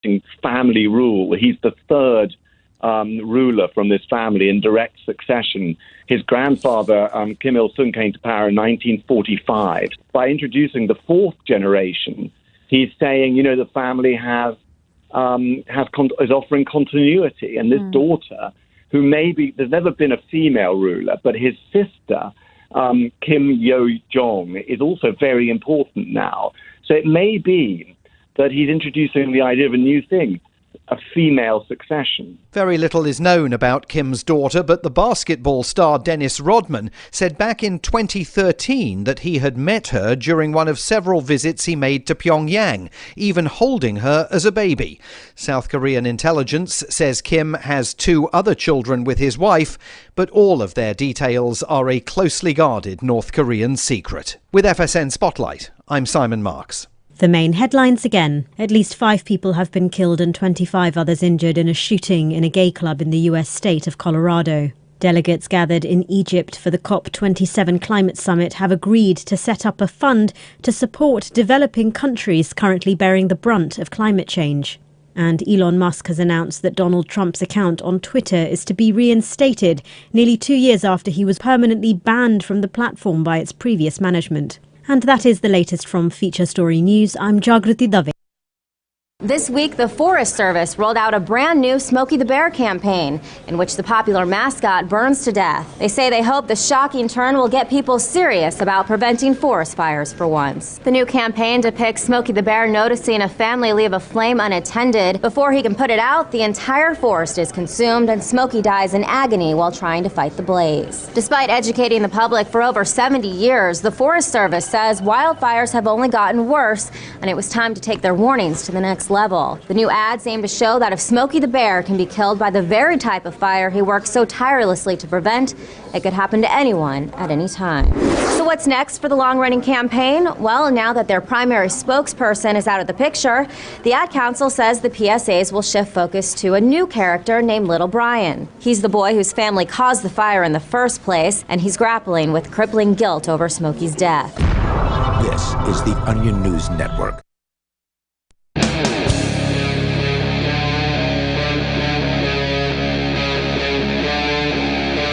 introducing family rule. He's the third ruler from this family in direct succession. His grandfather, Kim Il-sung, came to power in 1945. By introducing the fourth generation, he's saying, the family is offering continuity. And this daughter, who there's never been a female ruler, but his sister, Kim Yo-jong, is also very important now. So it may be that he's introducing the idea of a new thing, a female succession. Very little is known about Kim's daughter, but the basketball star Dennis Rodman said back in 2013 that he had met her during one of several visits he made to Pyongyang, even holding her as a baby. South Korean intelligence says Kim has 2 other children with his wife, but all of their details are a closely guarded North Korean secret. With FSN Spotlight, I'm Simon Marks. The main headlines again. At least 5 people have been killed and 25 others injured in a shooting in a gay club in the US state of Colorado. Delegates gathered in Egypt for the COP27 climate summit have agreed to set up a fund to support developing countries currently bearing the brunt of climate change. And Elon Musk has announced that Donald Trump's account on Twitter is to be reinstated nearly 2 years after he was permanently banned from the platform by its previous management. And that is the latest from Feature Story News. I'm Jagrati Dave. This week, the Forest Service rolled out a brand new Smokey the Bear campaign in which the popular mascot burns to death. They say they hope the shocking turn will get people serious about preventing forest fires for once. The new campaign depicts Smokey the Bear noticing a family leave a flame unattended. Before he can put it out, the entire forest is consumed and Smokey dies in agony while trying to fight the blaze. Despite educating the public for over 70 years, the Forest Service says wildfires have only gotten worse and it was time to take their warnings to the next level. The new ads aim to show that if Smokey the Bear can be killed by the very type of fire he works so tirelessly to prevent, it could happen to anyone at any time. So what's next for the long-running campaign? Well, now that their primary spokesperson is out of the picture, the Ad Council says the PSAs will shift focus to a new character named Little Brian. He's the boy whose family caused the fire in the first place, and he's grappling with crippling guilt over Smokey's death. This is the Onion News Network.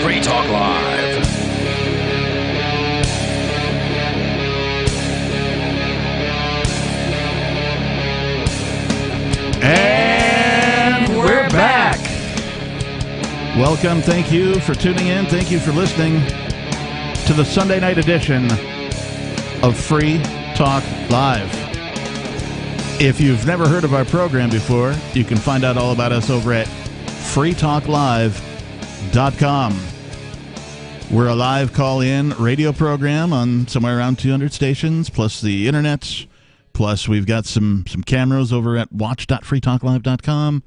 Free Talk Live. And we're back. Welcome. Thank you for tuning in. Thank you for listening to the Sunday night edition of Free Talk Live. If you've never heard of our program before, you can find out all about us over at freetalklive.com. We're a live call-in radio program on somewhere around 200 stations, plus the internet. Plus, we've got some cameras over at watch.freetalklive.com.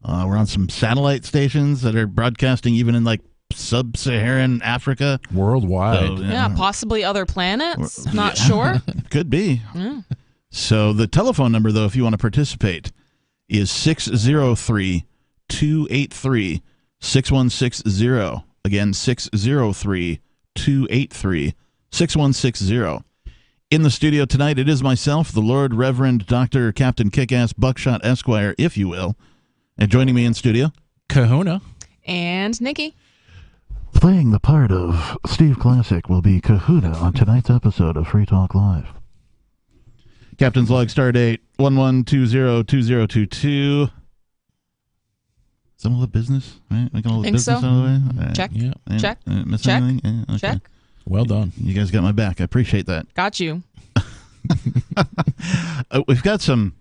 We're on some satellite stations that are broadcasting even in, like, sub-Saharan Africa. Worldwide. So, yeah, possibly other planets. Not sure. Could be. Yeah. So the telephone number, though, if you want to participate, is 603-283-6160. Again, 603-283-6160. In the studio tonight, it is myself, the Lord Reverend Dr. Captain Kickass Buckshot Esquire, if you will. And joining me in studio, Kahuna. And Nikki. Playing the part of Steve Classic will be Kahuna on tonight's episode of Free Talk Live. Captain's log star date 11202022. Some of the business, right? Making all the business out of the way. Right. Check. Yeah. Check. Missing Check. anything? Yeah. Okay. Check. Well done. You guys got my back. I appreciate that. Got you. We've got some.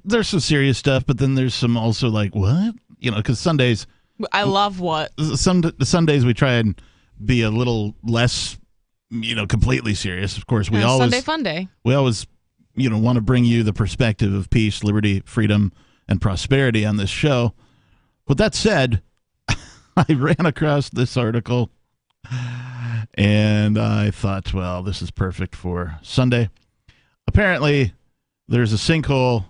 There's some serious stuff, but then there's some also like what? Because Sundays. I love what. Some Sundays we try and be a little less, completely serious. Of course, we always Sunday fun day. We always, want to bring you the perspective of peace, liberty, freedom, and prosperity on this show. With that said, I ran across this article, and I thought, well, this is perfect for Sunday. Apparently, there's a sinkhole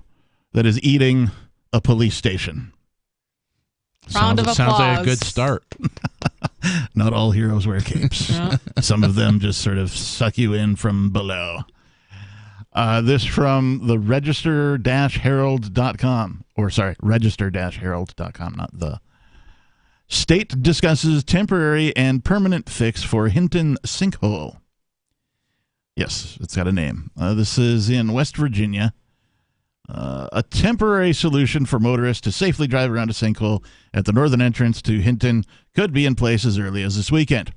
that is eating a police station. Round of applause. Sounds like a good start. Not all heroes wear capes. Yeah. Some of them just sort of suck you in from below. This from the register-herald.com. Or, sorry, register-herald.com, not the. State discusses temporary and permanent fix for Hinton Sinkhole. Yes, it's got a name. This is in West Virginia. A temporary solution for motorists to safely drive around a sinkhole at the northern entrance to Hinton could be in place as early as this weekend.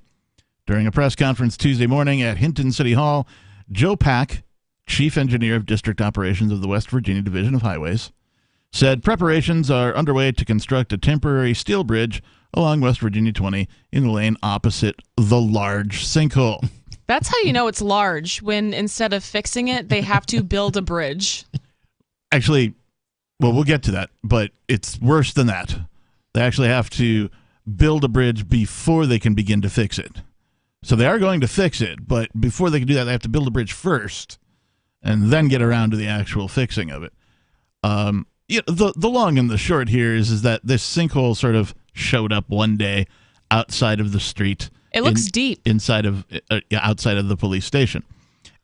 During a press conference Tuesday morning at Hinton City Hall, Joe Pack, Chief Engineer of District Operations of the West Virginia Division of Highways, said preparations are underway to construct a temporary steel bridge along West Virginia 20 in the lane opposite the large sinkhole. That's how you know it's large, when instead of fixing it, they have to build a bridge. Actually, well, we'll get to that, but it's worse than that. They actually have to build a bridge before they can begin to fix it. So they are going to fix it, but before they can do that, they have to build a bridge first and then get around to the actual fixing of it. The long and the short here is that this sinkhole sort of showed up one day outside of the street. It looks deep. Outside of the police station.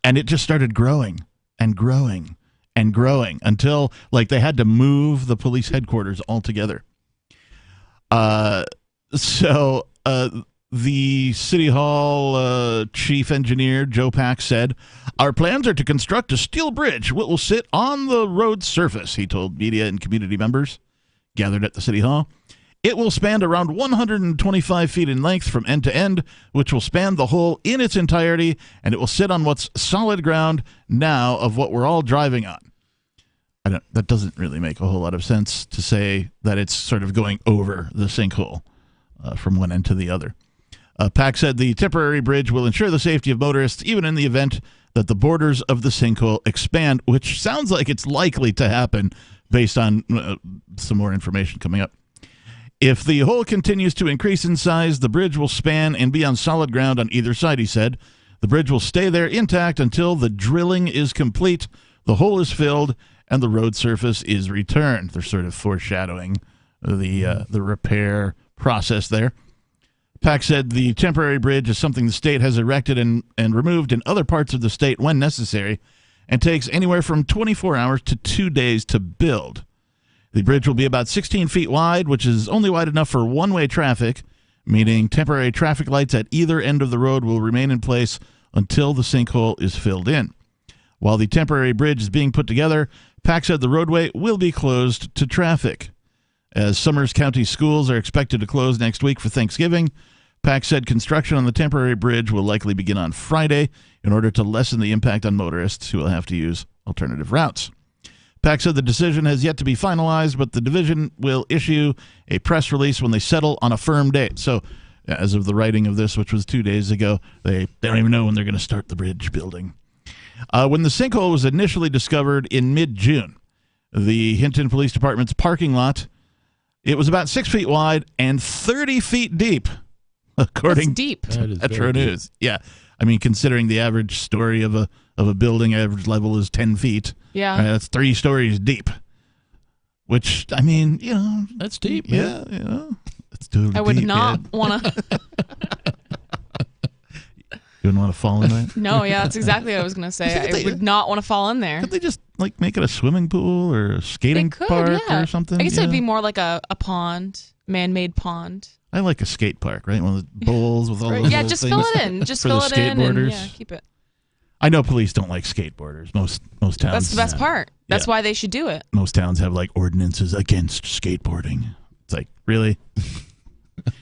And it just started growing and growing and growing until they had to move the police headquarters altogether. So the City Hall chief engineer, Joe Pack, said, "Our plans are to construct a steel bridge which will sit on the road surface," he told media and community members gathered at the City Hall. "It will span around 125 feet in length from end to end, which will span the hole in its entirety, and it will sit on what's solid ground now of what we're all driving on." That doesn't really make a whole lot of sense to say that it's sort of going over the sinkhole from one end to the other. Pack said the temporary bridge will ensure the safety of motorists even in the event that the borders of the sinkhole expand, which sounds like it's likely to happen based on some more information coming up. "If the hole continues to increase in size, the bridge will span and be on solid ground on either side," he said. "The bridge will stay there intact until the drilling is complete, the hole is filled, and the road surface is returned." They're sort of foreshadowing the repair process there. Pack said the temporary bridge is something the state has erected and removed in other parts of the state when necessary and takes anywhere from 24 hours to 2 days to build. The bridge will be about 16 feet wide, which is only wide enough for one-way traffic, meaning temporary traffic lights at either end of the road will remain in place until the sinkhole is filled in. While the temporary bridge is being put together, Pack said the roadway will be closed to traffic. As Summers County schools are expected to close next week for Thanksgiving, Pack said construction on the temporary bridge will likely begin on Friday in order to lessen the impact on motorists who will have to use alternative routes. Pack said the decision has yet to be finalized, but the division will issue a press release when they settle on a firm date. So, as of the writing of this, which was 2 days ago, they don't even know when they're going to start the bridge building. When the sinkhole was initially discovered in mid-June, the Hinton Police Department's parking lot, it was about 6 feet wide and 30 feet deep, according deep. to Metro News. Yeah, I mean, considering the average story of a building, average level is 10 feet. Yeah, that's 3 stories deep. Which, I mean, that's deep. Yeah, that's totally deep. I would not want to. You wouldn't want to fall in there? No, yeah, that's exactly what I was going to say. I would not want to fall in there. Could they just make it a swimming pool or a skating park or something? I guess it would be more like a pond, man-made pond. I like a skate park, right? One of the bowls with all those Yeah, just things. fill it in. Just fill it in and keep it. I know police don't like skateboarders. Most towns. That's the best part. That's why they should do it. Most towns have ordinances against skateboarding. It's really?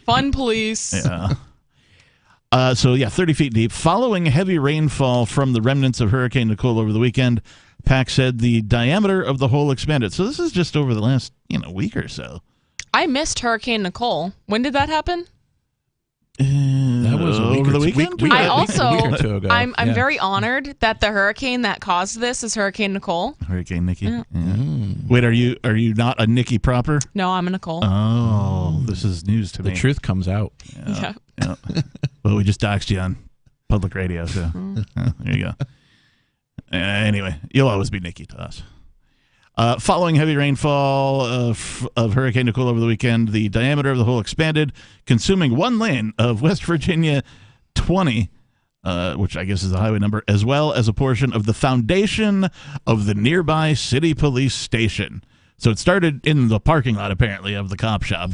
Fun police. Yeah. 30 feet deep. Following heavy rainfall from the remnants of Hurricane Nicole over the weekend, Pack said the diameter of the hole expanded. So this is just over the last week or so. I missed Hurricane Nicole. When did that happen? That was over the weekend. I also, week or two ago. I'm very honored that the hurricane that caused this is Hurricane Nicole. Hurricane Nikki. Yeah. Wait, are you not a Nikki proper? No, I'm a Nicole. Oh, this is news to me. The truth comes out. Yeah. Well, we just doxed you on public radio, so there you go. Anyway, you'll always be Nikki to us. Following heavy rainfall of Hurricane Nicole over the weekend, the diameter of the hole expanded, consuming one lane of West Virginia 20 which I guess is the highway number, as well as a portion of the foundation of the nearby city police station. So it started in the parking lot, apparently, of the cop shop,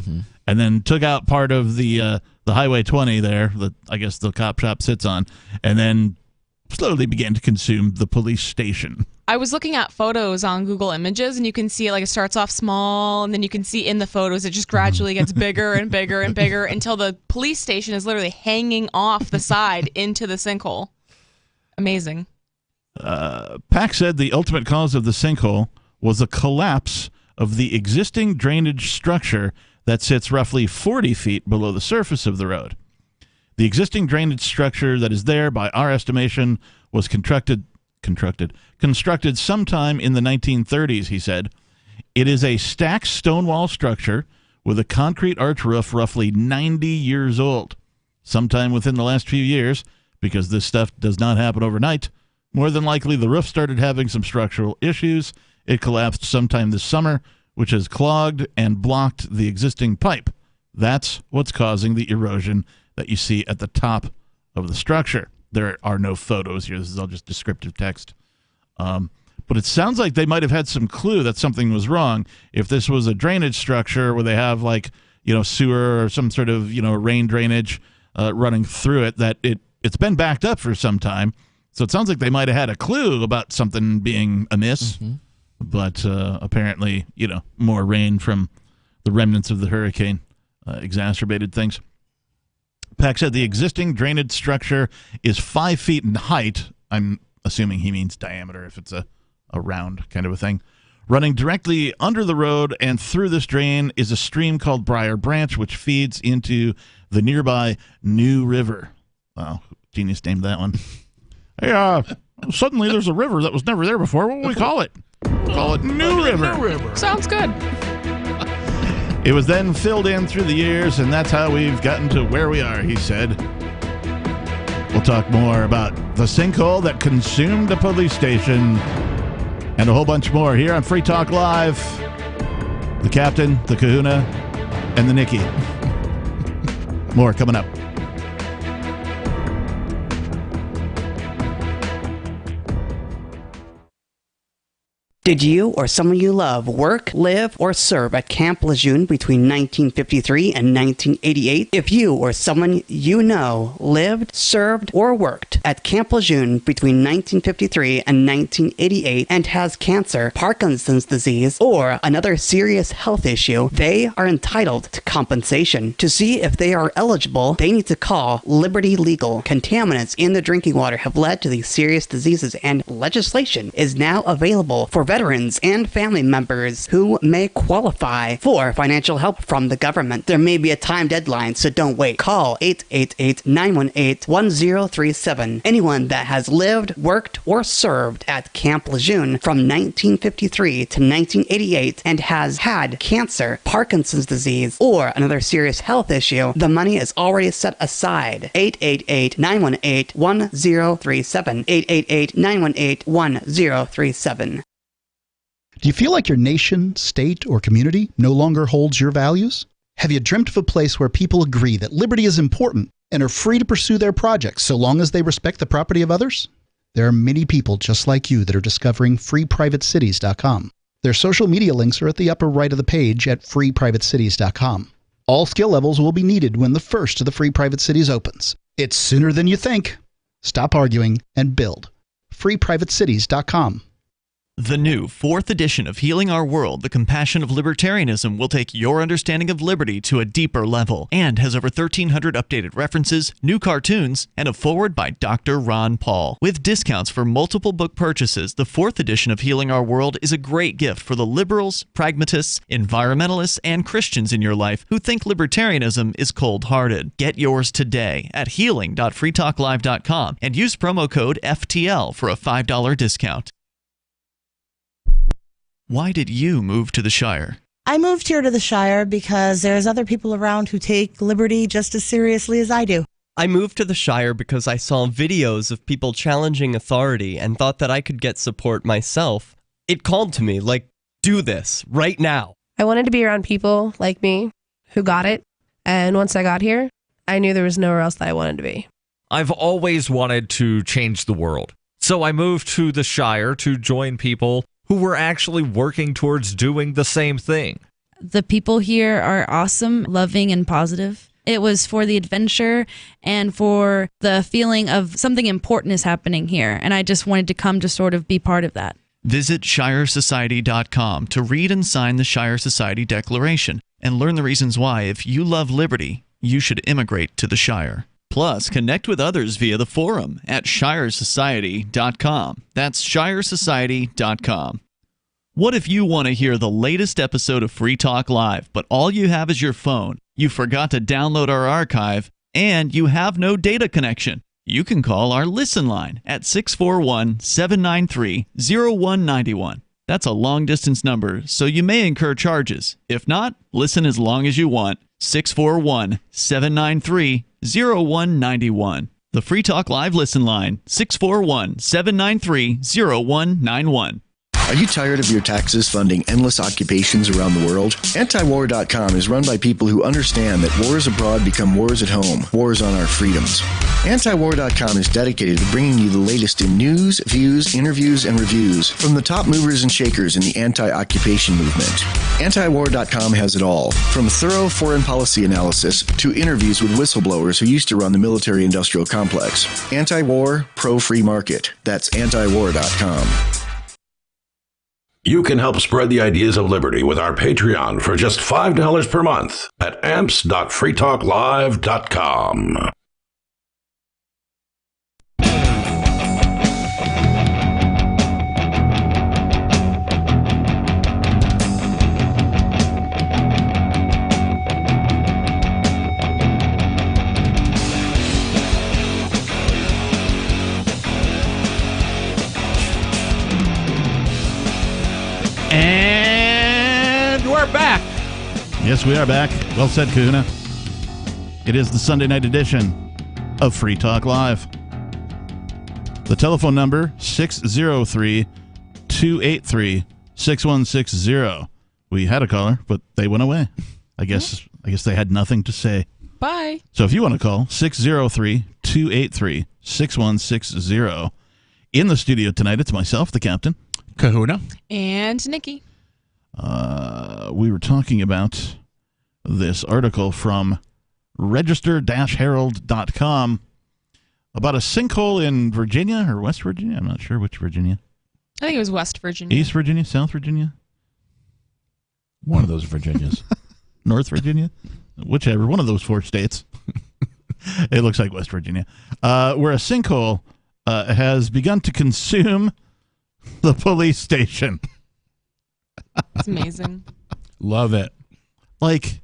and then took out part of the Highway 20 there that I guess the cop shop sits on, and then slowly began to consume the police station. I was looking at photos on Google Images, and you can see it starts off small, and then you can see in the photos it just gradually gets bigger and bigger and bigger until the police station is literally hanging off the side into the sinkhole. Amazing. PAC said the ultimate cause of the sinkhole was a collapse of the existing drainage structure that sits roughly 40 feet below the surface of the road. The existing drainage structure that is there, by our estimation, was constructed sometime in the 1930s, he said. It is a stacked stone wall structure with a concrete arch roof roughly 90 years old. Sometime within the last few years, because this stuff does not happen overnight, more than likely the roof started having some structural issues. It collapsed sometime this summer, which has clogged and blocked the existing pipe. That's what's causing the erosion that you see at the top of the structure. There are no photos here. This is all just descriptive text. But it sounds like they might have had some clue that something was wrong. If this was a drainage structure where they have sewer or some sort of, rain drainage running through it, that it's been backed up for some time. So it sounds like they might have had a clue about something being amiss. But apparently, more rain from the remnants of the hurricane exacerbated things. PAC said the existing drainage structure is 5 feet in height. I'm assuming he means diameter if it's a round kind of a thing. Running directly under the road and through this drain is a stream called Briar Branch, which feeds into the nearby New River. Wow, genius named that one. Hey, suddenly there's a river that was never there before. What will we call it? Call it New River. Sounds good. It was then filled in through the years, and that's how we've gotten to where we are, he said. We'll talk more about the sinkhole that consumed a police station and a whole bunch more here on Free Talk Live. The Captain, the Kahuna, and the Nikki. More coming up. Did you or someone you love work, live, or serve at Camp Lejeune between 1953 and 1988? If you or someone you know lived, served, or worked at Camp Lejeune between 1953 and 1988 and has cancer, Parkinson's disease, or another serious health issue, they are entitled to compensation. To see if they are eligible, they need to call Liberty Legal. Contaminants in the drinking water have led to these serious diseases, and legislation is now available for veterans and family members who may qualify for financial help from the government. There may be a time deadline, so don't wait. Call 888-918-1037. Anyone that has lived, worked, or served at Camp Lejeune from 1953 to 1988 and has had cancer, Parkinson's disease, or another serious health issue, the money is already set aside. 888-918-1037. 888-918-1037. Do you feel like your nation, state, or community no longer holds your values? Have you dreamt of a place where people agree that liberty is important and are free to pursue their projects so long as they respect the property of others? There are many people just like you that are discovering freeprivatecities.com. Their social media links are at the upper right of the page at freeprivatecities.com. All skill levels will be needed when the first of the Free Private Cities opens. It's sooner than you think. Stop arguing and build. freeprivatecities.com. The new 4th edition of Healing Our World, The Compassion of Libertarianism, will take your understanding of liberty to a deeper level and has over 1,300 updated references, new cartoons, and a foreword by Dr. Ron Paul. With discounts for multiple book purchases, the 4th edition of Healing Our World is a great gift for the liberals, pragmatists, environmentalists, and Christians in your life who think libertarianism is cold-hearted. Get yours today at healing.freetalklive.com and use promo code FTL for a $5 discount. Why did you move to the Shire? I moved here to the Shire because there's other people around who take liberty just as seriously as I do. I moved to the Shire because I saw videos of people challenging authority and thought that I could get support myself. It called to me, like, do this, right now. I wanted to be around people like me who got it, and once I got here, I knew there was nowhere else that I wanted to be. I've always wanted to change the world. So I moved to the Shire to join people who were actually working towards doing the same thing. The people here are awesome, loving, and positive. It was for the adventure and for the feeling of something important is happening here. And I just wanted to come to sort of be part of that. Visit ShireSociety.com to read and sign the Shire Society Declaration and learn the reasons why, if you love liberty, you should immigrate to the Shire. Plus, connect with others via the forum at ShireSociety.com. That's ShireSociety.com. What if you want to hear the latest episode of Free Talk Live, but all you have is your phone, you forgot to download our archive, and you have no data connection? You can call our Listen line at 641-793-0191. That's a long-distance number, so you may incur charges. If not, listen as long as you want. 641-793-0191. The Free Talk Live Listen line, 641-793-0191. Are you tired of your taxes funding endless occupations around the world? Antiwar.com is run by people who understand that wars abroad become wars at home, wars on our freedoms. Antiwar.com is dedicated to bringing you the latest in news, views, interviews, and reviews from the top movers and shakers in the anti-occupation movement. Antiwar.com has it all, from thorough foreign policy analysis to interviews with whistleblowers who used to run the military-industrial complex. Anti-war, pro-free market. That's antiwar.com. You can help spread the ideas of liberty with our Patreon for just $5 per month at amps.freetalklive.com. And we're back. Yes, we are back. Well said, Kahuna. It is the Sunday night edition of Free Talk Live. The telephone number, 603-283-6160. We had a caller, but they went away. I guess they had nothing to say. Bye. So if you want to call, 603-283-6160. In the studio tonight, it's myself, the captain. Kahuna. And Nikki. We were talking about this article from register-herald.com about a sinkhole in Virginia or West Virginia. I'm not sure which Virginia. I think it was West Virginia. East Virginia, South Virginia? One of those Virginias. North Virginia? Whichever. One of those four states. It looks like West Virginia. Where a sinkhole has begun to consume the police station. It's amazing. Love it. Like,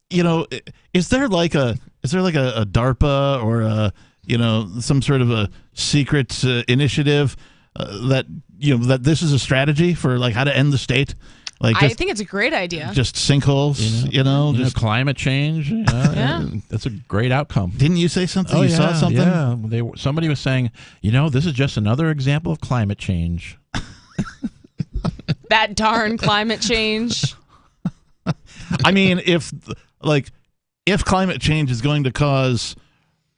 you know, is there like a DARPA or a, you know, some sort of a secret initiative that, you know, that this is a strategy for like how to end the state? Like, I think it's a great idea. Just sinkholes, you know, just climate change. Yeah. That's a great outcome. Didn't you say something? You saw something? Yeah. Somebody was saying, you know, this is just another example of climate change. That darn climate change. I mean, if climate change is going to cause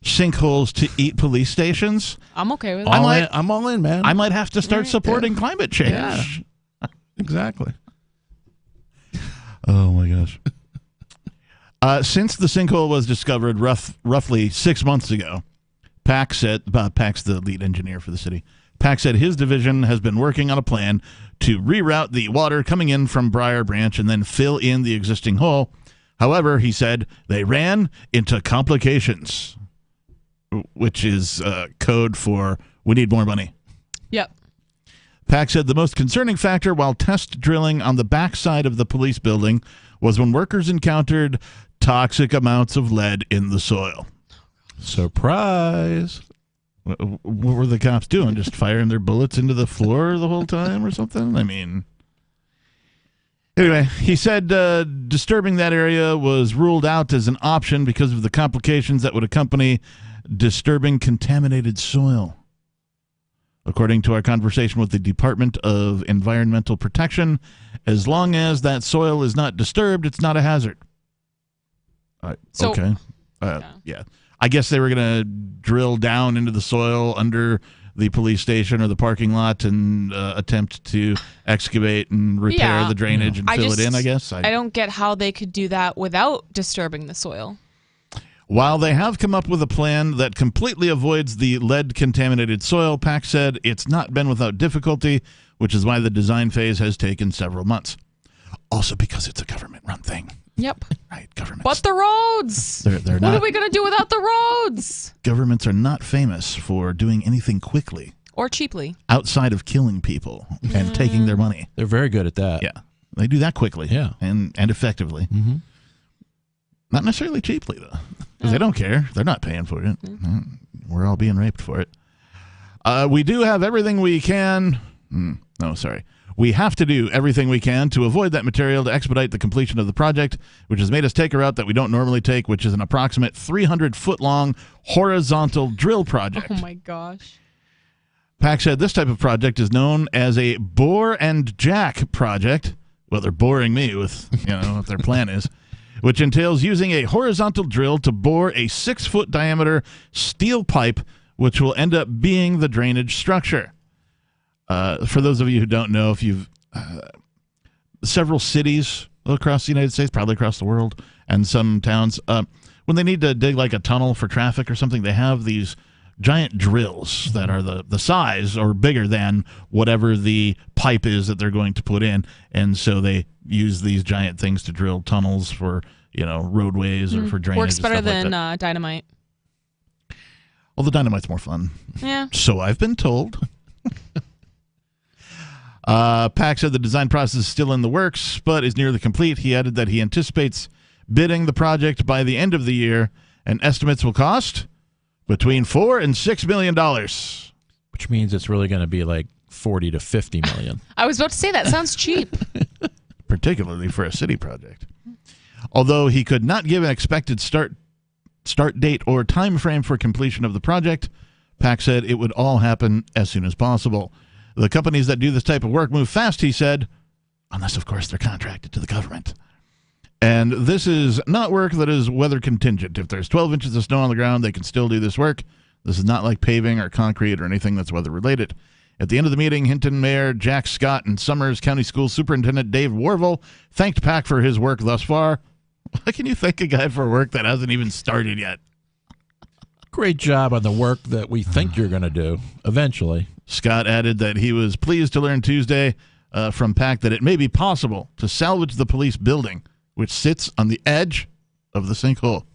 sinkholes to eat police stations, I'm okay with it. I'm all in, man. I might have to start supporting climate change. Yeah. Exactly. Oh my gosh. Since the sinkhole was discovered roughly 6 months ago, Pack's the lead engineer for the city. Pack said his division has been working on a plan to reroute the water coming in from Briar Branch and then fill in the existing hole. However, he said they ran into complications, which is code for we need more money. Yep. Pack said the most concerning factor while test drilling on the backside of the police building was when workers encountered toxic amounts of lead in the soil. Surprise. What were the cops doing? Just firing their bullets into the floor the whole time or something? I mean, anyway, he said disturbing that area was ruled out as an option because of the complications that would accompany disturbing contaminated soil. According to our conversation with the Department of Environmental Protection, as long as that soil is not disturbed, it's not a hazard. Okay. Yeah. I guess they were going to drill down into the soil under the police station or the parking lot and attempt to excavate and repair the drainage and fill it in, I guess. I don't get how they could do that without disturbing the soil. While they have come up with a plan that completely avoids the lead-contaminated soil, PAC said it's not been without difficulty, which is why the design phase has taken several months. Also because it's a government-run thing. Yep. Right, governments. But the roads! They're what are we going to do without the roads? Governments are not famous for doing anything quickly. Or cheaply. Outside of killing people and taking their money. They're very good at that. Yeah. They do that quickly. Yeah. And effectively. Mm-hmm. Not necessarily cheaply, though. Because they don't care. They're not paying for it. We're all being raped for it. We do have everything we can. We have to do everything we can to avoid that material to expedite the completion of the project, which has made us take a route that we don't normally take, which is an approximate 300-foot-long horizontal drill project. Oh, my gosh. PAC said this type of project is known as a bore and jack project. Well, they're boring me with, what their plan is, which entails using a horizontal drill to bore a 6-foot diameter steel pipe, which will end up being the drainage structure. For those of you who don't know, if you've several cities across the United States, probably across the world, and some towns, when they need to dig like a tunnel for traffic or something, they have these giant drills that are the size or bigger than whatever the pipe is that they're going to put in. And so they use these giant things to drill tunnels for, roadways or for drainage. Works better than like dynamite. Well, the dynamite's more fun. Yeah. So I've been told. PAC said the design process is still in the works, but is nearly complete. He added that he anticipates bidding the project by the end of the year, and estimates will cost between $4 and $6 million. Which means it's really going to be like 40 to 50 million. I was about to say that sounds cheap. Particularly for a city project. Although he could not give an expected start date or time frame for completion of the project, PAC said it would all happen as soon as possible. The companies that do this type of work move fast, he said, unless, of course, they're contracted to the government. And this is not work that is weather contingent. If there's 12 inches of snow on the ground, they can still do this work. This is not like paving or concrete or anything that's weather related. At the end of the meeting, Hinton Mayor Jack Scott and Summers County School Superintendent Dave Warville thanked PAC for his work thus far. Why can you thank a guy for work that hasn't even started yet? Great job on the work that we think you're going to do eventually. Scott added that he was pleased to learn Tuesday from PAC that it may be possible to salvage the police building, which sits on the edge of the sinkhole.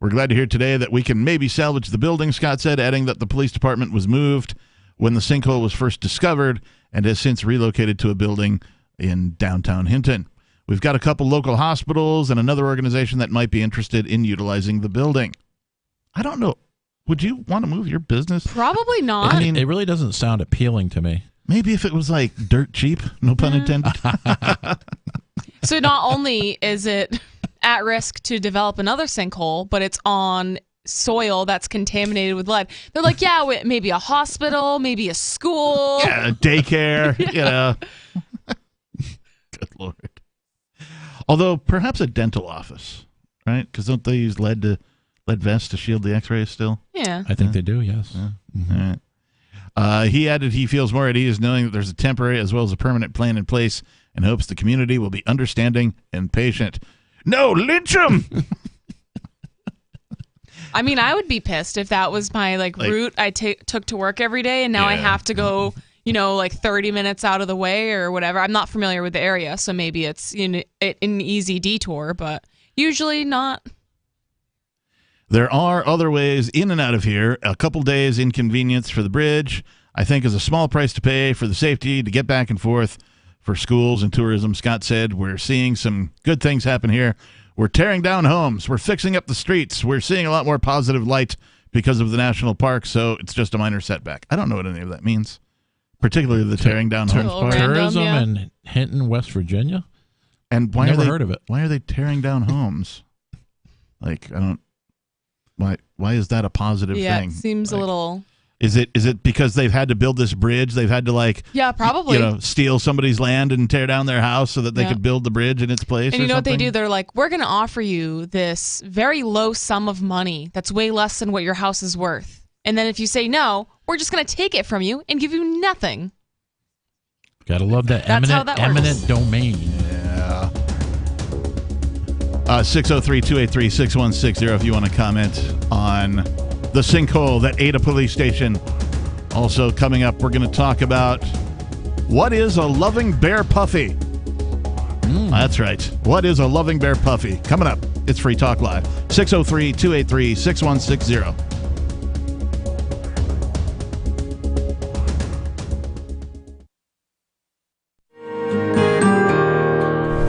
We're glad to hear today that we can maybe salvage the building, Scott said, adding that the police department was moved when the sinkhole was first discovered and has since relocated to a building in downtown Hinton. We've got a couple local hospitals and another organization that might be interested in utilizing the building. I don't know. Would you want to move your business? Probably not. I mean, it really doesn't sound appealing to me. Maybe if it was like dirt cheap, no pun intended. So not only is it at risk to develop another sinkhole, but it's on soil that's contaminated with lead. They're like, yeah, maybe a hospital, maybe a school. Yeah, a daycare, Good Lord. Although perhaps a dental office, right? Because don't they use lead vests to shield the x-rays still? Yeah. I think they do, yes. Yeah. Mm-hmm. All right. He added he feels more at ease knowing that there's a temporary as well as a permanent plan in place and hopes the community will be understanding and patient. No, lynch him! I mean, I would be pissed if that was my route I took to work every day, and now I have to go, 30 minutes out of the way or whatever. I'm not familiar with the area, so maybe it's an easy detour, but usually not. There are other ways in and out of here. A couple days inconvenience for the bridge, I think, is a small price to pay for the safety to get back and forth for schools and tourism. Scott said, we're seeing some good things happen here. We're tearing down homes. We're fixing up the streets. We're seeing a lot more positive light because of the national park, so it's just a minor setback. I don't know what any of that means, particularly the tearing down homes part. Tourism in Hinton, West Virginia? And why Never heard of it. Why are they tearing down homes? Why is that a positive thing? Yeah, it seems a little Is it because they've had to build this bridge? They've had to yeah, probably steal somebody's land and tear down their house so that they could build the bridge in its place. And you know something? what they do? They're like, we're going to offer you this very low sum of money that's way less than what your house is worth. And then if you say no, we're just going to take it from you and give you nothing. Gotta love that eminent domain. Yeah. 603-283-6160 if you want to comment on the sinkhole that ate a police station. Also coming up, we're going to talk about what is a loving bear puffy. That's right. What is a loving bear puffy? Coming up. It's Free Talk Live. 603-283-6160.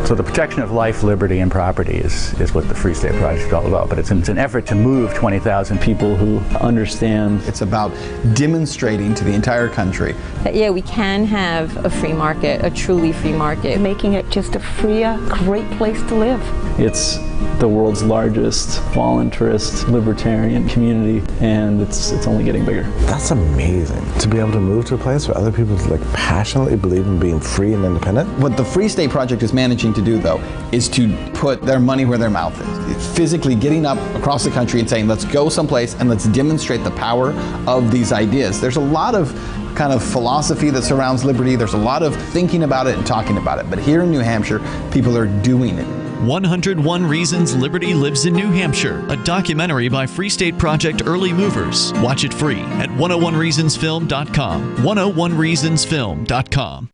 So the protection of life, liberty, and property is what the Free State Project is all about. But it's an effort to move 20,000 people who understand. It's about demonstrating to the entire country that, yeah, we can have a free market, a truly free market. Making it just a freer, great place to live. It's the world's largest voluntarist libertarian community, and it's only getting bigger. That's amazing. To be able to move to a place where other people passionately believe in being free and independent. What the Free State Project is managing to do, though, is to put their money where their mouth is. It's physically getting up across the country and saying, let's go someplace and let's demonstrate the power of these ideas. There's a lot of kind of philosophy that surrounds liberty. There's a lot of thinking about it and talking about it. But here in New Hampshire, people are doing it. 101 Reasons Liberty Lives in New Hampshire, a documentary by Free State Project Early Movers. Watch it free at 101reasonsfilm.com. 101reasonsfilm.com.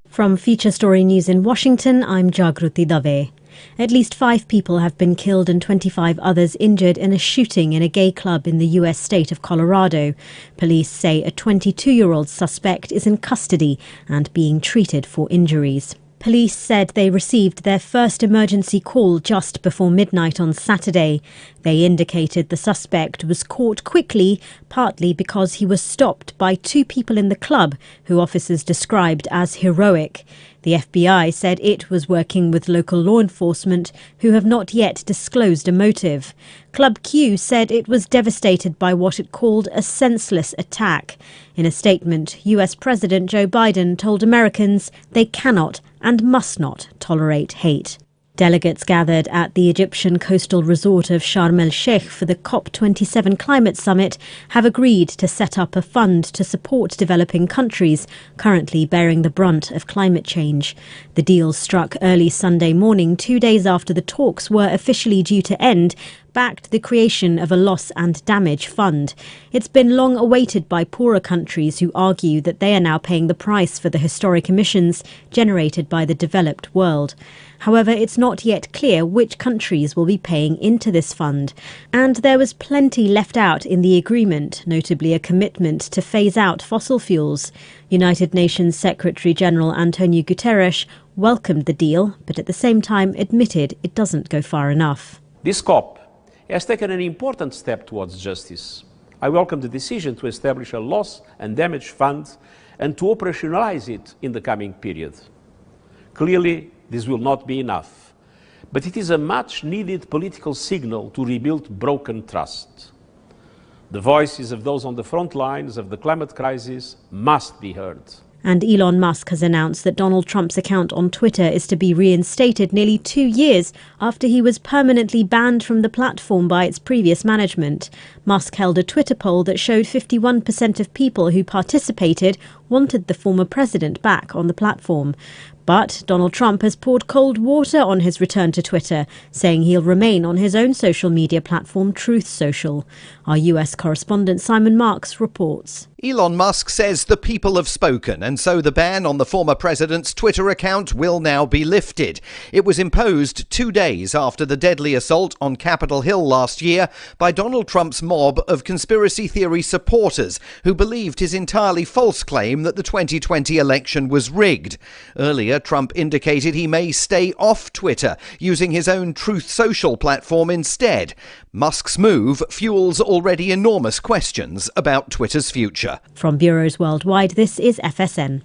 From Feature Story News in Washington, I'm Jagruti Dave. At least 5 people have been killed and 25 others injured in a shooting in a gay club in the U.S. state of Colorado. Police say a 22-year-old suspect is in custody and being treated for injuries. Police said they received their first emergency call just before midnight on Saturday. They indicated the suspect was caught quickly, partly because he was stopped by 2 people in the club, who officers described as heroic. The FBI said it was working with local law enforcement, who have not yet disclosed a motive. Club Q said it was devastated by what it called a senseless attack. In a statement, US President Joe Biden told Americans they cannot and must not tolerate hate. Delegates gathered at the Egyptian coastal resort of Sharm el-Sheikh for the COP27 climate summit have agreed to set up a fund to support developing countries currently bearing the brunt of climate change. The deal struck early Sunday morning, 2 days after the talks were officially due to end, backed the creation of a loss and damage fund. It's been long awaited by poorer countries who argue that they are now paying the price for the historic emissions generated by the developed world. However, it's not yet clear which countries will be paying into this fund. And there was plenty left out in the agreement, notably a commitment to phase out fossil fuels. United Nations Secretary-General Antonio Guterres welcomed the deal, but at the same time admitted it doesn't go far enough. This COP has taken an important step towards justice. I welcome the decision to establish a loss and damage fund and to operationalize it in the coming period. Clearly, this will not be enough, but it is a much-needed political signal to rebuild broken trust. The voices of those on the front lines of the climate crisis must be heard. And Elon Musk has announced that Donald Trump's account on Twitter is to be reinstated nearly 2 years after he was permanently banned from the platform by its previous management. Musk held a Twitter poll that showed 51% of people who participated wanted the former president back on the platform. But Donald Trump has poured cold water on his return to Twitter, saying he'll remain on his own social media platform, Truth Social. Our US correspondent Simon Marks reports. Elon Musk says the people have spoken, and so the ban on the former president's Twitter account will now be lifted. It was imposed 2 days after the deadly assault on Capitol Hill last year by Donald Trump's mob of conspiracy theory supporters who believed his entirely false claim that the 2020 election was rigged. Earlier, Trump indicated he may stay off Twitter, using his own Truth Social platform instead. Musk's move fuels already enormous questions about Twitter's future. From bureaus worldwide, this is FSN.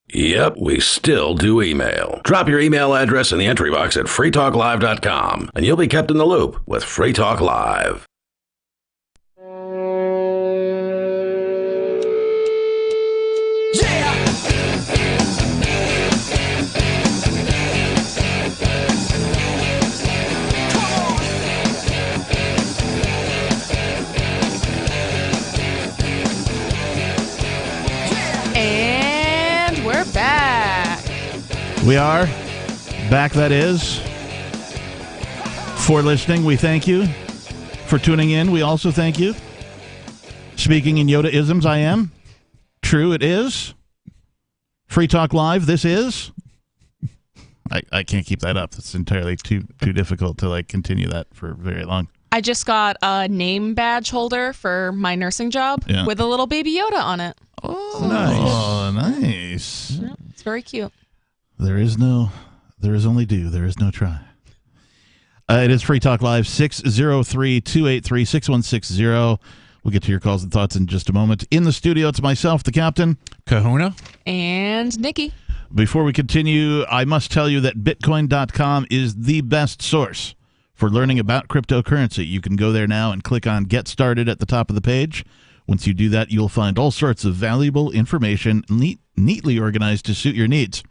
Yep, we still do email. Drop your email address in the entry box at freetalklive.com, and you'll be kept in the loop with Free Talk Live. We are back, that is. For listening, we thank you. For tuning in, we also thank you. Speaking in Yoda-isms, I am. True, it is. Free Talk Live, this is. I can't keep that up. It's entirely too difficult to continue that for very long. I just got a name badge holder for my nursing job with a little baby Yoda on it. Oh, nice. Oh, nice. Yeah, it's very cute. There is only do. There is no try. It is Free Talk Live, 603-283-6160. We'll get to your calls and thoughts in just a moment. In the studio, it's myself, the captain. Kahuna. And Nikki. Before we continue, I must tell you that Bitcoin.com is the best source for learning about cryptocurrency. You can go there now and click on Get Started at the top of the page. Once you do that, you'll find all sorts of valuable information neatly organized to suit your needs.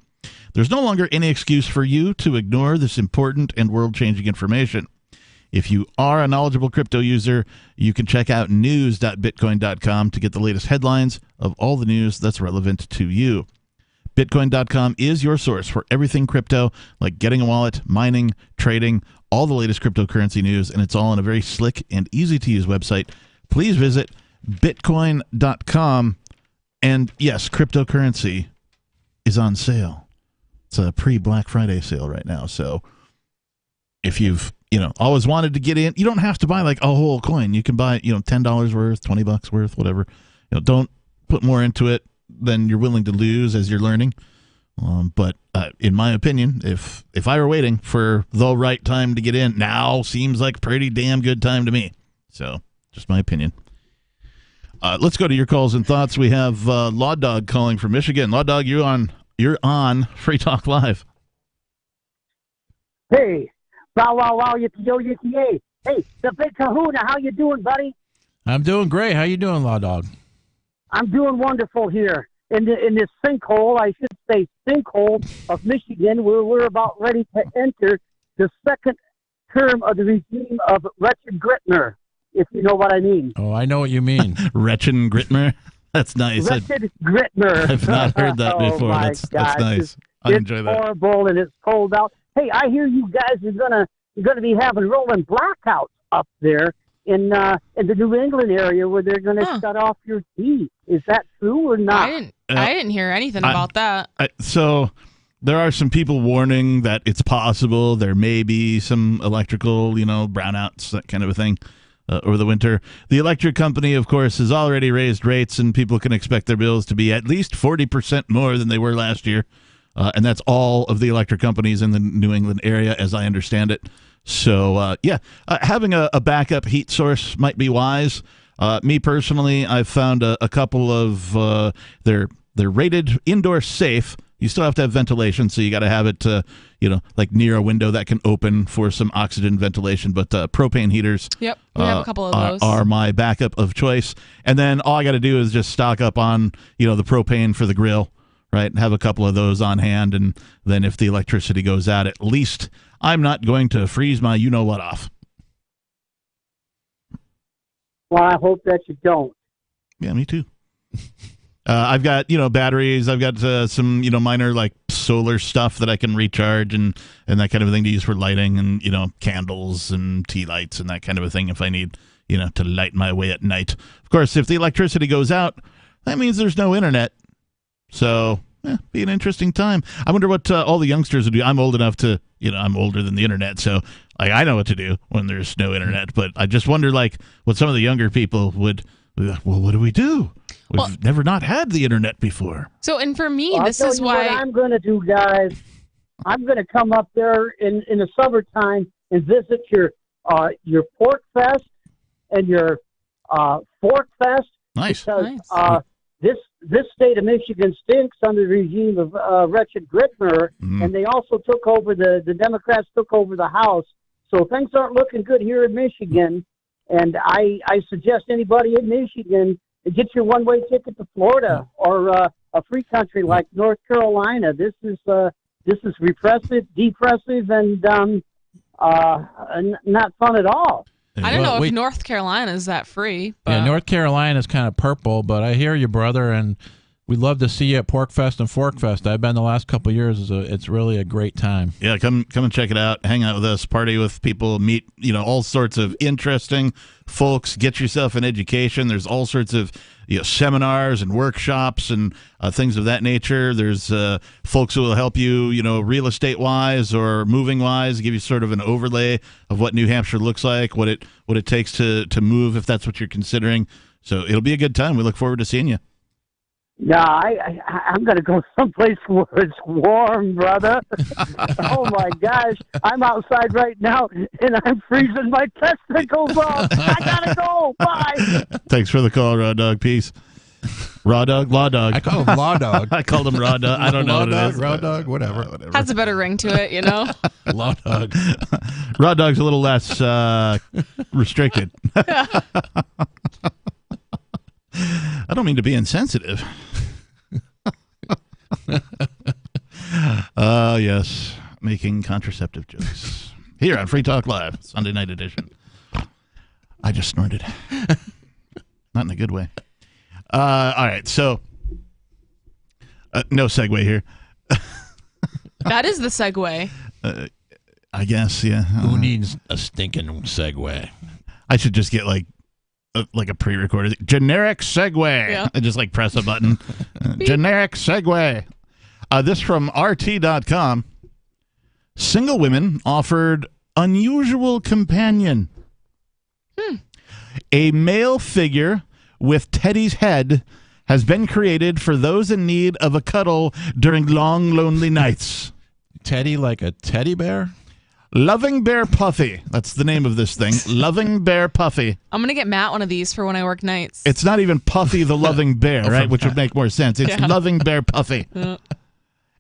There's no longer any excuse for you to ignore this important and world-changing information. If you are a knowledgeable crypto user, you can check out news.bitcoin.com to get the latest headlines of all the news that's relevant to you. Bitcoin.com is your source for everything crypto, like getting a wallet, mining, trading, all the latest cryptocurrency news, and it's all on a very slick and easy-to-use website. Please visit Bitcoin.com. And yes, cryptocurrency is on sale. It's a pre-Black Friday sale right now. So if you've always wanted to get in, you don't have to buy a whole coin. You can buy $10 worth, $20 worth, whatever. Don't put more into it than you're willing to lose as you're learning. But in my opinion, if I were waiting for the right time to get in, now seems like a pretty damn good time to me. So just my opinion. Let's go to your calls and thoughts. We have Law Dog calling from Michigan. Law Dog, you're on Free Talk Live. Hey, wow, yippee-yo-yippee-yay. Hey, the big kahuna, how you doing, buddy? I'm doing great. How you doing, Law Dog? I'm doing wonderful here. In this sinkhole, I should say sinkhole of Michigan, where we're about ready to enter the second term of the regime of Richard Gretner, if you know what I mean. Oh, I know what you mean. Richard Gretner? That's nice. Richard Gretner. I've not heard that before. Oh, that's nice. I enjoy that. It's horrible and it's cold out. Hey, I hear you guys are gonna be having rolling blackouts up there in the New England area where they're going to shut off your heat. Is that true or not? I didn't hear anything about that. So there are some people warning that it's possible there may be some electrical, brownouts, that kind of a thing, over the winter. The electric company, of course, has already raised rates, and people can expect their bills to be at least 40% more than they were last year. And that's all of the electric companies in the New England area, as I understand it. So, having a backup heat source might be wise. Me personally, I've found a couple of they're rated indoor safe. You still have to have ventilation, so you got to have it, near a window that can open for some oxygen ventilation. But propane heaters, yep, we have a couple of those. Are my backup of choice. And then all I got to do is just stock up on the propane for the grill, right? Have a couple of those on hand, and then if the electricity goes out, at least I'm not going to freeze my you-know-what off. Well, I hope that you don't. Yeah, me too. I've got, batteries. I've got some, minor, solar stuff that I can recharge and that kind of thing to use for lighting and, candles and tea lights and that kind of a thing if I need, to light my way at night. Of course, if the electricity goes out, that means there's no internet. So, be an interesting time. I wonder what all the youngsters would do. I'm old enough to, I'm older than the internet, so I know what to do when there's no internet. But I just wonder, what some of the younger people would. Well, what do we do? We've never not had the internet before. So, and for me, well, this is why what I'm going to do, guys. I'm going to come up there in the summertime and visit your Pork Fest and your Fork Fest. Nice. Because, This state of Michigan stinks under the regime of Richard Gretner, and they also took over the Democrats took over the House. So things aren't looking good here in Michigan. And I suggest anybody in Michigan get your one-way ticket to Florida or a free country like North Carolina. This is repressive, depressive, and not fun at all. I don't know if North Carolina is that free. But yeah, North Carolina is kind of purple, but I hear you, brother, and We love to see you at Porkfest and Forkfest. I've been the last couple of years. It's really a great time. Yeah, come and check it out. Hang out with us, party with people, meet all sorts of interesting folks. Get yourself an education. There's all sorts of seminars and workshops and things of that nature. There's folks who will help you, real estate wise or moving wise, give you sort of an overlay of what New Hampshire looks like, what it takes to move if that's what you're considering. So it'll be a good time. We look forward to seeing you. Yeah, I'm going to go someplace where it's warm, brother. Oh, my gosh. I'm outside right now, and I'm freezing my testicles off. I got to go. Bye. Thanks for the call, Raw Dog. Peace. Raw Dog? Law Dog. I call him Law Dog. I called him Raw Dog. I don't know what it is. Raw Dog, whatever. Has a better ring to it, Law Dog. Raw Dog's a little less restricted. I don't mean to be insensitive. Yes, making contraceptive jokes here on Free Talk Live, Sunday night edition. I just snorted. Not in a good way. All right, so no segue here. That is the segue. I guess, yeah. Who needs a stinking segue? I should just get like a pre-recorded generic segue. Yeah. And just press a button. Generic segue. This from RT.com. Single women offered unusual companion. A male figure with Teddy's head has been created for those in need of a cuddle during long, lonely nights. Teddy like a teddy bear? Loving Bear Puffy. That's the name of this thing. Loving Bear Puffy. I'm going to get Matt one of these for when I work nights. It's not even Puffy the Loving Bear, right? Which would make more sense. It's Yeah. Loving Bear Puffy.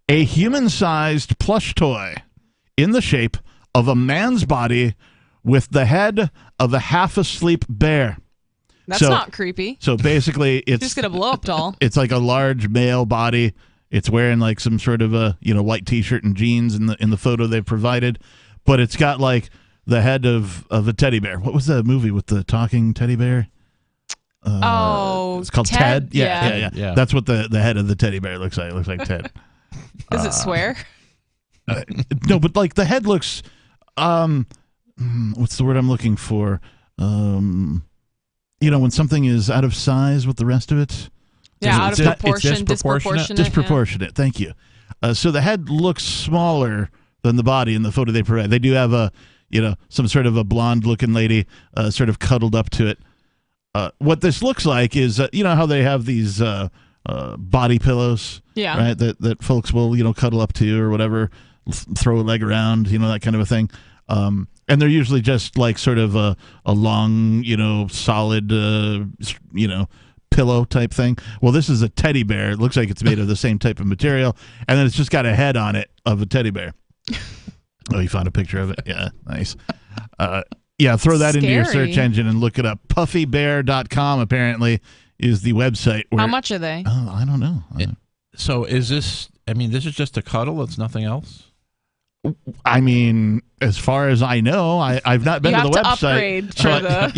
A human-sized plush toy in the shape of a man's body with the head of a half-asleep bear. That's not creepy. So basically, it's Just get a blow-up doll. It's like a large male body. It's wearing some sort of a white T-shirt and jeans in the photo they've provided, but it's got the head of a teddy bear. What was that movie with the talking teddy bear? It's called Ted. Yeah. That's what the head of the teddy bear looks like. It looks like Ted. Does it swear? No, but the head looks. What's the word I'm looking for? When something is out of size with the rest of it. Yeah, out of proportion, disproportionate. Disproportionate. Thank you. So the head looks smaller than the body in the photo they provide. They do have some sort of a blonde-looking lady sort of cuddled up to it. What this looks like is, how they have these body pillows, right? That folks will, cuddle up to or whatever, throw a leg around, that kind of a thing. And they're usually just sort of a long, solid, pillow type thing. Well, this is a teddy bear. It looks like it's made of the same type of material, and then it's just got a head on it of a teddy bear. Oh, you found a picture of it? Yeah, nice. Throw that into your search engine and look it up. Puffybear.com apparently is the website. How much are they? Oh, I don't know. So is this, this is just a cuddle? It's nothing else? I mean, as far as I know, I've not been to the website.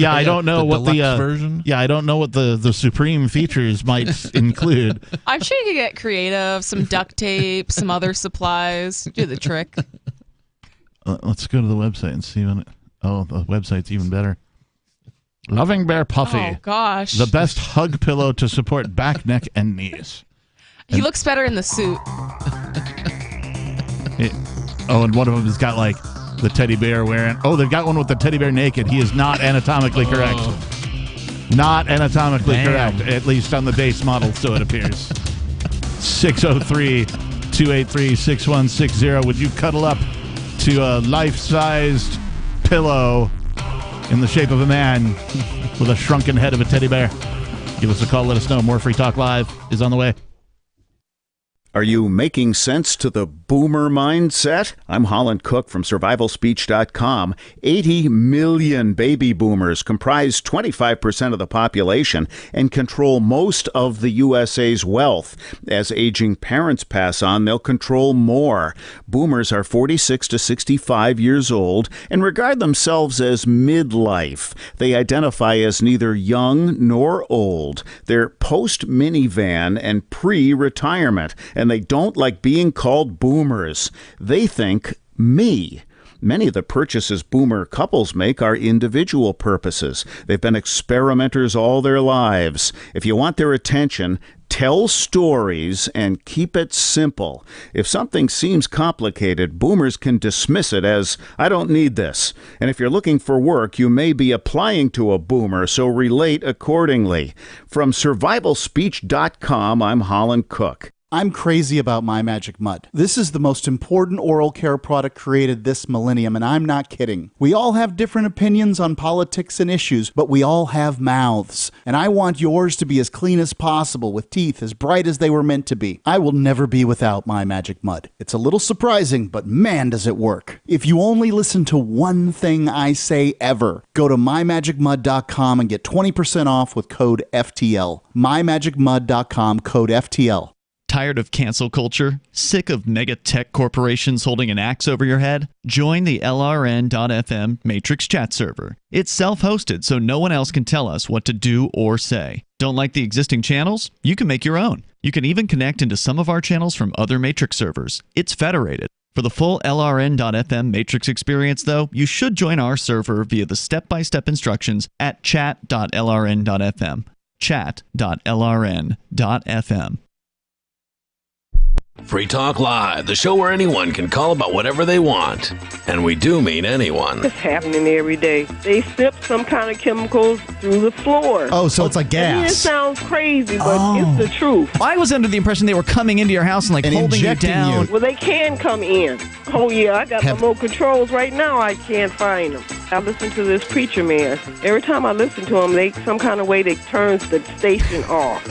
I don't know what the version. Yeah, I don't know what the supreme features might include. I'm sure you could get creative. Some duct tape, some other supplies. Do the trick. Let's go to the website and see the website's even better. Loving Bear Puffy. Oh gosh. The best hug pillow to support back, neck, and knees. He looks better in the suit. And one of them has got the teddy bear wearing. Oh, they've got one with the teddy bear naked. He is not anatomically correct. Not anatomically correct, at least on the base model, so it appears. 603-283-6160. Would you cuddle up to a life-sized pillow in the shape of a man with a shrunken head of a teddy bear? Give us a call. Let us know. More Free Talk Live is on the way. Are you making sense to the boomer mindset? I'm Holland Cook from survivalspeech.com. 80 million baby boomers comprise 25% of the population and control most of the USA's wealth. As aging parents pass on, they'll control more. Boomers are 46 to 65 years old and regard themselves as midlife. They identify as neither young nor old. They're post-minivan and pre-retirement, and they don't like being called boomers. They think me. Many of the purchases boomer couples make are individual purposes. They've been experimenters all their lives. If you want their attention, tell stories and keep it simple. If something seems complicated, boomers can dismiss it as, I don't need this. And if you're looking for work, you may be applying to a boomer, so relate accordingly. From survivalspeech.com, I'm Holland Cook. I'm crazy about My Magic Mud. This is the most important oral care product created this millennium, and I'm not kidding. We all have different opinions on politics and issues, but we all have mouths. And I want yours to be as clean as possible, with teeth as bright as they were meant to be. I will never be without My Magic Mud. It's a little surprising, but man, does it work. If you only listen to one thing I say ever, go to mymagicmud.com and get 20% off with code FTL. mymagicmud.com, code FTL. Tired of cancel culture? Sick of mega tech corporations holding an axe over your head? Join the LRN.FM Matrix chat server. It's self-hosted, so no one else can tell us what to do or say. Don't like the existing channels? You can make your own. You can even connect into some of our channels from other Matrix servers. It's federated. For the full LRN.FM Matrix experience, though, you should join our server via the step-by-step instructions at chat.lrn.fm. chat.lrn.fm. Free Talk Live, the show where anyone can call about whatever they want. And we do mean anyone. It's happening every day. They sip some kind of chemicals through the floor. Oh, so it's like gas. I mean, it sounds crazy, but it's the truth. I was under the impression they were coming into your house and holding you down. Well, they can come in. Oh, yeah, I got my remote controls right now. I can't find them. I listen to this preacher man. Every time I listen to him, some kind of way they turns the station off.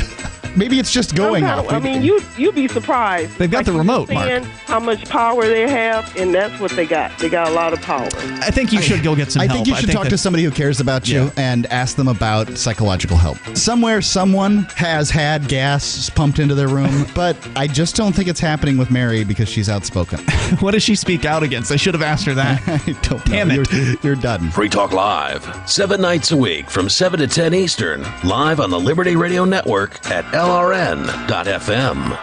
Maybe it's just going off. I mean, you'd be surprised. They've got the remote, Mark. How much power they have, and that's what they got. They got a lot of power. I think you should go get some help. I think you should talk to somebody who cares about you and ask them about psychological help. Somewhere, someone has had gas pumped into their room, but I just don't think it's happening with Mary because she's outspoken. What does she speak out against? I should have asked her that. I don't know. Damn it. You're done. Free Talk Live, 7 nights a week from 7 to 10 Eastern, live on the Liberty Radio Network at LRN.FM.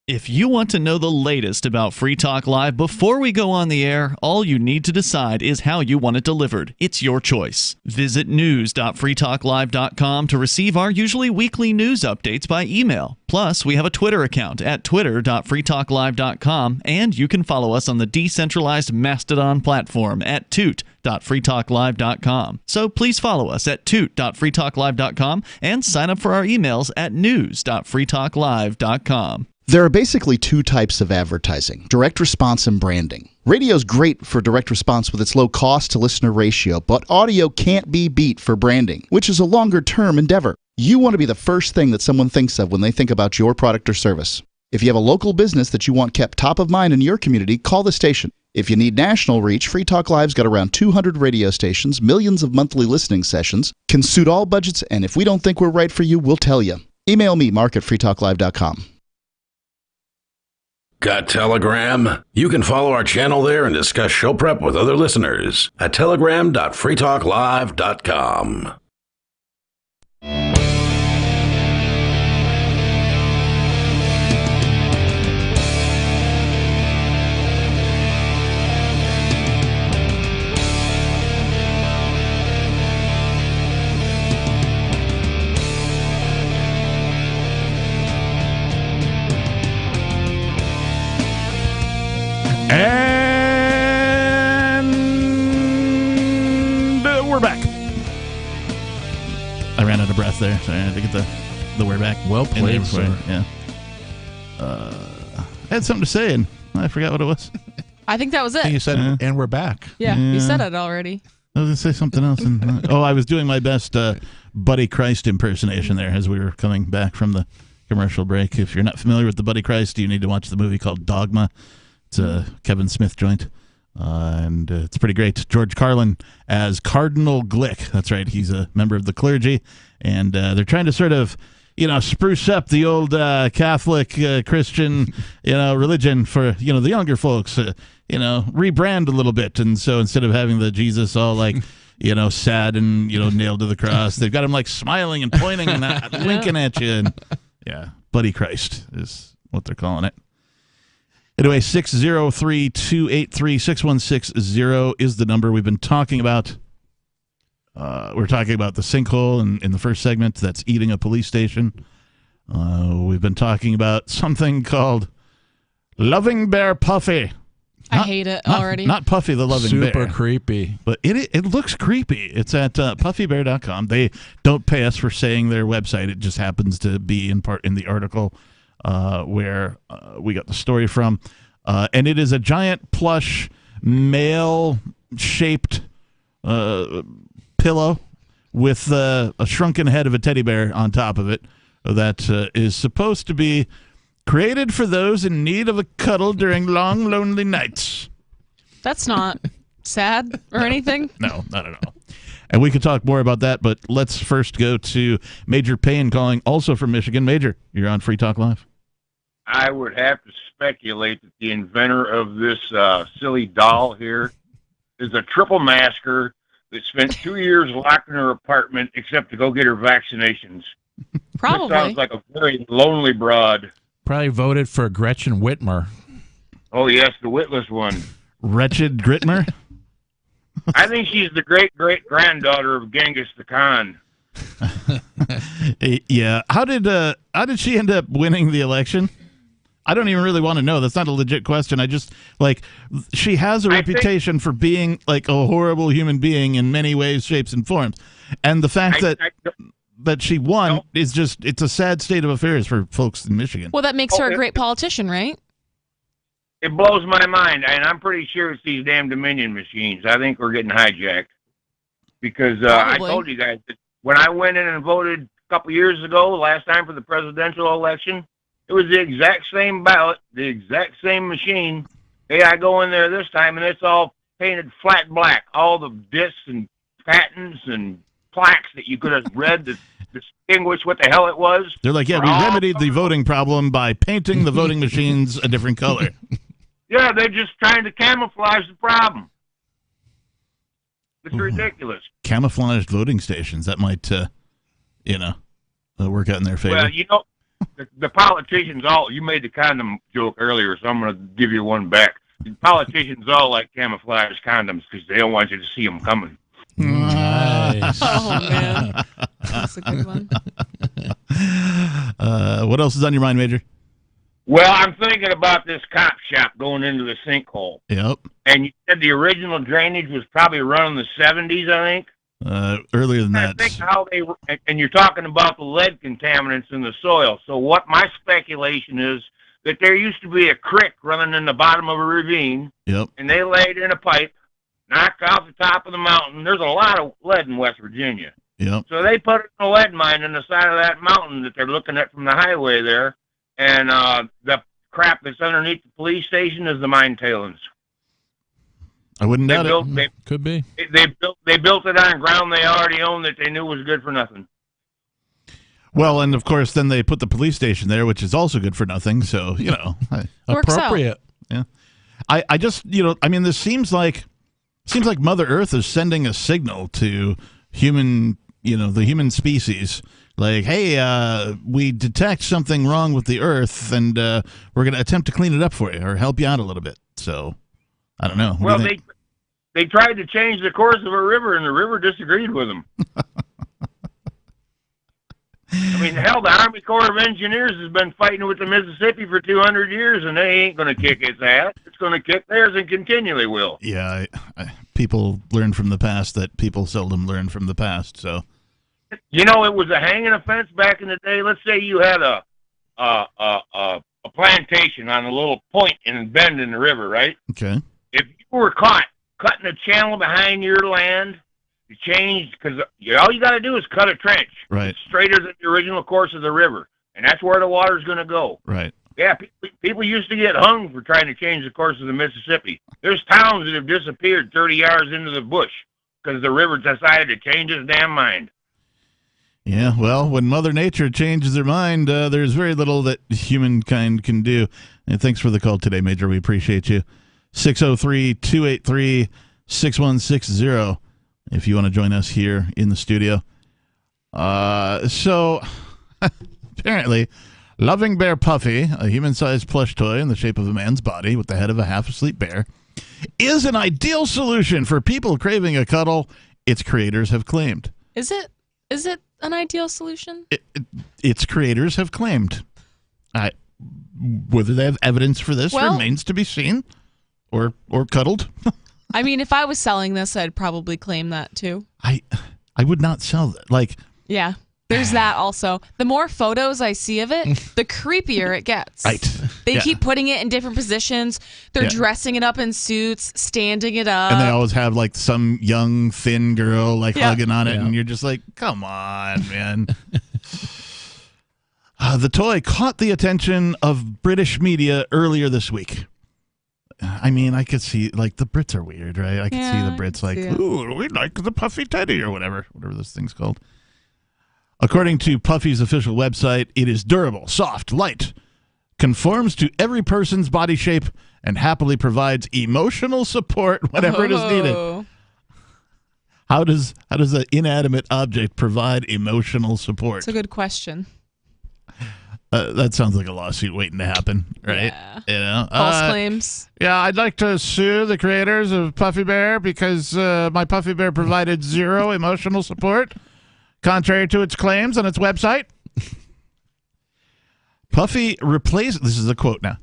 If you want to know the latest about Free Talk Live before we go on the air, all you need to decide is how you want it delivered. It's your choice. Visit news.freetalklive.com to receive our usually weekly news updates by email. Plus, we have a Twitter account at twitter.freetalklive.com, and you can follow us on the decentralized Mastodon platform at toot.freetalklive.com. So please follow us at toot.freetalklive.com and sign up for our emails at news.freetalklive.com. There are basically two types of advertising, direct response and branding. Radio's great for direct response with its low cost to listener ratio, but audio can't be beat for branding, which is a longer-term endeavor. You want to be the first thing that someone thinks of when they think about your product or service. If you have a local business that you want kept top of mind in your community, call the station. If you need national reach, Free Talk Live's got around 200 radio stations, millions of monthly listening sessions, can suit all budgets, and if we don't think we're right for you, we'll tell you. Email me, mark@freetalklive.com. Got Telegram? You can follow our channel there and discuss show prep with other listeners at telegram.freetalklive.com. And we're back. I ran out of breath there, so I had to get the we're back. Well played, sir. Yeah. I had something to say, and I forgot what it was. I think that was it. And you said, and we're back. Yeah, you said it already. I was going to say something else. And, I was doing my best Buddy Christ impersonation there as we were coming back from the commercial break. If you're not familiar with the Buddy Christ, you need to watch the movie called Dogma. It's a Kevin Smith joint, and it's pretty great. George Carlin as Cardinal Glick. That's right. He's a member of the clergy, and they're trying to sort of, spruce up the old Catholic Christian, religion for, the younger folks, rebrand a little bit. And so instead of having the Jesus all like, sad and, nailed to the cross, they've got him like smiling and pointing and winking at you. And Buddy Christ is what they're calling it. Anyway, 603-283-6160 is the number we've been talking about. We're talking about the sinkhole in the first segment that's eating a police station. We've been talking about something called Loving Bear Puffy. I hate it already. Not Puffy the Loving Bear. Super creepy. But it looks creepy. It's at puffybear.com. They don't pay us for saying their website. It just happens to be in part in the article where we got the story from. And it is a giant plush male-shaped pillow with a shrunken head of a teddy bear on top of it that is supposed to be created for those in need of a cuddle during long, lonely nights. That's not sad or anything. No, not at all. And we could talk more about that, but let's first go to Major Payne calling, also from Michigan. Major, you're on Free Talk Live. I would have to speculate that the inventor of this silly doll here is a triple masker that spent 2 years locked in her apartment except to go get her vaccinations. Probably. This sounds like a very lonely broad. Probably voted for Gretchen Whitmer. Oh, yes, the witless one. Wretched Gritmer? I think she's the great-great-granddaughter of Genghis the Khan. Yeah. How did she end up winning the election? I don't even really want to know. That's not a legit question. I just, she has a reputation for being, like, a horrible human being in many ways, shapes, and forms. And the fact that she won is just, it's a sad state of affairs for folks in Michigan. Well, that makes her a great politician, right? It blows my mind, and I'm pretty sure it's these damn Dominion machines. I think we're getting hijacked. Because I told you guys that when I went in and voted a couple years ago, last time for the presidential election, it was the exact same ballot, the exact same machine. Hey, I go in there this time, and it's all painted flat black. All the discs and patents and plaques that you could have read to distinguish what the hell it was. They're like, yeah, we remedied the voting problem by painting the voting machines a different color. Yeah, they're just trying to camouflage the problem. It's ridiculous. Camouflaged voting stations. That might, work out in their favor. Well, the politicians you made the condom joke earlier, so I'm going to give you one back. The politicians all like camouflage condoms because they don't want you to see them coming. Nice. Oh, man. That's a good one. What else is on your mind, Major? Well, I'm thinking about this cop shop going into the sinkhole. Yep. And you said the original drainage was probably run in the 70s, I think? Earlier than that. I think and you're talking about the lead contaminants in the soil. So what my speculation is that there used to be a creek running in the bottom of a ravine. Yep. And they laid in a pipe, knocked off the top of the mountain. There's a lot of lead in West Virginia. Yep. So they put a lead mine in the side of that mountain that they're looking at from the highway there. And the crap that's underneath the police station is the mine tailings. I wouldn't doubt it. Could be. They built it on ground they already owned that they knew was good for nothing. Well, and of course, then they put the police station there, which is also good for nothing. So, appropriate. Yeah. I just, this seems like Mother Earth is sending a signal to the human species. Like, hey, we detect something wrong with the Earth, and we're going to attempt to clean it up for you or help you out a little bit. So, I don't know. Well, they tried to change the course of a river, and the river disagreed with them. I mean, hell, the Army Corps of Engineers has been fighting with the Mississippi for 200 years, and they ain't going to kick its ass. It's going to kick theirs and continually will. Yeah, people learn from the past that people seldom learn from the past, so... It was a hanging offense back in the day. Let's say you had a plantation on a little point in a bend in the river, right? Okay. If you were caught cutting a channel behind your land, you changed, because all you got to do is cut a trench. Right. It's straighter than the original course of the river. And that's where the water's going to go. Right. Yeah, people used to get hung for trying to change the course of the Mississippi. There's towns that have disappeared 30 yards into the bush because the river decided to change its damn mind. Yeah, well, when Mother Nature changes her mind, there's very little that humankind can do. And thanks for the call today, Major. We appreciate you. 603-283-6160 if you want to join us here in the studio. So, apparently, loving bear Puffy, a human-sized plush toy in the shape of a man's body with the head of a half-asleep bear, is an ideal solution for people craving a cuddle, its creators have claimed. Is it an ideal solution? Its creators have claimed. Whether they have evidence for this remains to be seen, or cuddled. I mean, if I was selling this, I'd probably claim that too. I would not sell that. Like, yeah, there's that also. The more photos I see of it, the creepier it gets. Right. They keep putting it in different positions. They're dressing it up in suits, standing it up. And they always have like some young, thin girl like hugging on it, and you're just like, come on, man. The toy caught the attention of British media earlier this week. I mean, I could see, like, the Brits are weird, right? I could see the Brits like, ooh, we like the Puffy Teddy or whatever this thing's called. According to Puffy's official website, it is durable, soft, light, conforms to every person's body shape, and happily provides emotional support whenever it is needed. How does an inanimate object provide emotional support? It's a good question. That sounds like a lawsuit waiting to happen, right? Yeah. You know, false claims. Yeah, I'd like to sue the creators of Puffy Bear because my Puffy Bear provided zero emotional support, contrary to its claims on its website. Puffy replaces, this is a quote now,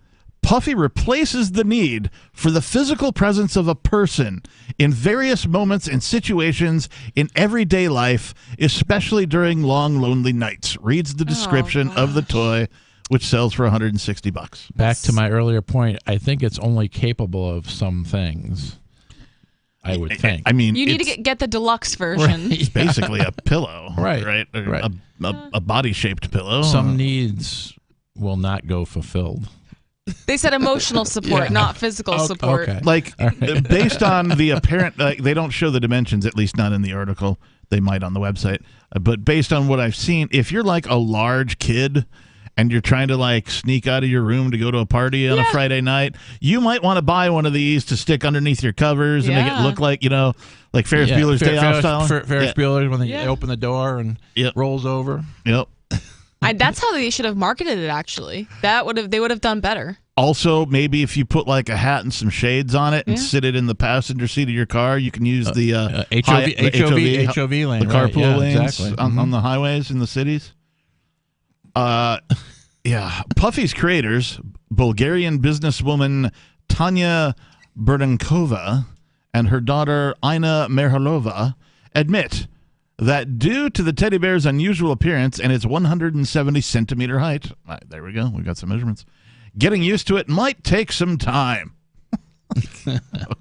Puffy replaces the need for the physical presence of a person in various moments and situations in everyday life, especially during long, lonely nights, reads the description of the toy, which sells for $160. Back to my earlier point, I think it's only capable of some things. I would think. I mean, you need to get the deluxe version. It's basically a pillow, right? A body-shaped pillow. Some needs will not go fulfilled. They said emotional support, not physical support. Okay. Like, based on the apparent, they don't show the dimensions, at least not in the article. They might on the website. But based on what I've seen, if you're like a large kid and you're trying to like sneak out of your room to go to a party on a Friday night, you might want to buy one of these to stick underneath your covers and make it look like, like Ferris Bueller's Day Off style. Ferris Bueller, when they open the door and rolls over. Yep. That's how they should have marketed it, actually. They would have done better. Also, maybe if you put like a hat and some shades on it and sit it in the passenger seat of your car, you can use the HOV lane, the carpool lanes exactly. on the highways in the cities. Puffy's creators, Bulgarian businesswoman Tanya Berdankova and her daughter Ina Merhalova, admit that due to the teddy bear's unusual appearance and its 170-centimeter height, there we go, we got some measurements, getting used to it might take some time.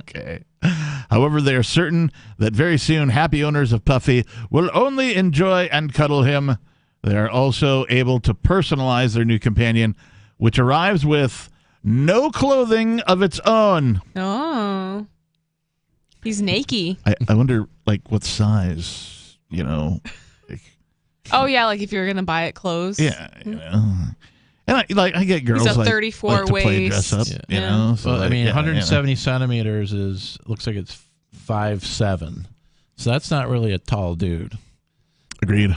Okay. However, they are certain that very soon happy owners of Puffy will only enjoy and cuddle him. They are also able to personalize their new companion, which arrives with no clothing of its own. Oh. He's naked. I wonder, like, what size... like if you're gonna buy it clothes. Yeah, and I get girls He's a like 34 like to waist. play dress up, So well, 170 centimeters looks like it's 5'7", so that's not really a tall dude. Agreed.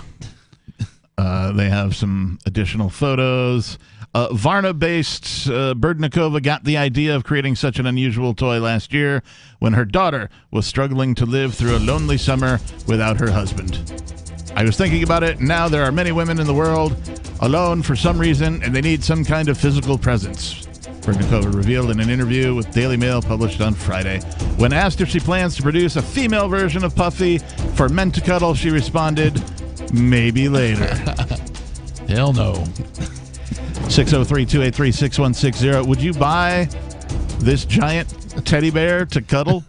They have some additional photos. Varna-based Berdnikova got the idea of creating such an unusual toy last year when her daughter was struggling to live through a lonely summer without her husband. I was thinking about it. Now there are many women in the world alone for some reason, and they need some kind of physical presence. Berdnikova revealed in an interview with Daily Mail published on Friday. When asked if she plans to produce a female version of Puffy for men to cuddle, she responded, maybe later. Hell no. 603-283-6160. Would you buy this giant teddy bear to cuddle?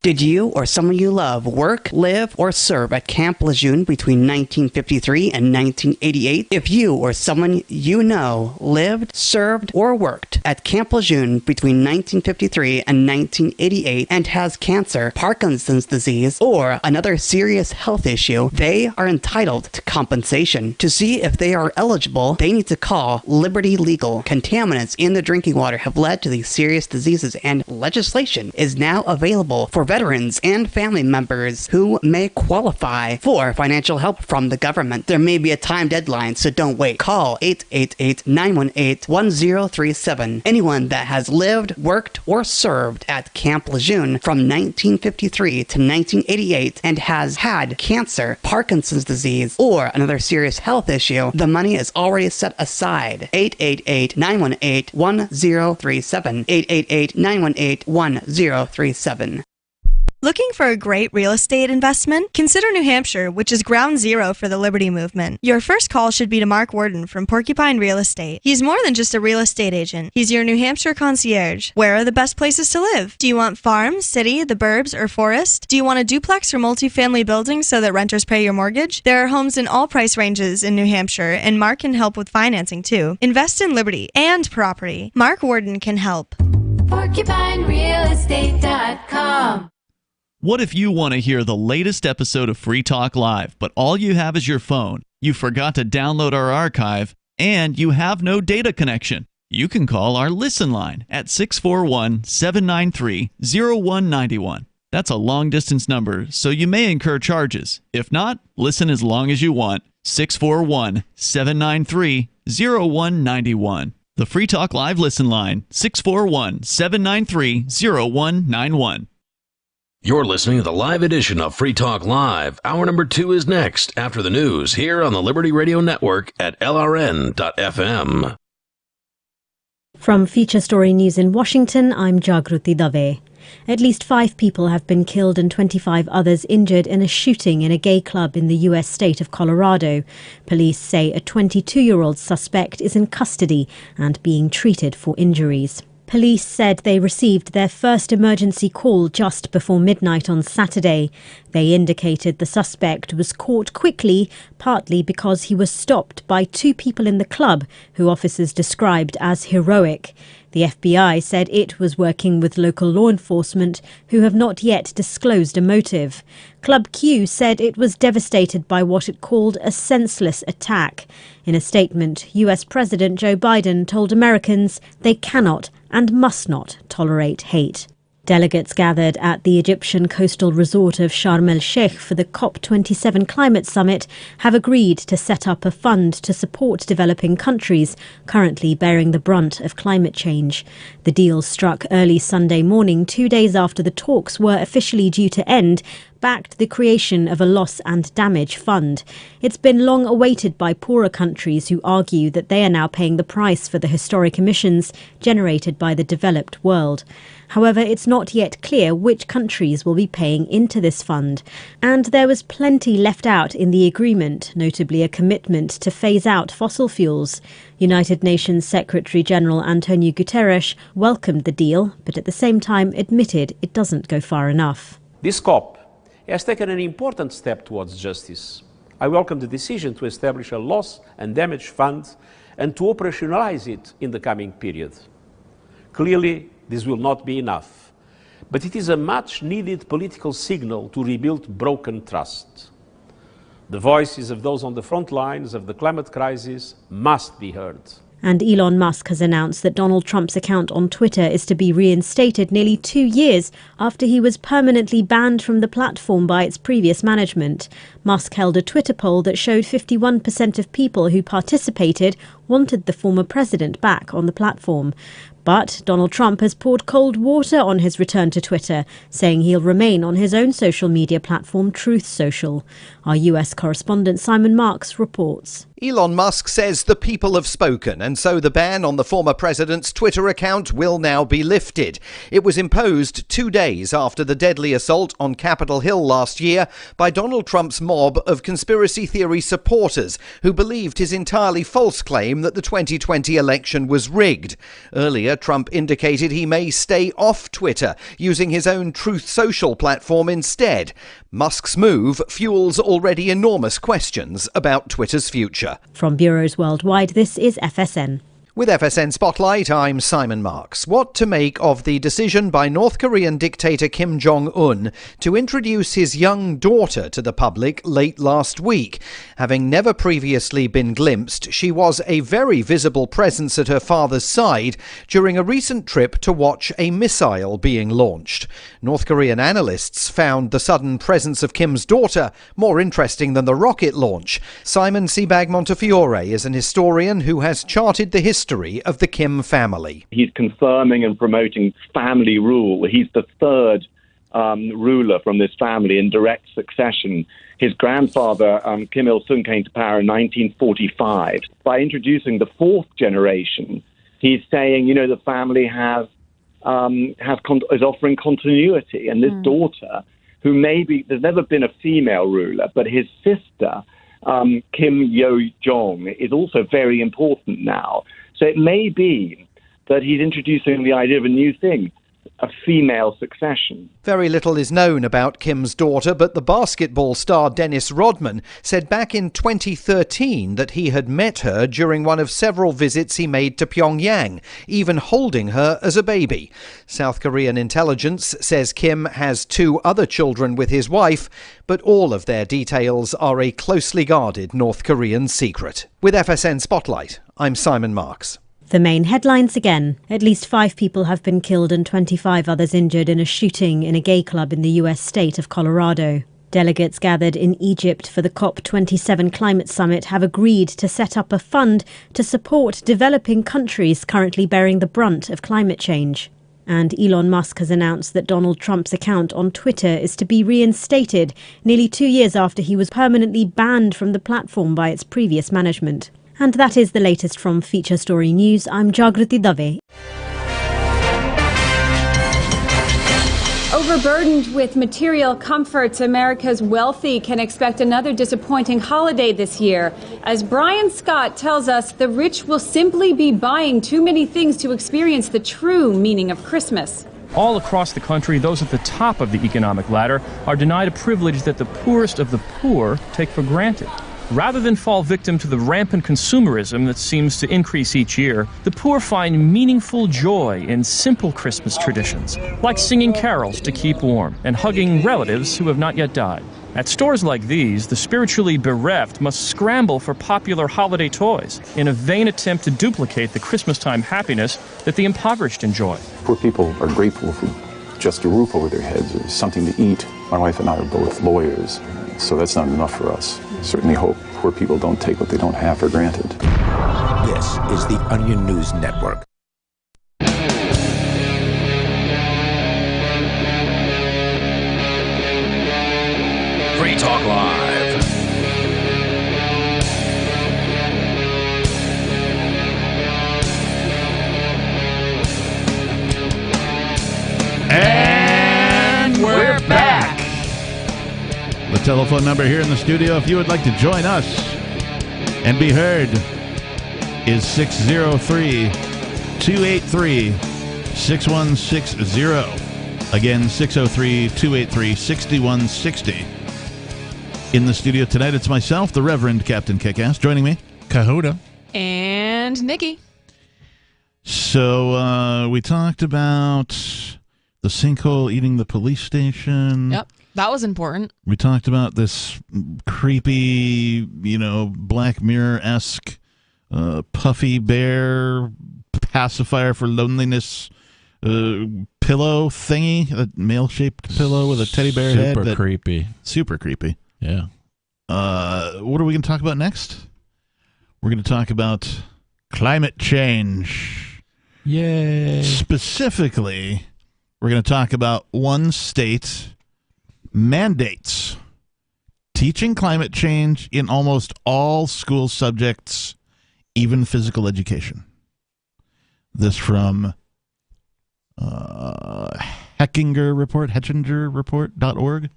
Did you or someone you love work, live, or serve at Camp Lejeune between 1953 and 1988? If you or someone you know lived, served, or worked at Camp Lejeune between 1953 and 1988 and has cancer, Parkinson's disease, or another serious health issue, they are entitled to compensation. To see if they are eligible, they need to call Liberty Legal. Contaminants in the drinking water have led to these serious diseases, and legislation is now available for veterans and family members who may qualify for financial help from the government. There may be a time deadline, so don't wait. Call 888-918-1037. Anyone that has lived, worked, or served at Camp Lejeune from 1953 to 1988 and has had cancer, Parkinson's disease, or another serious health issue, the money is already set aside. 888-918-1037. 888-918-1037. Looking for a great real estate investment? Consider New Hampshire, which is ground zero for the Liberty Movement. Your first call should be to Mark Worden from Porcupine Real Estate. He's more than just a real estate agent. He's your New Hampshire concierge. Where are the best places to live? Do you want farm, city, the burbs, or forest? Do you want a duplex or multifamily building so that renters pay your mortgage? There are homes in all price ranges in New Hampshire, and Mark can help with financing too. Invest in Liberty and property. Mark Worden can help. PorcupineRealEstate.com. What if you want to hear the latest episode of Free Talk Live, but all you have is your phone, you forgot to download our archive, and you have no data connection? You can call our Listen line at 641-793-0191. That's a long-distance number, so you may incur charges. If not, listen as long as you want. 641-793-0191. The Free Talk Live Listen line, 641-793-0191. You're listening to the live edition of Free Talk Live. Hour number 2 is next after the news here on the Liberty Radio Network at LRN.FM. From Feature Story News in Washington, I'm Jagruti Dave. At least 5 people have been killed and 25 others injured in a shooting in a gay club in the U.S. state of Colorado. Police say a 22-year-old suspect is in custody and being treated for injuries. Police said they received their first emergency call just before midnight on Saturday. They indicated the suspect was caught quickly, partly because he was stopped by 2 people in the club, who officers described as heroic. The FBI said it was working with local law enforcement, who have not yet disclosed a motive. Club Q said it was devastated by what it called a senseless attack. In a statement, US President Joe Biden told Americans they cannot and must not tolerate hate. Delegates gathered at the Egyptian coastal resort of Sharm el-Sheikh for the COP27 climate summit have agreed to set up a fund to support developing countries currently bearing the brunt of climate change. The deal struck early Sunday morning, 2 days after the talks were officially due to end, backed the creation of a loss and damage fund. It's been long awaited by poorer countries who argue that they are now paying the price for the historic emissions generated by the developed world. However, it's not yet clear which countries will be paying into this fund. And there was plenty left out in the agreement, notably a commitment to phase out fossil fuels. United Nations Secretary-General Antonio Guterres welcomed the deal, but at the same time admitted it doesn't go far enough. This COP has taken an important step towards justice. I welcome the decision to establish a loss and damage fund and to operationalize it in the coming period. Clearly, this will not be enough, but it is a much-needed political signal to rebuild broken trust. The voices of those on the front lines of the climate crisis must be heard. And Elon Musk has announced that Donald Trump's account on Twitter is to be reinstated nearly 2 years after he was permanently banned from the platform by its previous management. Musk held a Twitter poll that showed 51% of people who participated wanted the former president back on the platform. But Donald Trump has poured cold water on his return to Twitter, saying he'll remain on his own social media platform, Truth Social. Our US correspondent Simon Marks reports. Elon Musk says the people have spoken, and so the ban on the former president's Twitter account will now be lifted. It was imposed 2 days after the deadly assault on Capitol Hill last year by Donald Trump's mob of conspiracy theory supporters who believed his entirely false claim that the 2020 election was rigged. Earlier, Trump indicated he may stay off Twitter, using his own Truth Social platform instead. Musk's move fuels already enormous questions about Twitter's future. From bureaus worldwide, this is FSN. With FSN Spotlight, I'm Simon Marks. What to make of the decision by North Korean dictator Kim Jong-un to introduce his young daughter to the public late last week. Having never previously been glimpsed, she was a very visible presence at her father's side during a recent trip to watch a missile being launched. North Korean analysts found the sudden presence of Kim's daughter more interesting than the rocket launch. Simon Sebag Montefiore is an historian who has charted the history of the Kim family. He's confirming and promoting family rule. He's the third ruler from this family in direct succession. His grandfather, Kim Il-sung, came to power in 1945. By introducing the fourth generation, he's saying, the family is offering continuity. And this daughter, who there's never been a female ruler, but his sister, Kim Yo-jong, is also very important now. So it may be that he's introducing the idea of a new thing, a female succession. Very little is known about Kim's daughter, but the basketball star Dennis Rodman said back in 2013 that he had met her during one of several visits he made to Pyongyang, even holding her as a baby. South Korean intelligence says Kim has 2 other children with his wife, but all of their details are a closely guarded North Korean secret. With FSN Spotlight, I'm Simon Marks. The main headlines again. At least 5 people have been killed and 25 others injured in a shooting in a gay club in the US state of Colorado. Delegates gathered in Egypt for the COP27 climate summit have agreed to set up a fund to support developing countries currently bearing the brunt of climate change. And Elon Musk has announced that Donald Trump's account on Twitter is to be reinstated nearly 2 years after he was permanently banned from the platform by its previous management. And that is the latest from Feature Story News. I'm Jagriti Dave. Overburdened with material comforts, America's wealthy can expect another disappointing holiday this year. As Brian Scott tells us, the rich will simply be buying too many things to experience the true meaning of Christmas. All across the country, those at the top of the economic ladder are denied a privilege that the poorest of the poor take for granted. Rather than fall victim to the rampant consumerism that seems to increase each year, the poor find meaningful joy in simple Christmas traditions, like singing carols to keep warm and hugging relatives who have not yet died. At stores like these, the spiritually bereft must scramble for popular holiday toys in a vain attempt to duplicate the Christmas-time happiness that the impoverished enjoy. Poor people are grateful for just a roof over their heads or something to eat. My wife and I are both lawyers, so that's not enough for us. Certainly hope poor people don't take what they don't have for granted. This is the Onion News Network. Free Talk Live. And we're back. The telephone number here in the studio, if you would like to join us and be heard, is 603-283-6160. Again, 603-283-6160. In the studio tonight, it's myself, the Reverend Captain Kickass. Joining me, Cahuta. And Nikki. So we talked about the sinkhole eating the police station. Yep. That was important. We talked about this creepy, Black Mirror-esque puffy bear pacifier for loneliness pillow thingy, a male-shaped pillow with a teddy bear head. Super creepy. Super creepy. Yeah. What are we going to talk about next? We're going to talk about climate change. Yay. Specifically, we're going to talk about one state mandates teaching climate change in almost all school subjects, even physical education. This from hetchingerreport.org.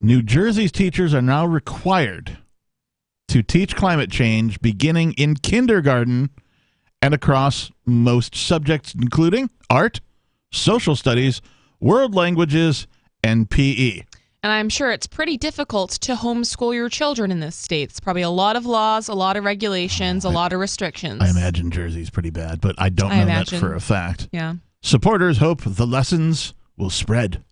New Jersey's teachers are now required to teach climate change beginning in kindergarten and across most subjects, including art, social studies, world languages, and PE. And I'm sure it's pretty difficult to homeschool your children in this state. It's probably a lot of laws, a lot of regulations, a lot of restrictions. I imagine Jersey's pretty bad, but I don't know that for a fact. Yeah. Supporters hope the lessons will spread.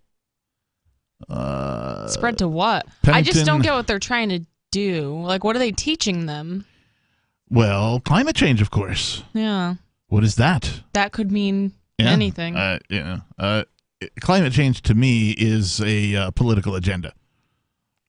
Spread to what? I just don't get what they're trying to do. Like, what are they teaching them? Well, climate change, of course. Yeah. What is that? That could mean anything. Climate change to me is a political agenda.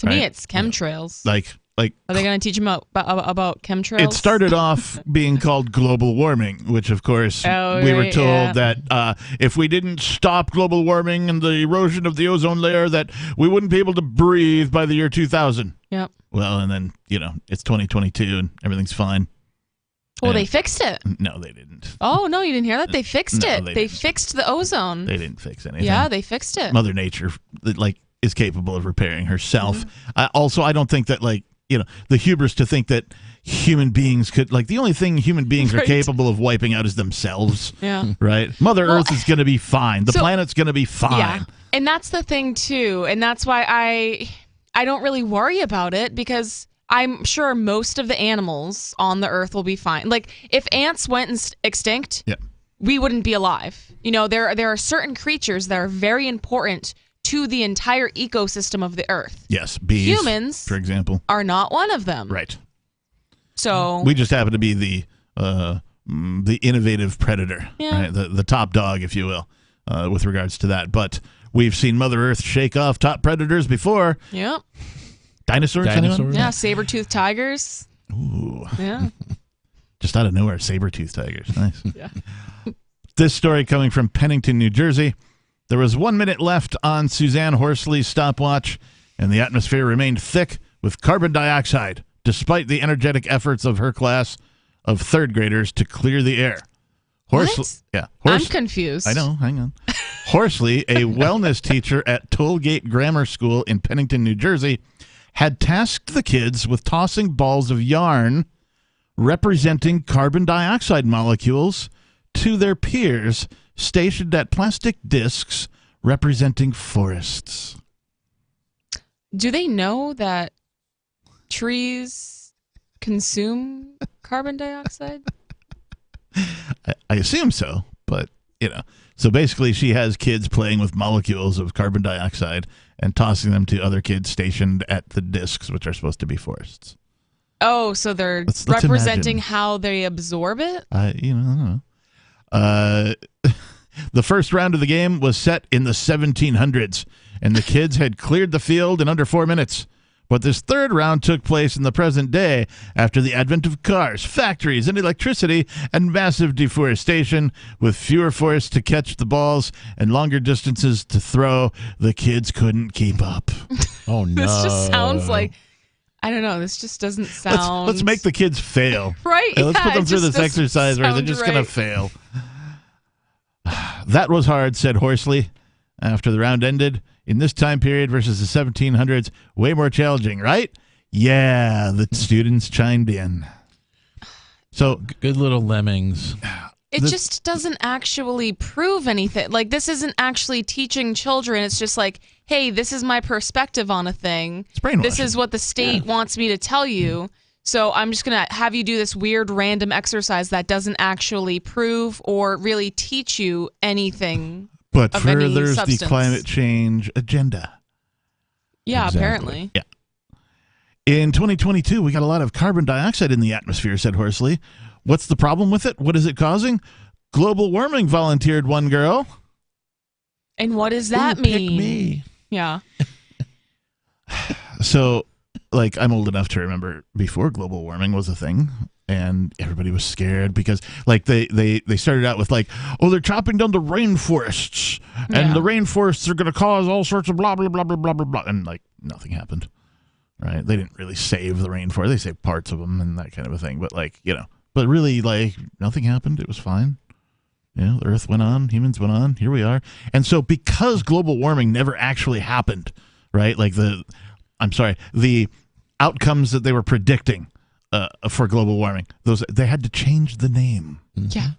To me, it's chemtrails. Like, are they going to teach them about chemtrails? It started off being called global warming, which, of course, we were told that if we didn't stop global warming and the erosion of the ozone layer, that we wouldn't be able to breathe by the year 2000. Yep. Well, and then, it's 2022 and everything's fine. Well, they fixed it. No, they didn't. Oh, no, you didn't hear that? They fixed it. They fixed the ozone. They didn't fix anything. Yeah, they fixed it. Mother Nature, is capable of repairing herself. Mm-hmm. I don't think that, the hubris to think that human beings could, the only thing human beings are capable of wiping out is themselves. Yeah. Right? Mother Earth is going to be fine. The planet's going to be fine. Yeah. And that's the thing, too. And that's why I don't really worry about it, because I'm sure most of the animals on the earth will be fine. Like, if ants went extinct, we wouldn't be alive. There are certain creatures that are very important to the entire ecosystem of the earth. Yes, bees, humans, for example, are not one of them. Right. So we just happen to be the innovative predator, right? The top dog, if you will, with regards to that. But we've seen Mother Earth shake off top predators before. Yep. Dinosaurs? Anyone? Yeah, saber-toothed tigers. Ooh. Yeah. Just out of nowhere, saber-toothed tigers. Nice. Yeah. This story coming from Pennington, New Jersey. There was 1 minute left on Suzanne Horsley's stopwatch, and the atmosphere remained thick with carbon dioxide, despite the energetic efforts of her class of third graders to clear the air. What? I'm confused. I know. Hang on. Horsley, a wellness teacher at Tollgate Grammar School in Pennington, New Jersey, had tasked the kids with tossing balls of yarn representing carbon dioxide molecules to their peers stationed at plastic discs representing forests. Do they know that trees consume carbon dioxide? I assume so, but, So basically she has kids playing with molecules of carbon dioxide and tossing them to other kids stationed at the discs, which are supposed to be forests. Oh, so they're Let's representing imagine. how they absorb it? I don't know. The first round of the game was set in the 1700s, and the kids had cleared the field in under 4 minutes. But this third round took place in the present day after the advent of cars, factories, and electricity, and massive deforestation. With fewer forests to catch the balls and longer distances to throw, the kids couldn't keep up. Oh, no. This just sounds like, I don't know, this just doesn't sound... Let's make the kids fail. Right, Let's put them it through just this exercise where they're sound just right. going to fail. That was hard, said Horsley. After the round ended, in this time period versus the 1700s, way more challenging, right? Yeah, the students chimed in. So good little lemmings. It just doesn't actually prove anything. Like, this isn't actually teaching children. It's just like, hey, this is my perspective on a thing. It's brainwashing. This is what the state wants me to tell you. So I'm just going to have you do this weird random exercise that doesn't actually prove or really teach you anything. But of any furthers the substance. climate change agenda. Yeah, Exactly. apparently. Yeah. In 2022, we got a lot of carbon dioxide in the atmosphere, said Horsley. What's the problem with it? What is it causing? Global warming, volunteered one girl. And what does that Ooh, pick mean? me. Yeah. So, I'm old enough to remember before global warming was a thing, and everybody was scared because, they started out with, they're chopping down the rainforests, and the rainforests are going to cause all sorts of blah, blah, blah, blah, blah, blah, blah, and, nothing happened. right? They didn't really save the rainforest. They saved parts of them and that kind of a thing. But but really, nothing happened. It was fine. The Earth went on, humans went on. Here we are. And so, because global warming never actually happened, right? The outcomes that they were predicting for global warming, they had to change the name. Yeah.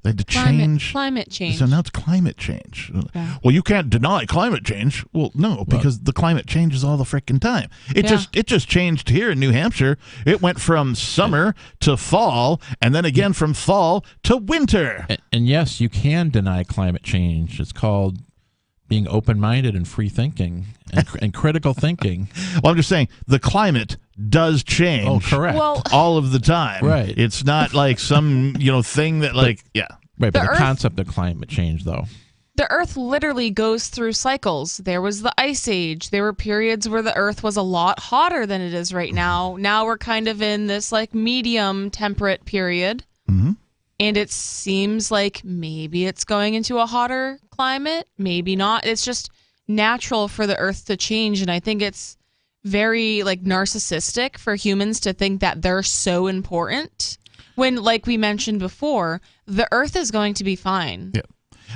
They had to change climate change. So now it's climate change. Yeah. Well, you can't deny climate change. Well, no, because the climate changes all the frickin' time. It just changed here in New Hampshire. It went from summer to fall, and then again from fall to winter. And yes, you can deny climate change. It's called being open-minded and free thinking and critical thinking. Well, I'm just saying the climate does change. Oh, correct. Well, all of the time. Right. It's not like some thing that Right, but the Earth- concept of climate change, though. The Earth literally goes through cycles. There was the Ice Age. There were periods where the Earth was a lot hotter than it is right now. Now we're kind of in this medium temperate period. Mm-hmm. And it seems like maybe it's going into a hotter climate, maybe not. It's just natural for the Earth to change, and I think it's very narcissistic for humans to think that they're so important when, like we mentioned before, the Earth is going to be fine. Yeah.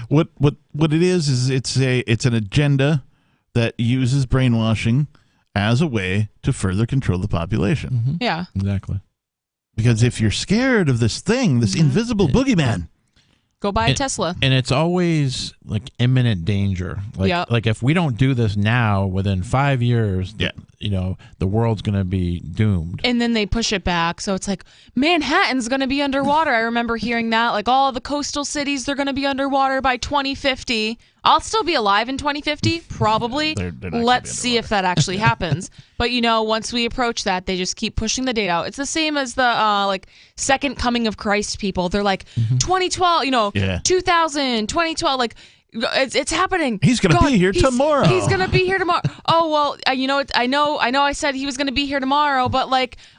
What it is it's an agenda that uses brainwashing as a way to further control the population. Mm-hmm. Yeah. Exactly. Because if you're scared of this thing, this invisible boogeyman, go buy a Tesla. And it's always imminent danger. Like if we don't do this now, within 5 years, the world's going to be doomed. And then they push it back. So it's Manhattan's going to be underwater. I remember hearing that. All the coastal cities, they're going to be underwater by 2050. I'll still be alive in 2050, probably. They're not Let's see if that actually happens. But, once we approach that, they just keep pushing the date out. It's the same as the, second coming of Christ people. They're 2012, 2000, 2012, it's happening. He's going to be here tomorrow. He's going to be here tomorrow. Oh, well, I know I said he was going to be here tomorrow, but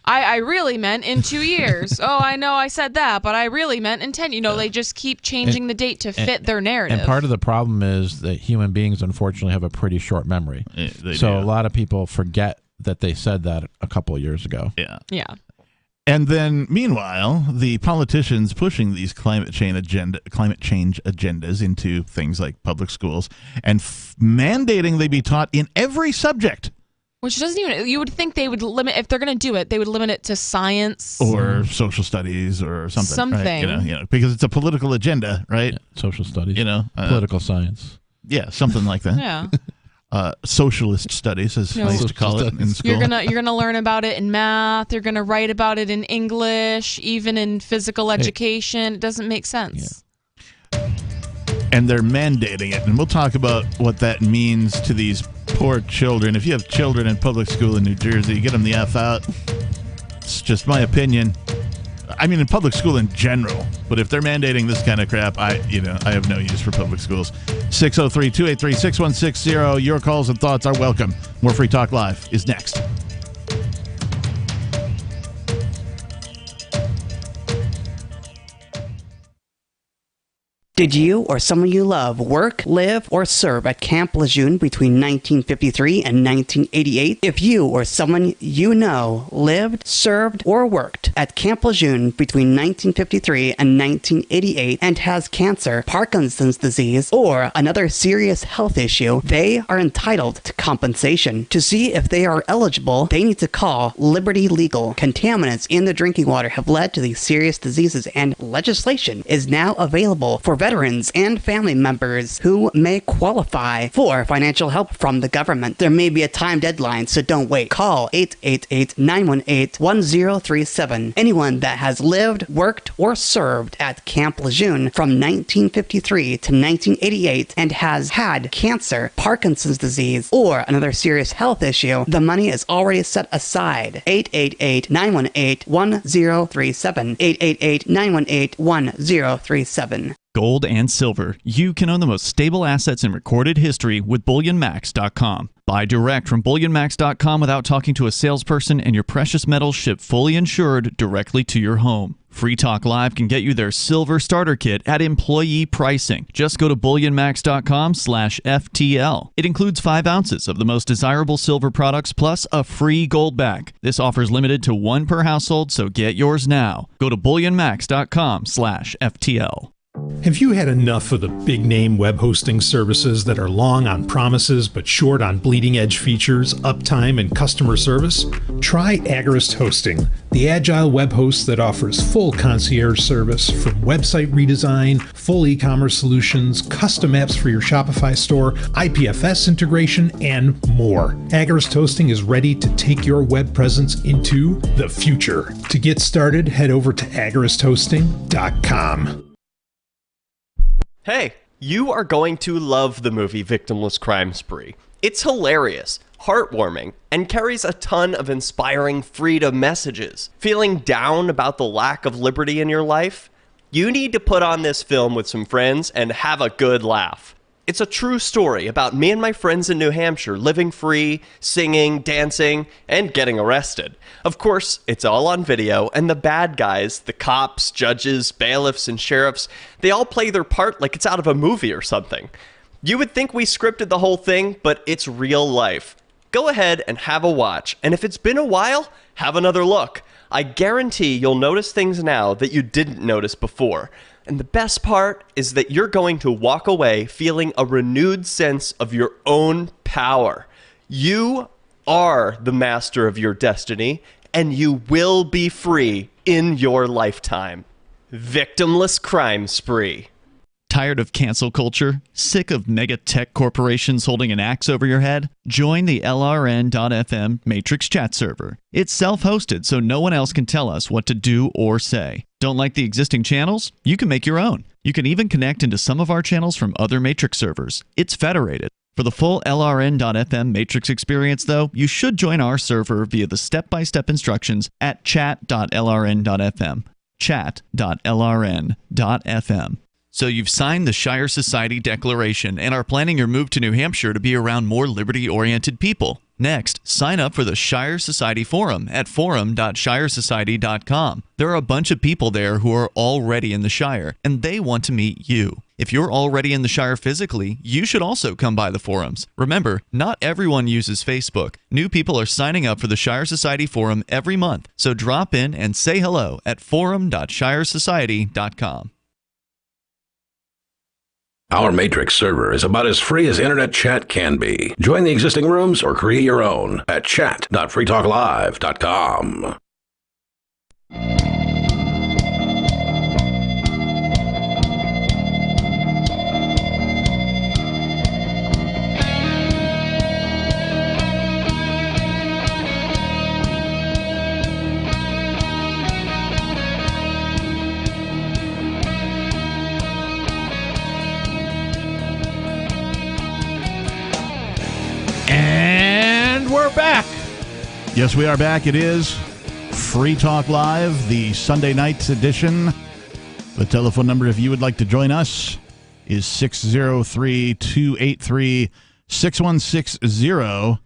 I really meant in 2 years. Oh, I know I said that, but I really meant in 10. They just keep changing the date to fit their narrative. And part of the problem is that human beings, unfortunately, have a pretty short memory. They so do. A lot of people forget that they said that a couple of years ago. Yeah. Yeah. And then, meanwhile, the politicians pushing these climate change agendas into things like public schools and mandating they be taught in every subject. Which doesn't even, you would think they would limit, if they're going to do it, they would limit it to science. Or social studies or something. Something. Right? Because it's a political agenda, right? Yeah, social studies. Political science. Yeah, something like that. Yeah. Socialist studies, as I used to call it in school. You're gonna learn about it in math. You're gonna write about it in English, even in physical education. It doesn't make sense. Yeah. And they're mandating it, and we'll talk about what that means to these poor children. If you have children in public school in New Jersey, get them the F out. It's just my opinion. I mean, in public school in general, but if they're mandating this kind of crap, I have no use for public schools. 603-283-6160. Your calls and thoughts are welcome. More Free Talk Live is next. Did you or someone you love work, live, or serve at Camp Lejeune between 1953 and 1988? If you or someone you know lived, served, or worked at Camp Lejeune between 1953 and 1988 and has cancer, Parkinson's disease, or another serious health issue, they are entitled to compensation. To see if they are eligible, they need to call Liberty Legal. Contaminants in the drinking water have led to these serious diseases, and legislation is now available for veterans and family members who may qualify for financial help from the government. There may be a time deadline, so don't wait. Call 888-918-1037. Anyone that has lived, worked, or served at Camp Lejeune from 1953 to 1988 and has had cancer, Parkinson's disease, or another serious health issue, the money is already set aside. 888-918-1037. 888-918-1037. gold and silver. You can own the most stable assets in recorded history with BullionMax.com. Buy direct from BullionMax.com without talking to a salesperson, and your precious metals ship fully insured directly to your home. Free Talk Live can get you their silver starter kit at employee pricing. Just go to BullionMax.com/FTL. It includes 5 ounces of the most desirable silver products plus a free gold bag. This offer is limited to 1 per household, so get yours now. Go to BullionMax.com/FTL. Have you had enough of the big-name web hosting services that are long on promises but short on bleeding-edge features, uptime, and customer service? Try Agorist Hosting, the agile web host that offers full concierge service from website redesign, full e-commerce solutions, custom apps for your Shopify store, IPFS integration, and more. Agorist Hosting is ready to take your web presence into the future. To get started, head over to agoristhosting.com. Hey, you are going to love the movie Victimless Crime Spree. It's hilarious, heartwarming, and carries a ton of inspiring freedom messages. Feeling down about the lack of liberty in your life? You need to put on this film with some friends and have a good laugh. It's a true story about me and my friends in New Hampshire living free, singing, dancing, and getting arrested. Of course, it's all on video, and the bad guys, the cops, judges, bailiffs, and sheriffs, they all play their part like it's out of a movie or something. You would think we scripted the whole thing, but it's real life. Go ahead and have a watch, and if it's been a while, have another look. I guarantee you'll notice things now that you didn't notice before. And the best part is that you're going to walk away feeling a renewed sense of your own power. You are the master of your destiny, and you will be free in your lifetime. Victimless Crime Spree. Tired of cancel culture? Sick of mega tech corporations holding an axe over your head? Join the LRN.FM Matrix chat server. It's self-hosted, so no one else can tell us what to do or say. Don't like the existing channels? You can make your own. You can even connect into some of our channels from other Matrix servers. It's federated. For the full LRN.FM Matrix experience, though, you should join our server via the step-by-step instructions at chat.lrn.fm. Chat.lrn.fm. So you've signed the Shire Society Declaration and are planning your move to New Hampshire to be around more liberty-oriented people. Next, sign up for the Shire Society Forum at forum.shiresociety.com. There are a bunch of people there who are already in the Shire, and they want to meet you. If you're already in the Shire physically, you should also come by the forums. Remember, not everyone uses Facebook. New people are signing up for the Shire Society Forum every month, so drop in and say hello at forum.shiresociety.com. Our Matrix server is about as free as internet chat can be. Join the existing rooms or create your own at chat.freetalklive.com. And we're back. Yes, we are back. It is Free Talk Live, the Sunday night edition. The telephone number, if you would like to join us, is 603-283-6160.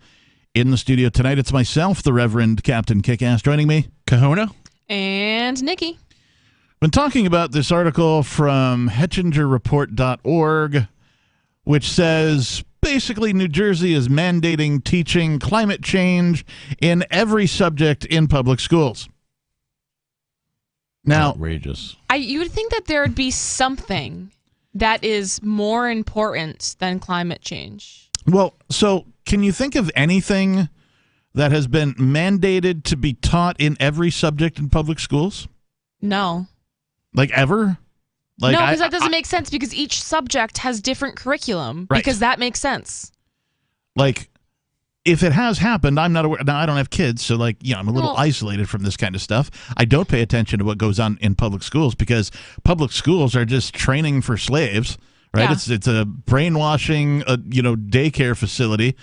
In the studio tonight, it's myself, the Reverend Captain Kickass, joining me, Kahuna. And Nikki. Been talking about this article from HetchingerReport.org, which says basically New Jersey is mandating teaching climate change in every subject in public schools. Now, outrageous. You would think that there would be something that is more important than climate change. Well, so can you think of anything that has been mandated to be taught in every subject in public schools? No. Like ever? Like no, because that doesn't make sense because each subject has different curriculum. Right. Because that makes sense. Like, if it has happened, I'm not aware. Now, I don't have kids, so, like, yeah, I'm a little isolated from this kind of stuff. I don't pay attention to what goes on in public schools because public schools are just training for slaves, right? Yeah. It's a brainwashing, daycare facility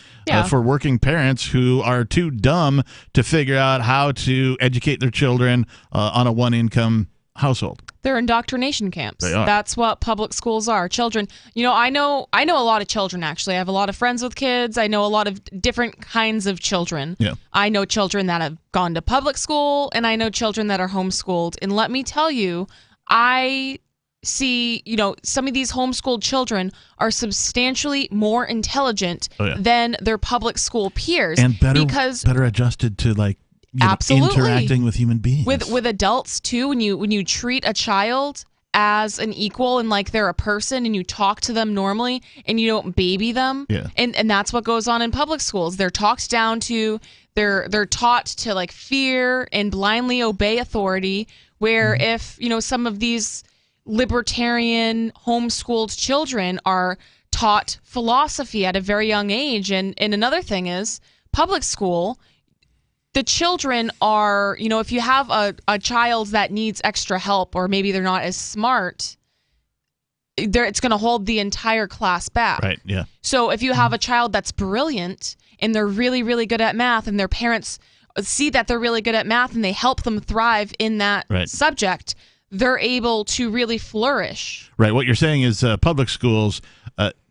for working parents who are too dumb to figure out how to educate their children on a one-income household. They're indoctrination camps. They are. That's what public schools are. Children, I know a lot of children, actually. I have a lot of friends with kids. I know a lot of different kinds of children. Yeah. I know children that have gone to public school, and I know children that are homeschooled. And let me tell you, I see, some of these homeschooled children are substantially more intelligent than their public school peers. And better adjusted to absolutely interacting with human beings. With adults too, when you treat a child as an equal and like they're a person and you talk to them normally and you don't baby them. Yeah. And that's what goes on in public schools. They're talked down to, they're taught to like fear and blindly obey authority, where if, some of these libertarian homeschooled children are taught philosophy at a very young age. And another thing is public school, the children are, if you have a child that needs extra help or maybe they're not as smart, it's going to hold the entire class back. Right, yeah. So if you have a child that's brilliant and they're really, really good at math and their parents see that they're really good at math and they help them thrive in that subject, they're able to really flourish. Right. What you're saying is public schools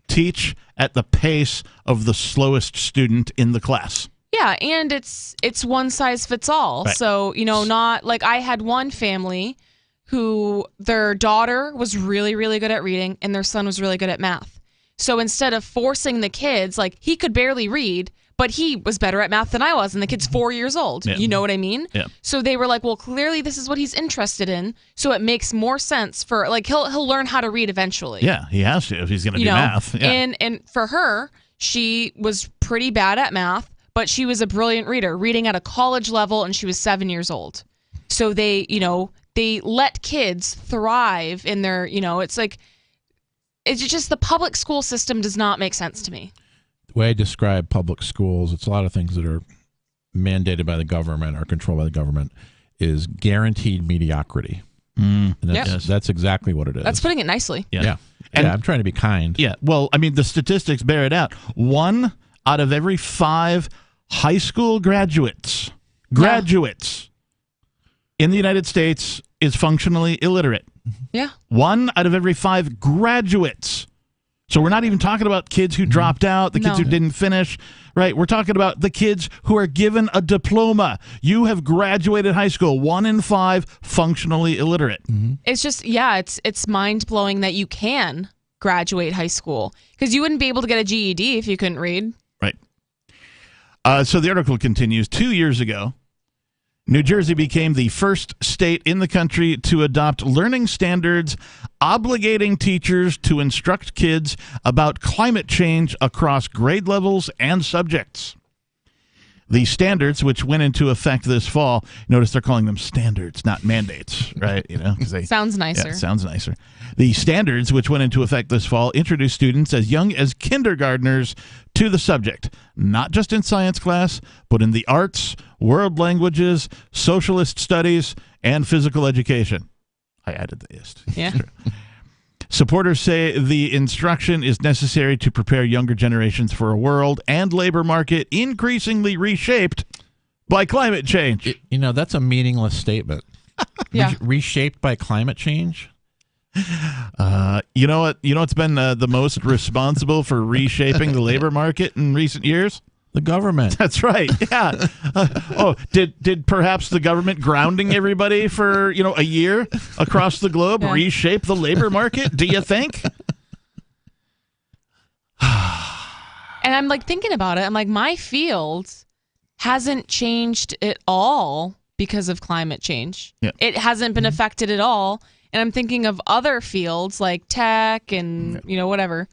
teach at the pace of the slowest student in the class. Yeah, and it's one size fits all. Right. So, not like I had one family who their daughter was really, really good at reading and their son was really good at math. So instead of forcing the kids, like he could barely read, but he was better at math than I was, and the kid's 4 years old. Yeah. You know what I mean? Yeah. So they were like, well, clearly this is what he's interested in, so it makes more sense for, like, he'll learn how to read eventually. Yeah, he has to if he's going to do math. Yeah. And for her, she was pretty bad at math, but she was a brilliant reader, reading at a college level, and she was 7 years old. So they let kids thrive in their, it's like, it's just the public school system does not make sense to me. The way I describe public schools, it's a lot of things that are mandated by the government or controlled by the government, is guaranteed mediocrity. And that's exactly what it is. That's putting it nicely. Yeah. And I'm trying to be kind. Yeah. Well, I mean, the statistics bear it out. 1 out of every 5 high school graduates in the United States is functionally illiterate. Yeah. 1 out of every 5 graduates. So we're not even talking about kids who dropped out, the kids who didn't finish, right? We're talking about the kids who are given a diploma. You have graduated high school. 1 in 5 functionally illiterate. Mm-hmm. It's just, it's mind-blowing that you can graduate high school, because you wouldn't be able to get a GED if you couldn't read. Right. So the article continues. 2 years ago, New Jersey became the first state in the country to adopt learning standards obligating teachers to instruct kids about climate change across grade levels and subjects. The standards, which went into effect this fall, notice they're calling them standards, not mandates, right? Sounds nicer. Yeah, sounds nicer. The standards, which went into effect this fall, introduced students as young as kindergartners to the subject, not just in science class, but in the arts, world languages, socialist studies, and physical education. I added the ist. Yeah. Supporters say the instruction is necessary to prepare younger generations for a world and labor market increasingly reshaped by climate change. That's a meaningless statement. Yeah. Reshaped by climate change? You know what's been the most responsible for reshaping the labor market in recent years? The government. That's right. Yeah. Did perhaps the government grounding everybody for a year across the globe reshape the labor market? Do you think? And I'm like thinking about it. I'm like, my field hasn't changed at all because of climate change. Yeah. It hasn't been affected at all. And I'm thinking of other fields like tech and whatever.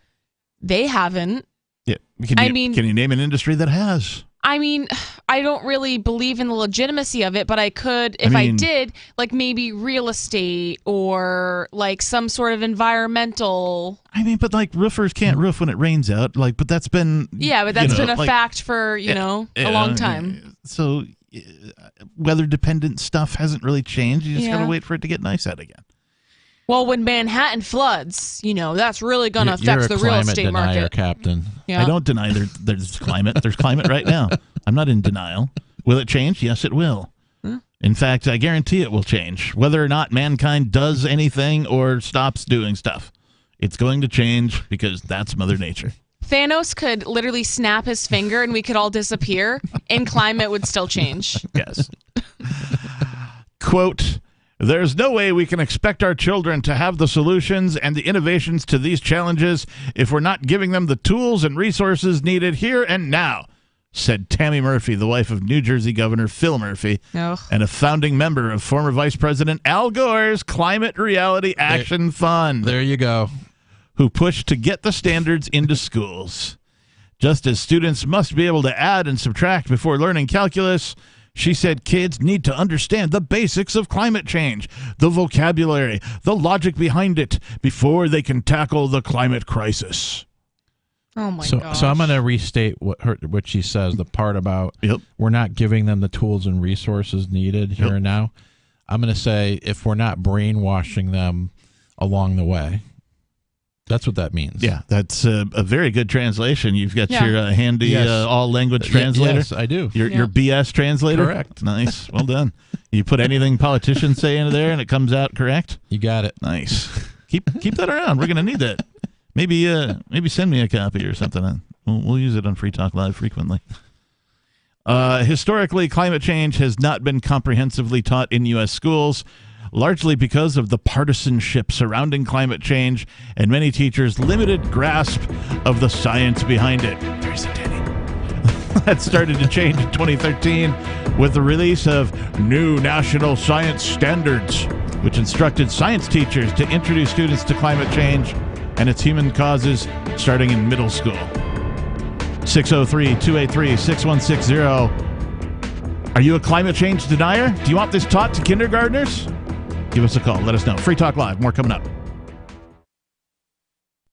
They haven't. Yeah. Can you name an industry that has? I mean, I don't really believe in the legitimacy of it, but I could, if I did, like maybe real estate or like some sort of environmental. But like roofers can't roof when it rains out. But that's been but that's been a fact for a long time. So weather dependent stuff hasn't really changed. You just gotta wait for it to get nice out again. Well, when Manhattan floods, that's really going to affect the real estate market. You're a climate denier, Captain. Yeah. I don't deny there's climate. There's climate right now. I'm not in denial. Will it change? Yes, it will. In fact, I guarantee it will change. Whether or not mankind does anything or stops doing stuff, it's going to change because that's Mother Nature. Thanos could literally snap his finger and we could all disappear, and climate would still change. Yes. Quote, "There's no way we can expect our children to have the solutions and the innovations to these challenges if we're not giving them the tools and resources needed here and now," said Tammy Murphy, the wife of New Jersey Governor Phil Murphy, and a founding member of former Vice President Al Gore's Climate Reality Action Fund. There you go. Who pushed to get the standards into schools. Just as students must be able to add and subtract before learning calculus, she said kids need to understand the basics of climate change, the vocabulary, the logic behind it, before they can tackle the climate crisis. Oh my gosh. So I'm going to restate what she says, the part about we're not giving them the tools and resources needed here and now. I'm going to say if we're not brainwashing them along the way. That's what that means. Yeah, that's a very good translation. You've got your handy all-language translator. Yes, I do. Your BS translator? Correct. Nice. Well done. You put anything politicians say into there and it comes out correct? You got it. Nice. Keep that around. We're going to need that. Maybe send me a copy or something. We'll use it on Free Talk Live frequently. Historically, climate change has not been comprehensively taught in U.S. schools, largely because of the partisanship surrounding climate change and many teachers' limited grasp of the science behind it. That started to change in 2013 with the release of new national science standards, which instructed science teachers to introduce students to climate change and its human causes starting in middle school. 603-283-6160. Are you a climate change denier? Do you want this taught to kindergartners? Give us a call. Let us know. Free Talk Live. More coming up.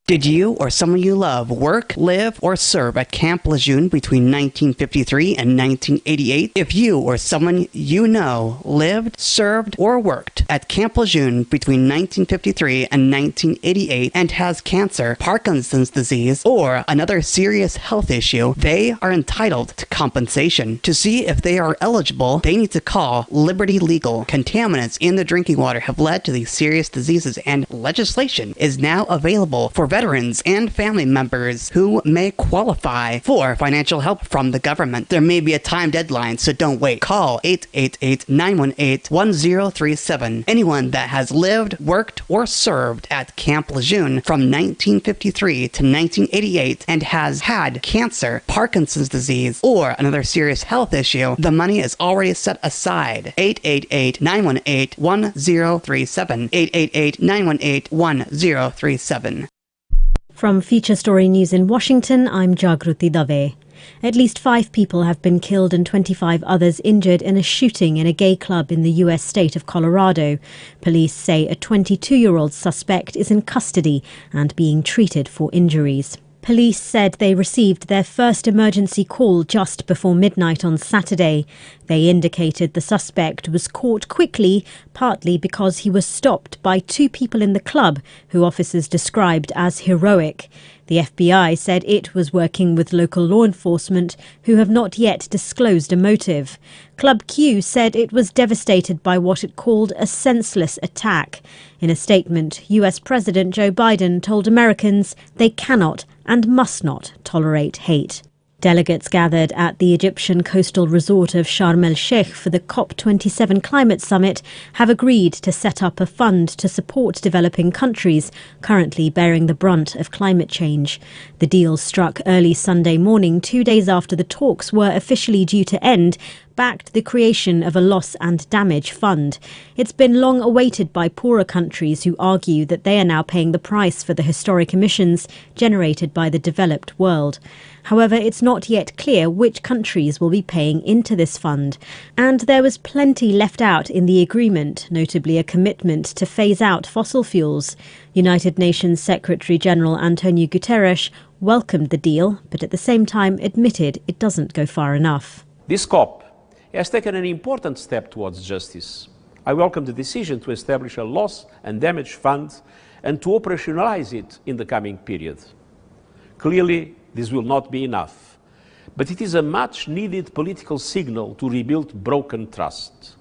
Did you or someone you love work, live, or serve at Camp Lejeune between 1953 and 1988? If you or someone you know lived, served, or worked at Camp Lejeune between 1953 and 1988 and has cancer, Parkinson's disease, or another serious health issue, they are entitled to compensation. To see if they are eligible, they need to call Liberty Legal. Contaminants in the drinking water have led to these serious diseases, and legislation is now available for veterans and family members who may qualify for financial help from the government. There may be a time deadline, so don't wait. Call 888-918-1037. Anyone that has lived, worked, or served at Camp Lejeune from 1953 to 1988 and has had cancer, Parkinson's disease, or another serious health issue, the money is already set aside. 888-918-1037. 888-918-1037. From Feature Story News in Washington, I'm Jagruti Dave. At least 5 people have been killed and 25 others injured in a shooting in a gay club in the U.S. state of Colorado. Police say a 22-year-old suspect is in custody and being treated for injuries. Police said they received their first emergency call just before midnight on Saturday. They indicated the suspect was caught quickly, partly because he was stopped by 2 people in the club, who officers described as heroic. The FBI said it was working with local law enforcement, who have not yet disclosed a motive. Club Q said it was devastated by what it called a senseless attack. In a statement, US President Joe Biden told Americans they cannot and must not tolerate hate. Delegates gathered at the Egyptian coastal resort of Sharm el-Sheikh for the COP27 climate summit have agreed to set up a fund to support developing countries currently bearing the brunt of climate change. The deal struck early Sunday morning, 2 days after the talks were officially due to end, backed the creation of a loss and damage fund. It's been long awaited by poorer countries who argue that they are now paying the price for the historic emissions generated by the developed world. However, it's not yet clear which countries will be paying into this fund. And there was plenty left out in the agreement, notably a commitment to phase out fossil fuels. United Nations Secretary-General Antonio Guterres welcomed the deal, but at the same time admitted it doesn't go far enough. This COP has taken an important step towards justice. I welcome the decision to establish a loss and damage fund and to operationalize it in the coming period. Clearly, this will not be enough, but it is a much-needed political signal to rebuild broken trust.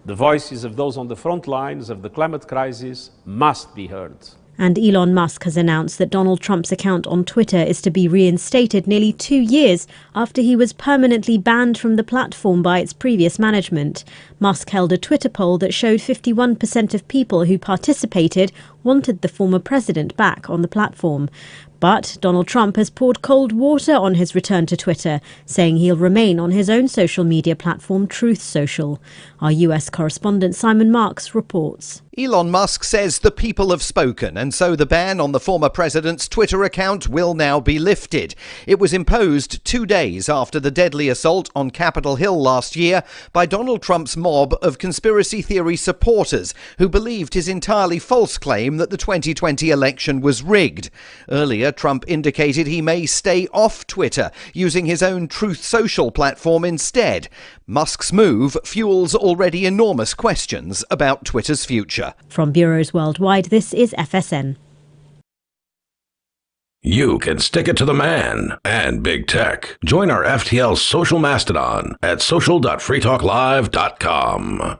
The voices of those on the front lines of the climate crisis must be heard. And Elon Musk has announced that Donald Trump's account on Twitter is to be reinstated nearly 2 years after he was permanently banned from the platform by its previous management. Musk held a Twitter poll that showed 51% of people who participated wanted the former president back on the platform. But Donald Trump has poured cold water on his return to Twitter, saying he'll remain on his own social media platform, Truth Social. Our US correspondent Simon Marks reports. Elon Musk says the people have spoken, and so the ban on the former president's Twitter account will now be lifted. It was imposed 2 days after the deadly assault on Capitol Hill last year by Donald Trump's mob of conspiracy theory supporters who believed his entirely false claim that the 2020 election was rigged. Earlier, Trump indicated he may stay off Twitter, using his own Truth Social platform instead. Musk's move fuels already enormous questions about Twitter's future. From bureaus worldwide, this is FSN. You can stick it to the man and big tech. Join our FTL social mastodon at social.freetalklive.com.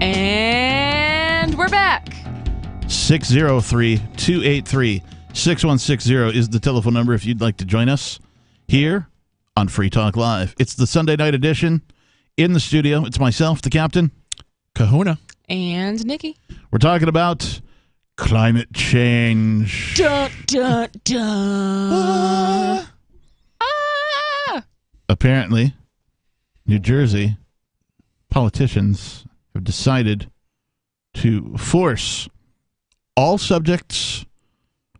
And we're back. 603-283-6160 is the telephone number if you'd like to join us here on Free Talk Live. It's the Sunday night edition. In the studio, it's myself, the captain, Kahuna, and Nikki. We're talking about climate change. Dun, dun, dun. Apparently, New Jersey politicians have decided to force all subjects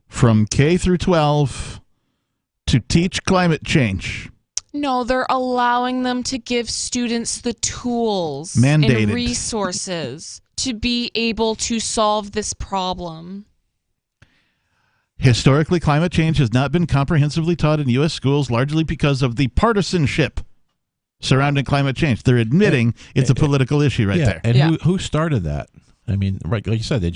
from K through 12 to teach climate change. No, they're allowing them to give students the tools Mandated. and resources to be able to solve this problem. Historically, climate change has not been comprehensively taught in U.S. schools, largely because of the partisanship surrounding climate change. They're admitting it's a political issue right there. And who started that? I mean, right, like you said, they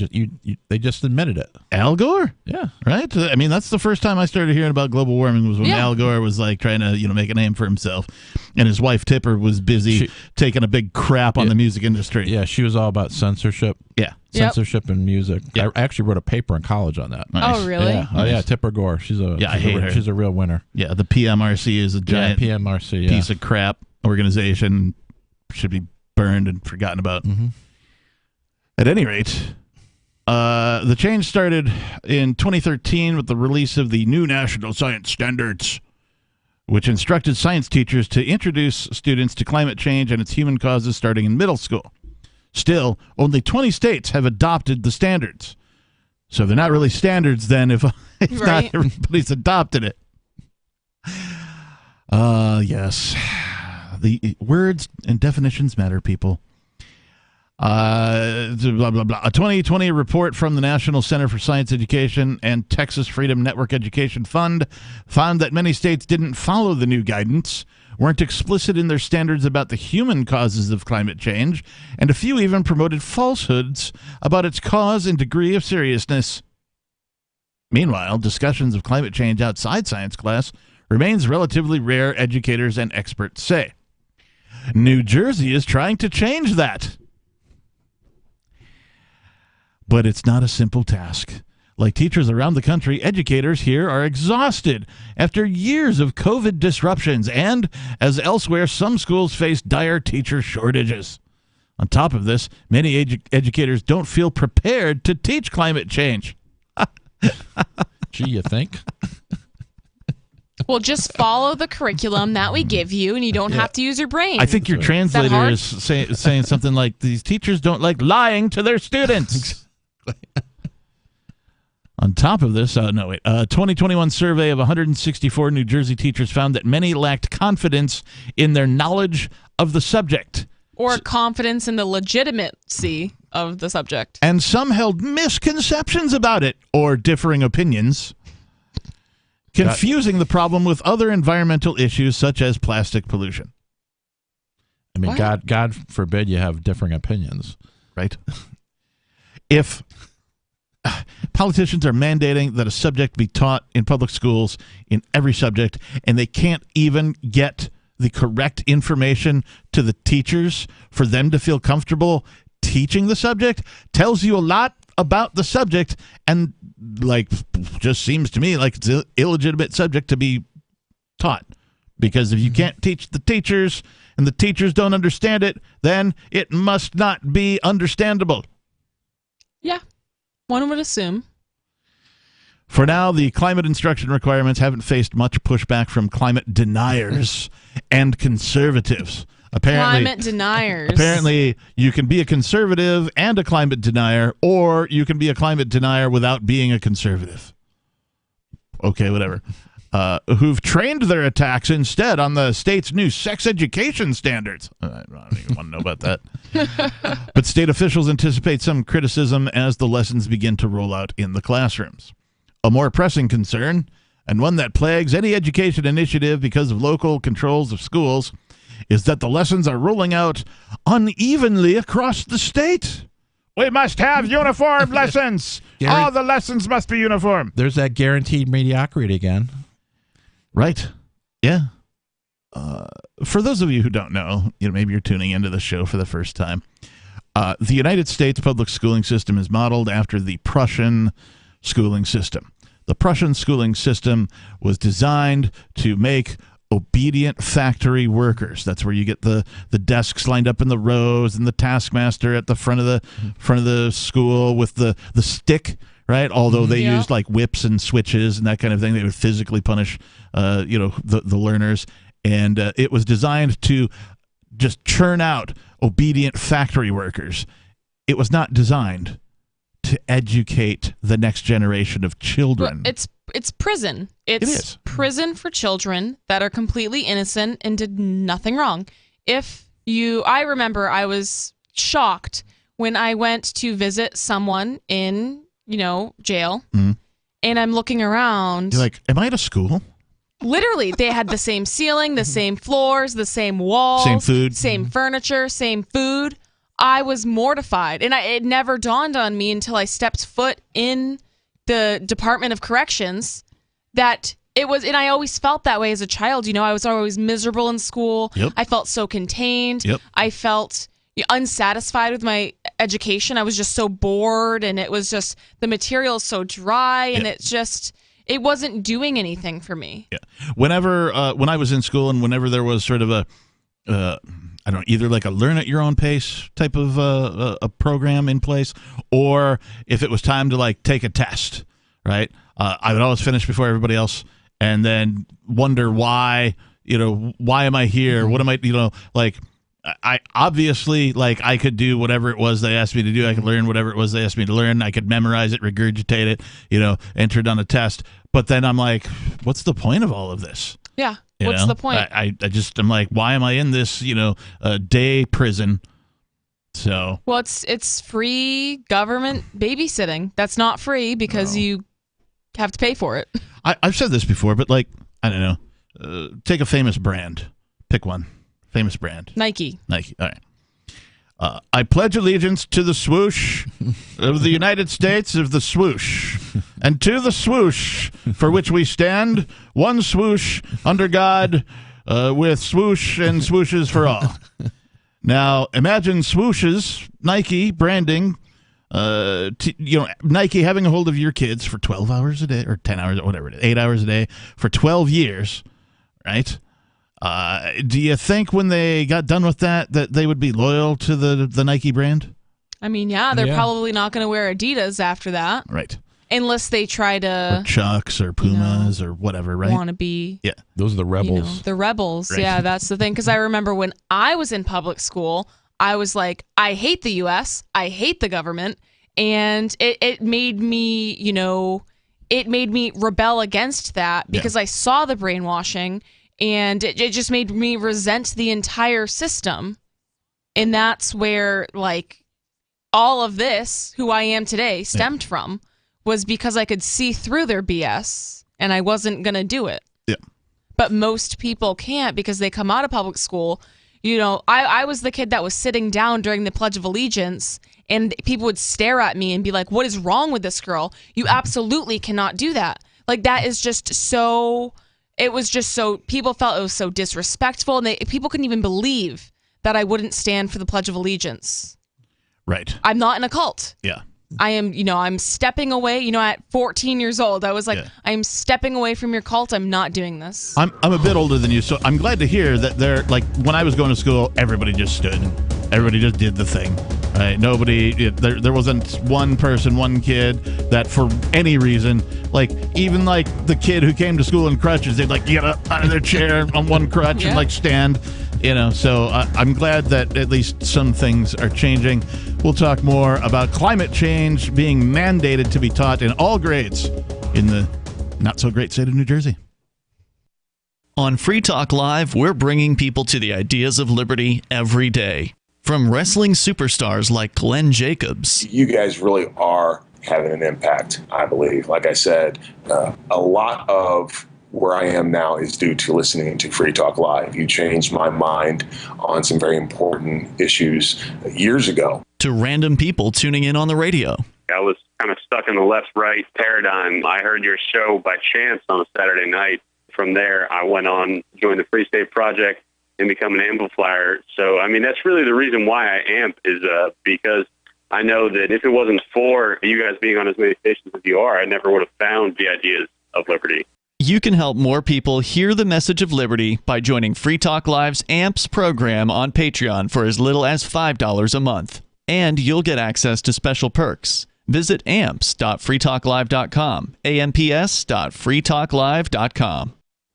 just admitted it. Al Gore? Yeah. Right? I mean, that's the first time I started hearing about global warming was when Al Gore was like trying to, make a name for himself. And his wife Tipper was busy taking a big crap on the music industry. Yeah, she was all about censorship. Yeah. Censorship in music. Yep. I actually wrote a paper in college on that. Nice. Oh, really? Yeah. Oh, yeah. Tipper Gore. She's a real winner. Yeah, the PMRC is a giant piece of crap organization. Should be burned and forgotten about. Mm-hmm. At any rate, the change started in 2013 with the release of the new National Science Standards, which instructed science teachers to introduce students to climate change and its human causes starting in middle school. Still, only 20 states have adopted the standards. So they're not really standards then if not everybody's adopted it. Yes. The words and definitions matter, people. Blah, blah, blah. A 2020 report from the National Center for Science Education and Texas Freedom Network Education Fund found that many states didn't follow the new guidance, weren't explicit in their standards about the human causes of climate change, and a few even promoted falsehoods about its cause and degree of seriousness. Meanwhile, discussions of climate change outside science class remains relatively rare, educators and experts say. New Jersey is trying to change that. But it's not a simple task. Like teachers around the country, educators here are exhausted after years of COVID disruptions and, as elsewhere, some schools face dire teacher shortages. On top of this, many educators don't feel prepared to teach climate change. Gee, you think? Well, just follow the curriculum that we give you, and you don't have to use your brain. I think your translator is saying something like, these teachers don't like lying to their students. On top of this, a 2021 survey of 164 New Jersey teachers found that many lacked confidence in their knowledge of the subject. Or confidence in the legitimacy of the subject. And some held misconceptions about it or differing opinions, confusing the problem with other environmental issues such as plastic pollution. I mean, God forbid you have differing opinions. Right? If politicians are mandating that a subject be taught in public schools in every subject, and they can't even get the correct information to the teachers for them to feel comfortable teaching the subject, tells you a lot about the subject, and just seems to me like it's an illegitimate subject to be taught. Because if you can't teach the teachers and the teachers don't understand it, then it must not be understandable. Yeah, one would assume. For now, the climate instruction requirements haven't faced much pushback from climate deniers and conservatives. Climate deniers. Apparently, you can be a conservative and a climate denier, or you can be a climate denier without being a conservative. Okay, whatever. Who've trained their attacks instead on the state's new sex education standards. I don't even want to know about that. But state officials anticipate some criticism as the lessons begin to roll out in the classrooms. A more pressing concern, and one that plagues any education initiative because of local controls of schools, is that the lessons are rolling out unevenly across the state. We must have uniform lessons. All the lessons must be uniform. There's that guaranteed mediocrity again. Right. Yeah. For those of you who don't know, maybe you're tuning into the show for the first time. The United States public schooling system is modeled after the Prussian schooling system. The Prussian schooling system was designed to make obedient factory workers. That's where you get the desks lined up in the rows and the taskmaster at the front of the school with the stick, right? Although they used like whips and switches and that kind of thing. They would physically punish the learners. And it was designed to just churn out obedient factory workers. It was not designed to educate the next generation of children. Well, it's prison. It is prison for children that are completely innocent and did nothing wrong. I remember I was shocked when I went to visit someone in, jail, and I'm looking around. You're like, am I at a school? Literally, they had the same ceiling, the same floors, the same walls, same food, same furniture, same food. I was mortified, and it never dawned on me until I stepped foot in the Department of Corrections that it was, and I always felt that way as a child. I was always miserable in school. Yep. I felt so contained. Yep. I felt unsatisfied with my education. I was just so bored, and it was just the material is so dry, and it wasn't doing anything for me. Yeah. Whenever when I was in school, and whenever there was sort of a either like a learn at your own pace type of a program in place, or if it was time to like take a test, right? I would always finish before everybody else, and then wonder why am I here? What am I, I obviously, I could do whatever it was they asked me to do. I could learn whatever it was they asked me to learn. I could memorize it, regurgitate it, enter it on a test. But then I'm like, what's the point of all of this? Yeah. What's the point? I'm like, why am I in this, day prison? So. Well, it's free government babysitting. That's not free because you have to pay for it. I've said this before, but I don't know. Take a famous brand. Pick one. Famous brand. Nike. All right. I pledge allegiance to the swoosh of the United States of the swoosh, and to the swoosh for which we stand, one swoosh under God, with swoosh and swooshes for all. Now, imagine swooshes, Nike branding, Nike having a hold of your kids for 12 hours a day, or 10 hours, or whatever it is, 8 hours a day for 12 years, right? Do you think when they got done with that they would be loyal to the Nike brand? I mean, they're probably not going to wear Adidas after that. Right. Unless they try to... Or Chucks or Pumas or whatever, right? Want to be... Yeah. Those are the rebels. The rebels. Right. Yeah, that's the thing. Because I remember when I was in public school, I was like, I hate the U.S. I hate the government. And it made me, it made me rebel against that because I saw the brainwashing. And it just made me resent the entire system. And that's where, like, all of this, who I am today, stemmed from, was because I could see through their BS, and I wasn't going to do it. Yeah. But most people can't because they come out of public school. You know, I was the kid that was sitting down during the Pledge of Allegiance, and people would stare at me and be like, what is wrong with this girl? You absolutely cannot do that. Like, that is just so, it was just so, people felt it was so disrespectful, and people couldn't even believe that I wouldn't stand for the Pledge of Allegiance. Right. I'm not in a cult. Yeah. I am, I'm stepping away. At 14 years old, I was like, I'm stepping away from your cult. I'm not doing this. I'm a bit older than you, so I'm glad to hear that they're, like, when I was going to school, everybody just stood. Everybody just did the thing. Right? There wasn't one person, one kid that for any reason, like, even like the kid who came to school in crutches, they'd like get up out of their chair on one crutch and like stand. So I'm glad that at least some things are changing. We'll talk more about climate change being mandated to be taught in all grades in the not-so-great state of New Jersey. On Free Talk Live, we're bringing people to the ideas of liberty every day. From wrestling superstars like Glenn Jacobs. You guys really are having an impact, I believe. Like I said, a lot of where I am now is due to listening to Free Talk Live. You changed my mind on some very important issues years ago. To random people tuning in on the radio. I was kind of stuck in the left-right paradigm. I heard your show by chance on a Saturday night. From there, I went on, joined the Free State Project, and become an amplifier. So, I mean, that's really the reason why I amp is because I know that if it wasn't for you guys being on as many stations as you are, I never would have found the ideas of liberty. You can help more people hear the message of liberty by joining Free Talk Live's AMPS program on Patreon for as little as $5 a month. And you'll get access to special perks. Visit amps.freetalklive.com, amps.freetalklive.com.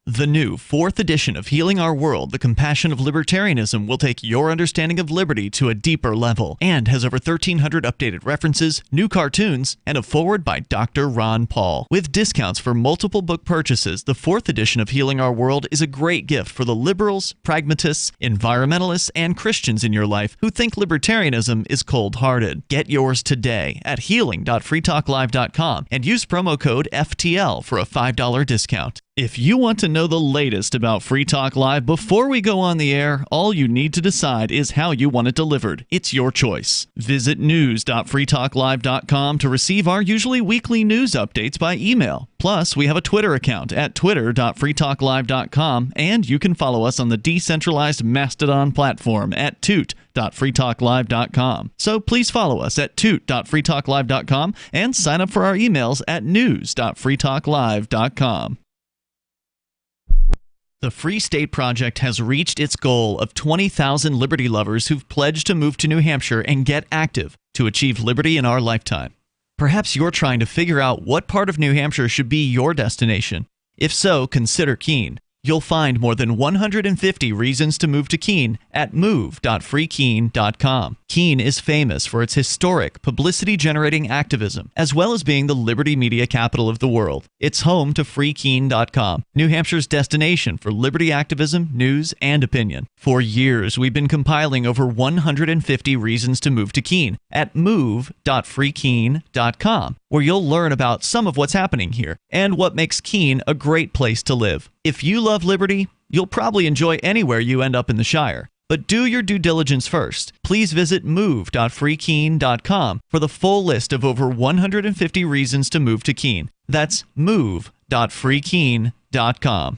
The new 4th edition of Healing Our World, The Compassion of Libertarianism will take your understanding of liberty to a deeper level and has over 1,300 updated references, new cartoons, and a foreword by Dr. Ron Paul. With discounts for multiple book purchases, the 4th edition of Healing Our World is a great gift for the liberals, pragmatists, environmentalists, and Christians in your life who think libertarianism is cold-hearted. Get yours today at healing.freetalklive.com and use promo code FTL for a $5 discount. If you want to know the latest about Free Talk Live before we go on the air, all you need to decide is how you want it delivered. It's your choice. Visit news.freetalklive.com to receive our usually weekly news updates by email. Plus, we have a Twitter account at twitter.freetalklive.com, and you can follow us on the decentralized Mastodon platform at toot.freetalklive.com. So please follow us at toot.freetalklive.com and sign up for our emails at news.freetalklive.com. The Free State Project has reached its goal of 20,000 liberty lovers who've pledged to move to New Hampshire and get active to achieve liberty in our lifetime. Perhaps you're trying to figure out what part of New Hampshire should be your destination. If so, consider Keene. You'll find more than 150 reasons to move to Keene at move.freekeene.com. Keene is famous for its historic, publicity-generating activism, as well as being the liberty media capital of the world. It's home to freekeene.com, New Hampshire's destination for liberty activism, news, and opinion. For years, we've been compiling over 150 reasons to move to Keene at move.freekeene.com, where you'll learn about some of what's happening here and what makes Keene a great place to live. If you love liberty, you'll probably enjoy anywhere you end up in the Shire. But do your due diligence first. Please visit move.freekeene.com for the full list of over 150 reasons to move to Keene. That's move.freekeene.com.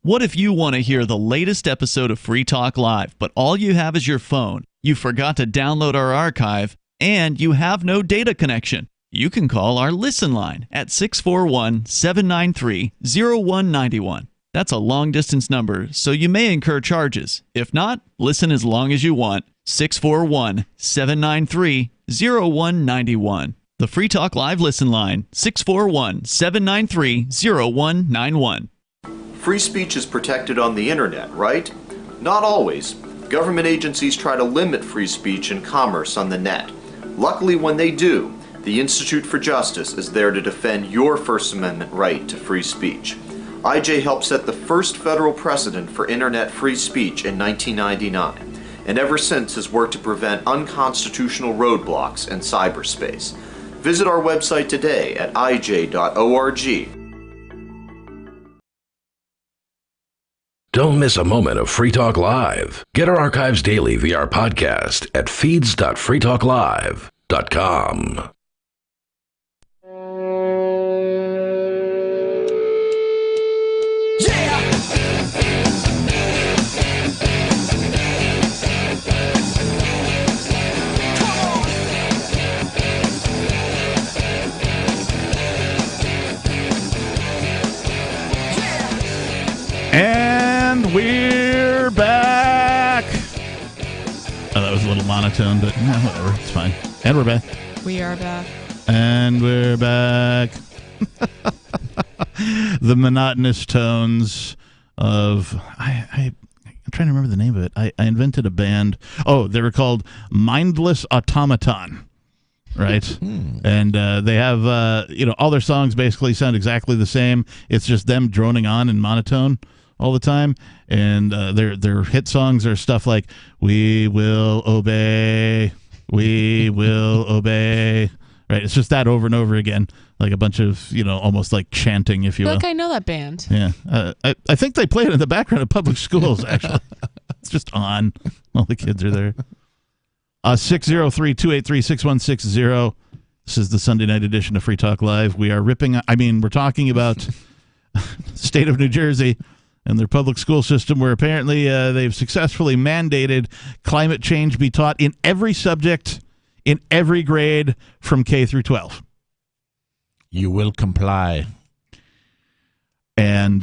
What if you want to hear the latest episode of Free Talk Live, but all you have is your phone, you forgot to download our archive, and you have no data connection? You can call our Listen line at 641-793-0191. That's a long-distance number, so you may incur charges. If not, listen as long as you want. 641-793-0191. The Free Talk Live Listen line, 641-793-0191. Free speech is protected on the internet, right? Not always. Government agencies try to limit free speech and commerce on the net. Luckily, when they do, the Institute for Justice is there to defend your First Amendment right to free speech. IJ helped set the first federal precedent for internet free speech in 1999. and ever since has worked to prevent unconstitutional roadblocks in cyberspace. Visit our website today at ij.org. Don't miss a moment of Free Talk Live. Get our archives daily via our podcast at feeds.freetalklive.com. And we're back. Oh, that was a little monotone, but no, whatever. It's fine. And we're back. We are back. And we're back. The monotonous tones of... I'm trying to remember the name of it. I invented a band. Oh, they were called Mindless Automaton. Right? And they have, all their songs basically sound exactly the same. It's just them droning on in monotone all the time. And their hit songs are stuff like, "We will obey, we will obey." Right? It's just that over and over again. Like a bunch of, almost like chanting, if you will. I know that band. Yeah. I think they play it in the background of public schools, actually. It's just on. All the kids are there. 603-283-6160. This is the Sunday night edition of Free Talk Live. We're talking about the state of New Jersey and their public school system, where apparently they've successfully mandated climate change be taught in every subject, in every grade, from K through 12. You will comply. And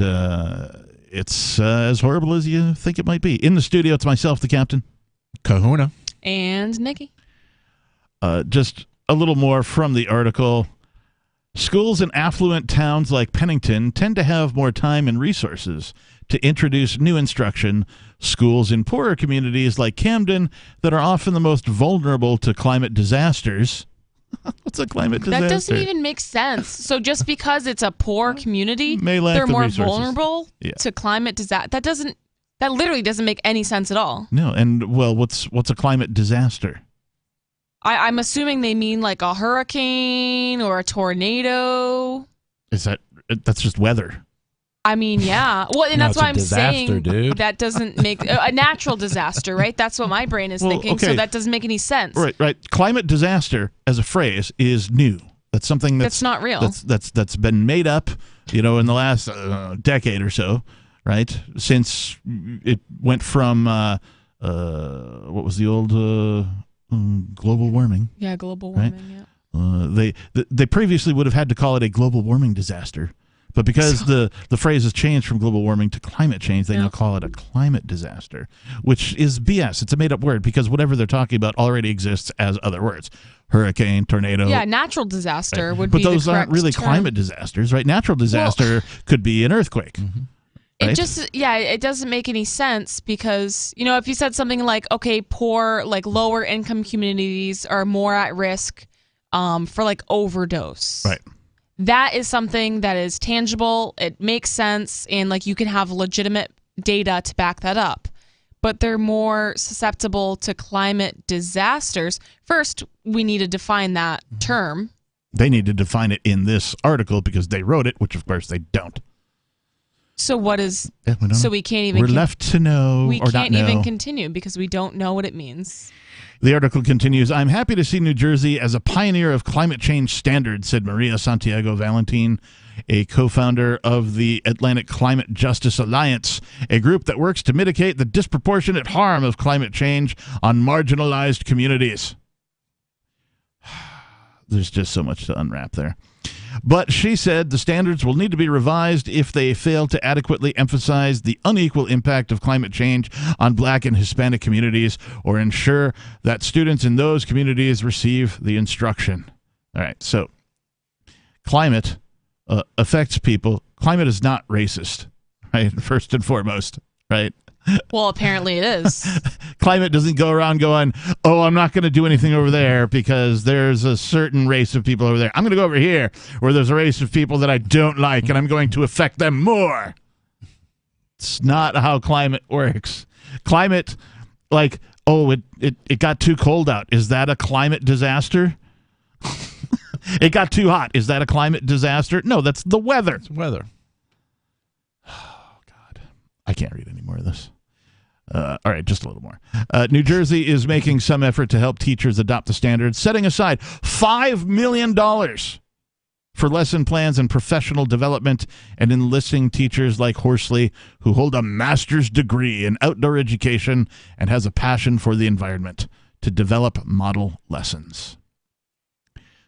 it's as horrible as you think it might be. In the studio, it's myself, the captain. Kahuna. And Nikki. Just a little more from the article. Schools in affluent towns like Pennington tend to have more time and resources to introduce new instruction. Schools in poorer communities like Camden that are often the most vulnerable to climate disasters. What's a climate disaster? That doesn't even make sense. So just because it's a poor community, they're the more resources. vulnerable to climate disaster. That literally doesn't make any sense at all. No, and well, what's a climate disaster? I'm assuming they mean like a hurricane or a tornado. That's just weather? I mean, yeah. Well, and that's why I'm saying dude. That doesn't make a natural disaster, right? That's what my brain is thinking. Okay. So that doesn't make any sense. Right. Climate disaster as a phrase is new. That's something that's not real. That's been made up, in the last decade or so, right? Since it went from what was the old global warming? Yeah, global warming. Right? Yeah. They previously would have had to call it a global warming disaster. But because the phrase has changed from global warming to climate change, they now call it a climate disaster, which is BS. It's a made-up word because whatever they're talking about already exists as other words. Hurricane, tornado. Yeah, natural disaster would but be the correct those aren't really term. climate disasters, right? Natural disaster could be an earthquake. Right? It doesn't make any sense because, if you said something like, okay, poor, like lower income communities are more at risk for like overdose. Right. That is something that is tangible. It makes sense. And like you can have legitimate data to back that up. But they're more susceptible to climate disasters. First, we need to define that term. They need to define it in this article because they wrote it, which of course they don't. So what is? We so we can't even. We're left to know we or not can't know. even continue because we don't know what it means. The article continues, "I'm happy to see New Jersey as a pioneer of climate change standards," said Maria Santiago Valentin, a co-founder of the Atlantic Climate Justice Alliance, a group that works to mitigate the disproportionate harm of climate change on marginalized communities. There's just so much to unwrap there. But she said the standards will need to be revised if they fail to adequately emphasize the unequal impact of climate change on Black and Hispanic communities or ensure that students in those communities receive the instruction. All right, so climate affects people. Climate is not racist, right? First and foremost, right? Well, apparently it is. Climate doesn't go around going, oh, I'm not going to do anything over there because there's a certain race of people over there. I'm going to go over here where there's a race of people that I don't like and I'm going to affect them more. It's not how climate works. Climate, like Oh, it got too cold out. Is that a climate disaster? It got too hot. Is that a climate disaster? No, that's the weather. It's weather. Oh, God. I can't read any more of this. All right, just a little more. New Jersey is making some effort to help teachers adopt the standards, setting aside $5 million for lesson plans and professional development, and enlisting teachers like Horsley, who hold a master's degree in outdoor education and has a passion for the environment, to develop model lessons.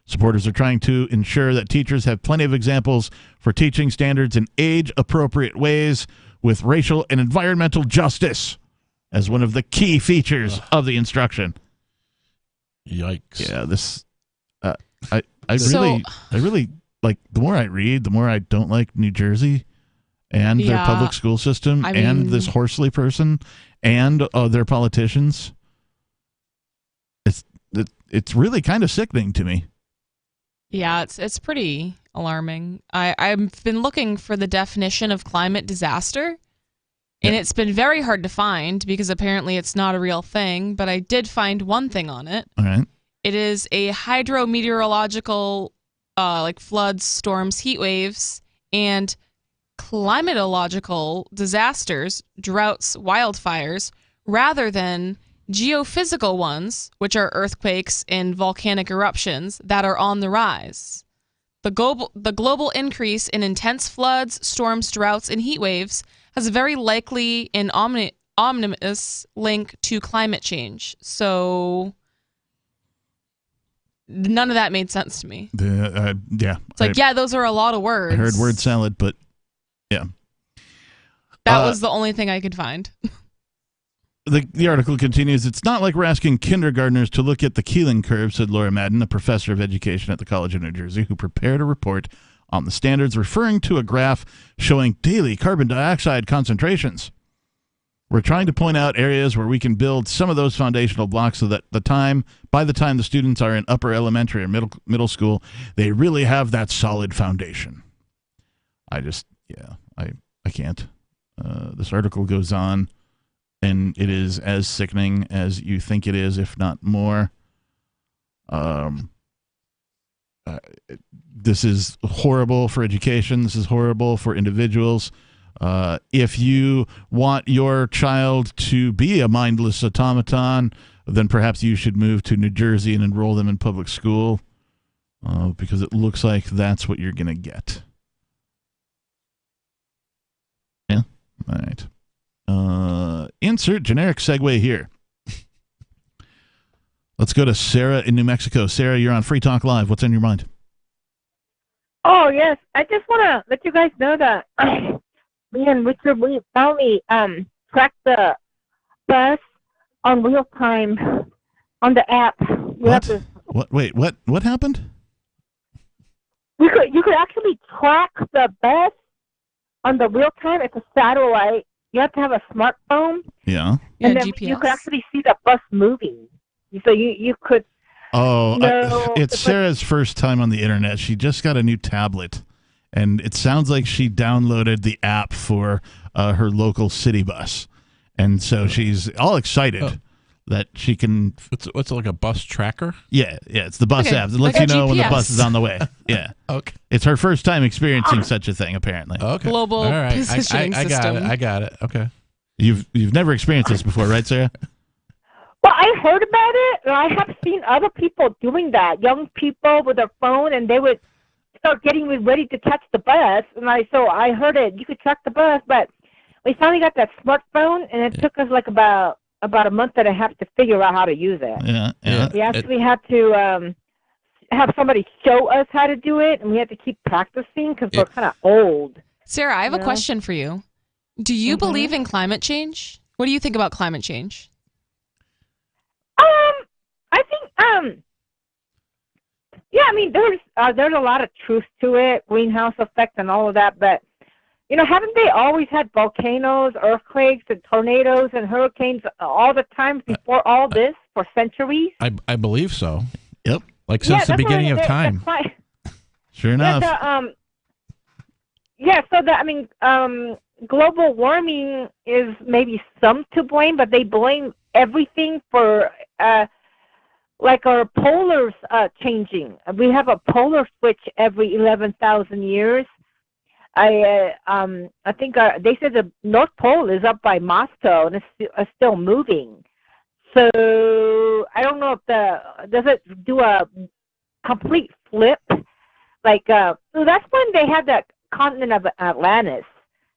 Supporters are trying to ensure that teachers have plenty of examples for teaching standards in age-appropriate ways with racial and environmental justice as one of the key features of the instruction. Yikes. Yeah, this... I really like, the more I read, the more I don't like New Jersey and their public school system and this Horsley person and their politicians. It's really kind of sickening to me. Yeah, it's pretty alarming. I've been looking for the definition of climate disaster, and it's been very hard to find because apparently it's not a real thing, but I did find one thing on it. All right. It is a hydrometeorological, like floods, storms, heat waves, and climatological disasters, droughts, wildfires, rather than geophysical ones, which are earthquakes and volcanic eruptions that are on the rise. The global increase in intense floods, storms, droughts, and heat waves has a very likely and ominous link to climate change. So none of that made sense to me. Yeah. It's like, those are a lot of words. I heard word salad, but yeah. That was the only thing I could find. The article continues, it's not like we're asking kindergartners to look at the Keeling curve, said Laura Madden, a professor of education at the College of New Jersey, who prepared a report on the standards, referring to a graph showing daily carbon dioxide concentrations. We're trying to point out areas where we can build some of those foundational blocks so that by the time the students are in upper elementary or middle school, they really have that solid foundation. I can't. This article goes on, and it is as sickening as you think it is, if not more. This is horrible for education. This is horrible for individuals. If you want your child to be a mindless automaton, then perhaps you should move to New Jersey and enroll them in public school, because it looks like that's what you're going to get. Yeah? All right. Insert generic segue here. Let's go to Sarah in New Mexico. Sarah, you're on Free Talk Live. What's on your mind? Oh, yes. I just want to let you guys know that me and Richard, we finally tracked the bus on real time on the app. Wait, what happened? You could actually track the bus on the real time. It's a satellite. You have to have a smartphone. Yeah. And then GPS. you could actually see the bus moving. So you could. Oh, it's Sarah's first time on the internet. She just got a new tablet, and it sounds like she downloaded the app for her local city bus, and so she's all excited that she can. What's it, like a bus tracker? Yeah, it's the bus app that lets you know when the bus is on the way. Yeah. Okay. It's her first time experiencing such a thing, apparently. Okay. Global all right. positioning system. I got it. Okay. You've never experienced this before, right, Sarah? Well, I heard about it, and I have seen other people doing that. Young people with their phone, and they would start getting ready to catch the bus. And so I heard it. You could track the bus, but we finally got that smartphone, and it took us like about a month and a half to figure out how to use it. Yeah. We actually had to have somebody show us how to do it, and we had to keep practicing because we're kind of old. Sarah, I have a question for you. Do you believe in climate change? What do you think about climate change? I think, yeah, I mean, there's a lot of truth to it, greenhouse effect and all of that, but, haven't they always had volcanoes, earthquakes, and tornadoes and hurricanes all the time before all this for centuries? I believe so. Yep. Like since the beginning of time. Sure enough. Global warming is maybe some to blame, but they blame everything for like our polars changing. We have a polar switch every 11,000 years. I think they said the North Pole is up by Moscow and it's still moving. So I don't know if does it do a complete flip? Like so that's when they had the continent of Atlantis.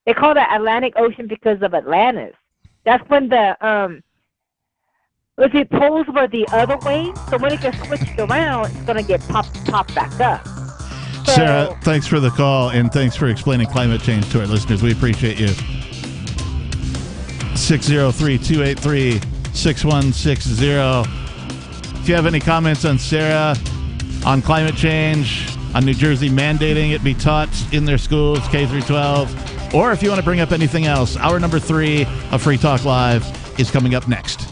They call it the Atlantic Ocean because of Atlantis. That's when the poles were the other way. So when it gets switched around, it's gonna get popped back up. So, Sarah, thanks for the call and thanks for explaining climate change to our listeners. We appreciate you. 603-283-6160. If you have any comments on Sarah, on climate change, on New Jersey mandating it be taught in their schools, K through 12, or if you want to bring up anything else, hour number 3 of Free Talk Live is coming up next.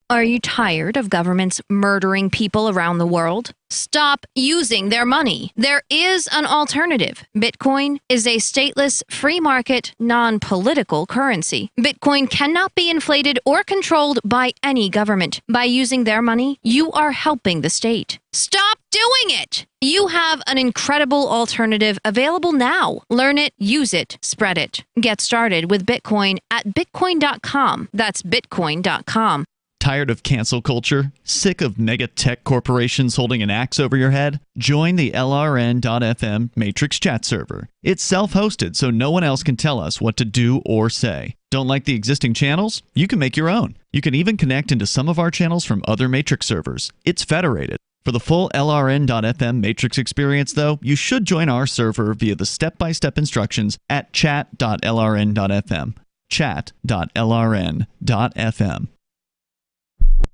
Are you tired of governments murdering people around the world? Stop using their money. There is an alternative. Bitcoin is a stateless, free market, non-political currency. Bitcoin cannot be inflated or controlled by any government. By using their money, you are helping the state. Stop doing it! You have an incredible alternative available now. Learn it, use it, spread it. Get started with Bitcoin at bitcoin.com. That's bitcoin.com. Tired of cancel culture? Sick of mega tech corporations holding an axe over your head? Join the LRN.FM Matrix chat server. It's self-hosted, so no one else can tell us what to do or say. Don't like the existing channels? You can make your own. You can even connect into some of our channels from other Matrix servers. It's federated. For the full LRN.FM Matrix experience, though, you should join our server via the step-by-step instructions at chat.lrn.fm. Chat.lrn.fm.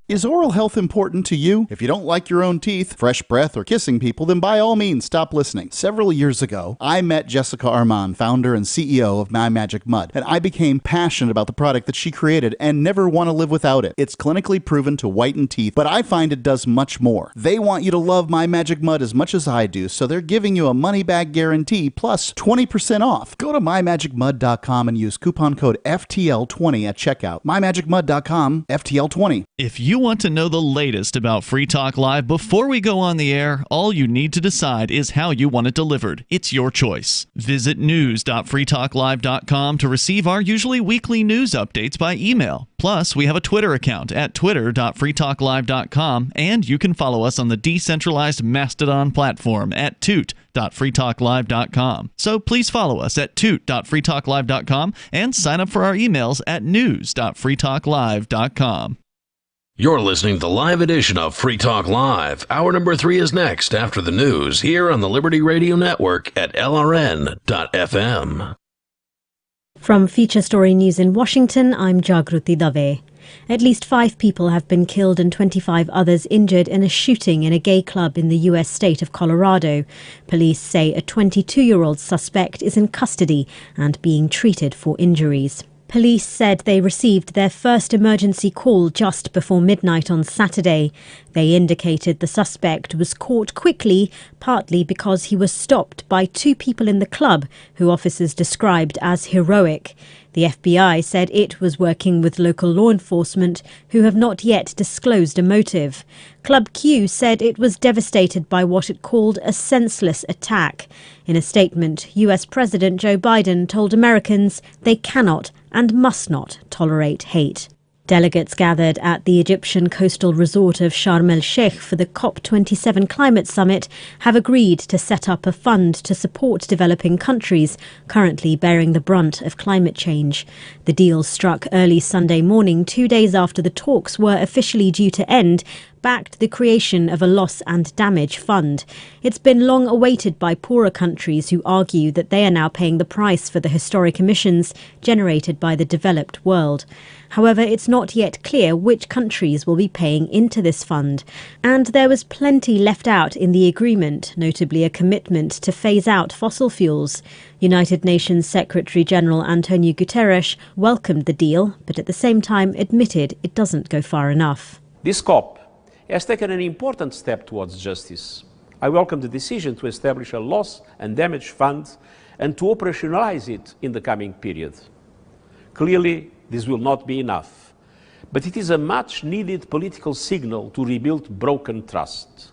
Is oral health important to you? If you don't like your own teeth, fresh breath, or kissing people, then by all means stop listening. Several years ago, I met Jessica Armand, founder and CEO of My Magic Mud, and I became passionate about the product that she created and never want to live without it. It's clinically proven to whiten teeth, but I find it does much more. They want you to love My Magic Mud as much as I do, so they're giving you a money-back guarantee plus 20% off. Go to mymagicmud.com and use coupon code FTL20 at checkout. mymagicmud.com, FTL20. If you want to know the latest about Free Talk Live before we go on the air, all you need to decide is how you want it delivered. It's your choice. Visit news.freetalklive.com to receive our usually weekly news updates by email. Plus, we have a Twitter account at twitter.freetalklive.com, and you can follow us on the decentralized Mastodon platform at toot.freetalklive.com. So please follow us at toot.freetalklive.com and sign up for our emails at news.freetalklive.com. You're listening to the live edition of Free Talk Live. Hour number 3 is next after the news here on the Liberty Radio Network at LRN.FM. From Feature Story News in Washington, I'm Jagruti Dave. At least 5 people have been killed and 25 others injured in a shooting in a gay club in the U.S. state of Colorado. Police say a 22-year-old suspect is in custody and being treated for injuries. Police said they received their first emergency call just before midnight on Saturday. They indicated the suspect was caught quickly, partly because he was stopped by 2 people in the club, who officers described as heroic. The FBI said it was working with local law enforcement, who have not yet disclosed a motive. Club Q said it was devastated by what it called a senseless attack. In a statement, US President Joe Biden told Americans they cannot and must not tolerate hate. Delegates gathered at the Egyptian coastal resort of Sharm el-Sheikh for the COP27 climate summit have agreed to set up a fund to support developing countries currently bearing the brunt of climate change. The deal struck early Sunday morning, 2 days after the talks were officially due to end, backed the creation of a loss and damage fund. It's been long awaited by poorer countries who argue that they are now paying the price for the historic emissions generated by the developed world. However, it's not yet clear which countries will be paying into this fund. And there was plenty left out in the agreement, notably a commitment to phase out fossil fuels. United Nations Secretary-General Antonio Guterres welcomed the deal, but at the same time admitted it doesn't go far enough. This COP has taken an important step towards justice. I welcome the decision to establish a loss and damage fund and to operationalize it in the coming period. Clearly, this will not be enough, but it is a much-needed political signal to rebuild broken trust.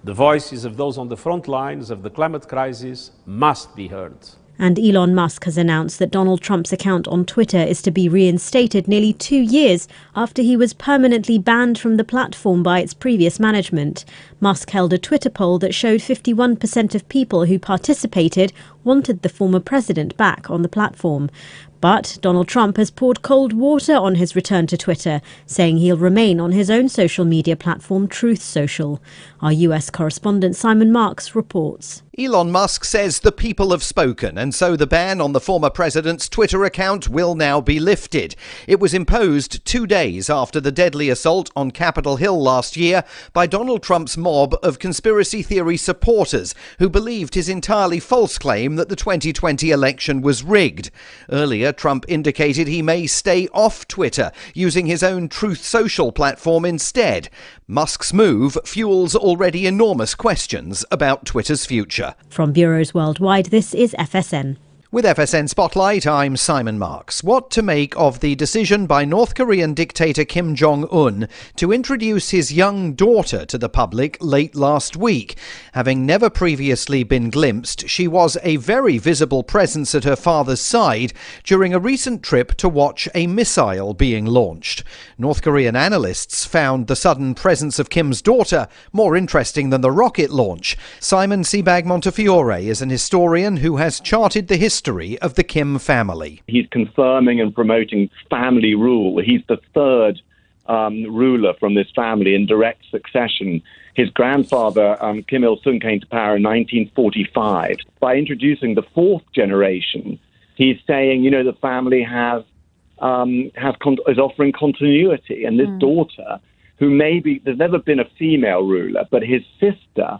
The voices of those on the front lines of the climate crisis must be heard. And Elon Musk has announced that Donald Trump's account on Twitter is to be reinstated nearly 2 years after he was permanently banned from the platform by its previous management. Musk held a Twitter poll that showed 51% of people who participated wanted the former president back on the platform. But Donald Trump has poured cold water on his return to Twitter, saying he'll remain on his own social media platform, Truth Social. Our US correspondent Simon Marks reports. Elon Musk says the people have spoken, and so the ban on the former president's Twitter account will now be lifted. It was imposed 2 days after the deadly assault on Capitol Hill last year by Donald Trump's mob of conspiracy theory supporters who believed his entirely false claim that the 2020 election was rigged. Earlier, Trump indicated he may stay off Twitter, using his own Truth Social platform instead. Musk's move fuels already enormous questions about Twitter's future. From bureaus worldwide, this is FSN. With FSN Spotlight, I'm Simon Marks. What to make of the decision by North Korean dictator Kim Jong-un to introduce his young daughter to the public late last week? Having never previously been glimpsed, she was a very visible presence at her father's side during a recent trip to watch a missile being launched. North Korean analysts found the sudden presence of Kim's daughter more interesting than the rocket launch. Simon Sebag Montefiore is an historian who has charted the history of the Kim family. He's confirming and promoting family rule. He's the third ruler from this family in direct succession. His grandfather, Kim Il-sung, came to power in 1945. By introducing the fourth generation, he's saying, you know, the family is offering continuity. And this daughter, who there's never been a female ruler, but his sister,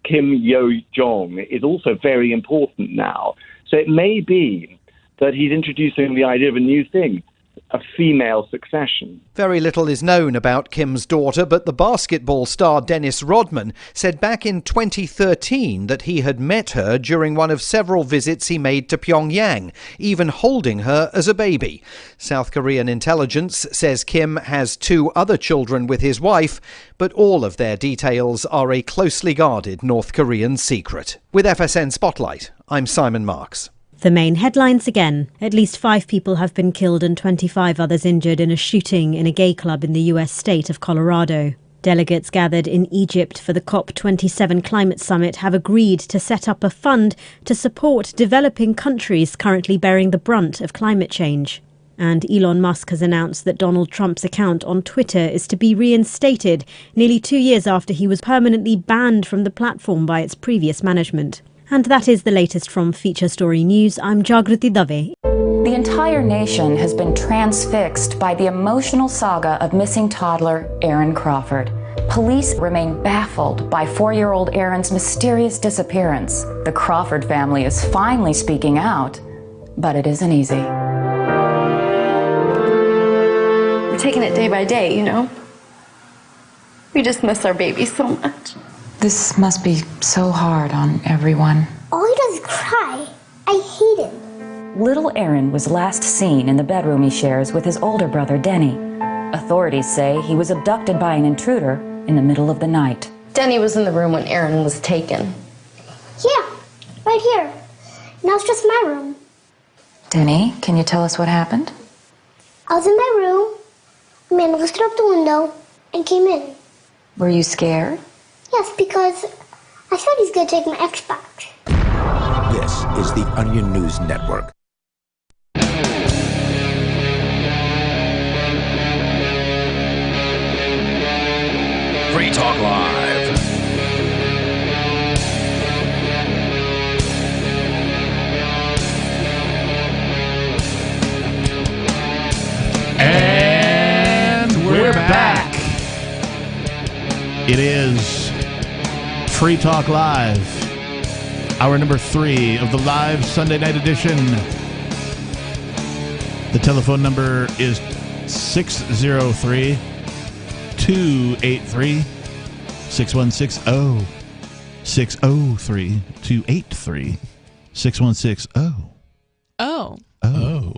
Kim Yo-jong, is also very important now. So it may be that he's introducing the idea of a new thing, a female succession. Very little is known about Kim's daughter, but the basketball star Dennis Rodman said back in 2013 that he had met her during one of several visits he made to Pyongyang, even holding her as a baby. South Korean intelligence says Kim has 2 other children with his wife, but all of their details are a closely guarded North Korean secret. With FSN Spotlight, I'm Simon Marks. The main headlines again. At least 5 people have been killed and 25 others injured in a shooting in a gay club in the US state of Colorado. Delegates gathered in Egypt for the COP27 climate summit have agreed to set up a fund to support developing countries currently bearing the brunt of climate change. And Elon Musk has announced that Donald Trump's account on Twitter is to be reinstated nearly 2 years after he was permanently banned from the platform by its previous management. And that is the latest from Feature Story News. I'm Jagruti Dave. The entire nation has been transfixed by the emotional saga of missing toddler Aaron Crawford. Police remain baffled by 4-year-old Aaron's mysterious disappearance. The Crawford family is finally speaking out, but it isn't easy. We're taking it day by day, you know? We just miss our baby so much. This must be so hard on everyone. All he does is cry. I hate him. Little Aaron was last seen in the bedroom he shares with his older brother, Denny. Authorities say he was abducted by an intruder in the middle of the night. Denny was in the room when Aaron was taken. Yeah, right here. Now it's just my room. Denny, can you tell us what happened? I was in my room. A man lifted up the window and came in. Were you scared? Yes, because I thought he's going to take my Xbox. This is the Onion News Network. Free Talk Live. And we're back. It is Free Talk Live, hour number 3 of the live Sunday night edition. The telephone number is 603-283-6160. 603-283-6160. Oh. Oh.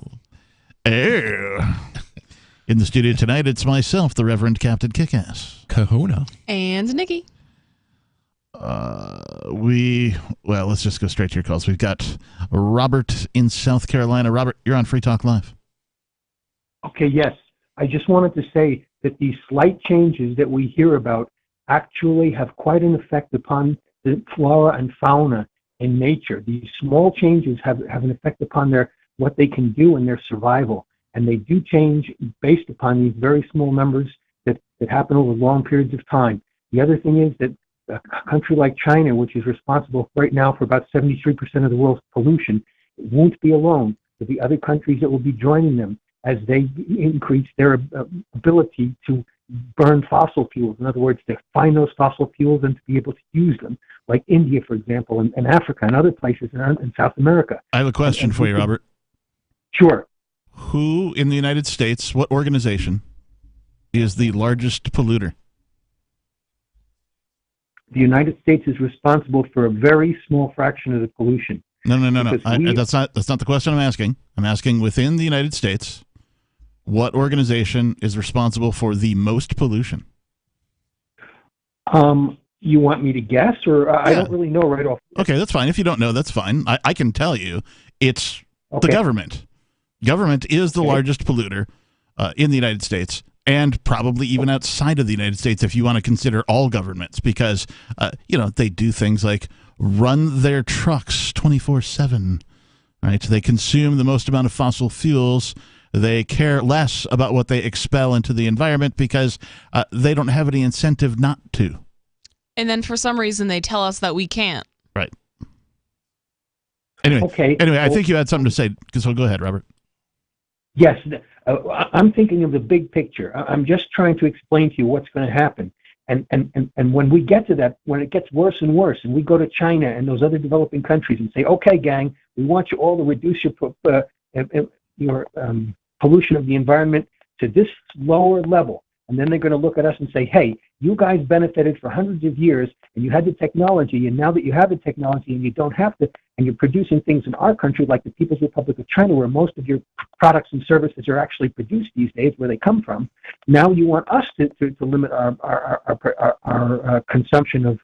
In the studio tonight, it's myself, the Reverend Captain Kickass. Kahuna. And Nikki. Let's just go straight to your calls. We've got Robert in South Carolina. Robert, you're on Free Talk Live. Okay, yes. I just wanted to say that these slight changes that we hear about actually have quite an effect upon the flora and fauna in nature. These small changes have an effect upon what they can do in their survival. And they do change based upon these very small numbers that happen over long periods of time. The other thing is that a country like China, which is responsible right now for about 73% of the world's pollution, won't be alone. There'll be other countries that will be joining them as they increase their ability to burn fossil fuels. In other words, to find those fossil fuels and to be able to use them, like India, for example, and Africa and other places in South America. I have a question for you, Robert. Sure. Who in the United States, what organization, is the largest polluter? The United States is responsible for a very small fraction of the pollution. No. That's not the question I'm asking. I'm asking within the United States, what organization is responsible for the most pollution? You want me to guess, or I don't really know right off? Okay, that's fine. If you don't know, that's fine. I can tell you. It's the government. Government is the largest polluter in the United States, and probably even outside of the United States if you want to consider all governments, because they do things like run their trucks 24/7, right? They consume the most amount of fossil fuels. They care less about what they expel into the environment because they don't have any incentive not to. And then for some reason they tell us that we can't. Right. Anyway, I think you had something to say, so go ahead, Robert. Yes, I'm thinking of the big picture. I'm just trying to explain to you what's going to happen. And when we get to that, when it gets worse and worse, and we go to China and those other developing countries and say, okay, gang, we want you all to reduce your pollution of the environment to this lower level. And then they're going to look at us and say, hey, you guys benefited for hundreds of years, and you had the technology, and now that you have the technology and you don't have to, and you're producing things in our country like the People's Republic of China, where most of your products and services are actually produced these days, where they come from, now you want us to limit our consumption of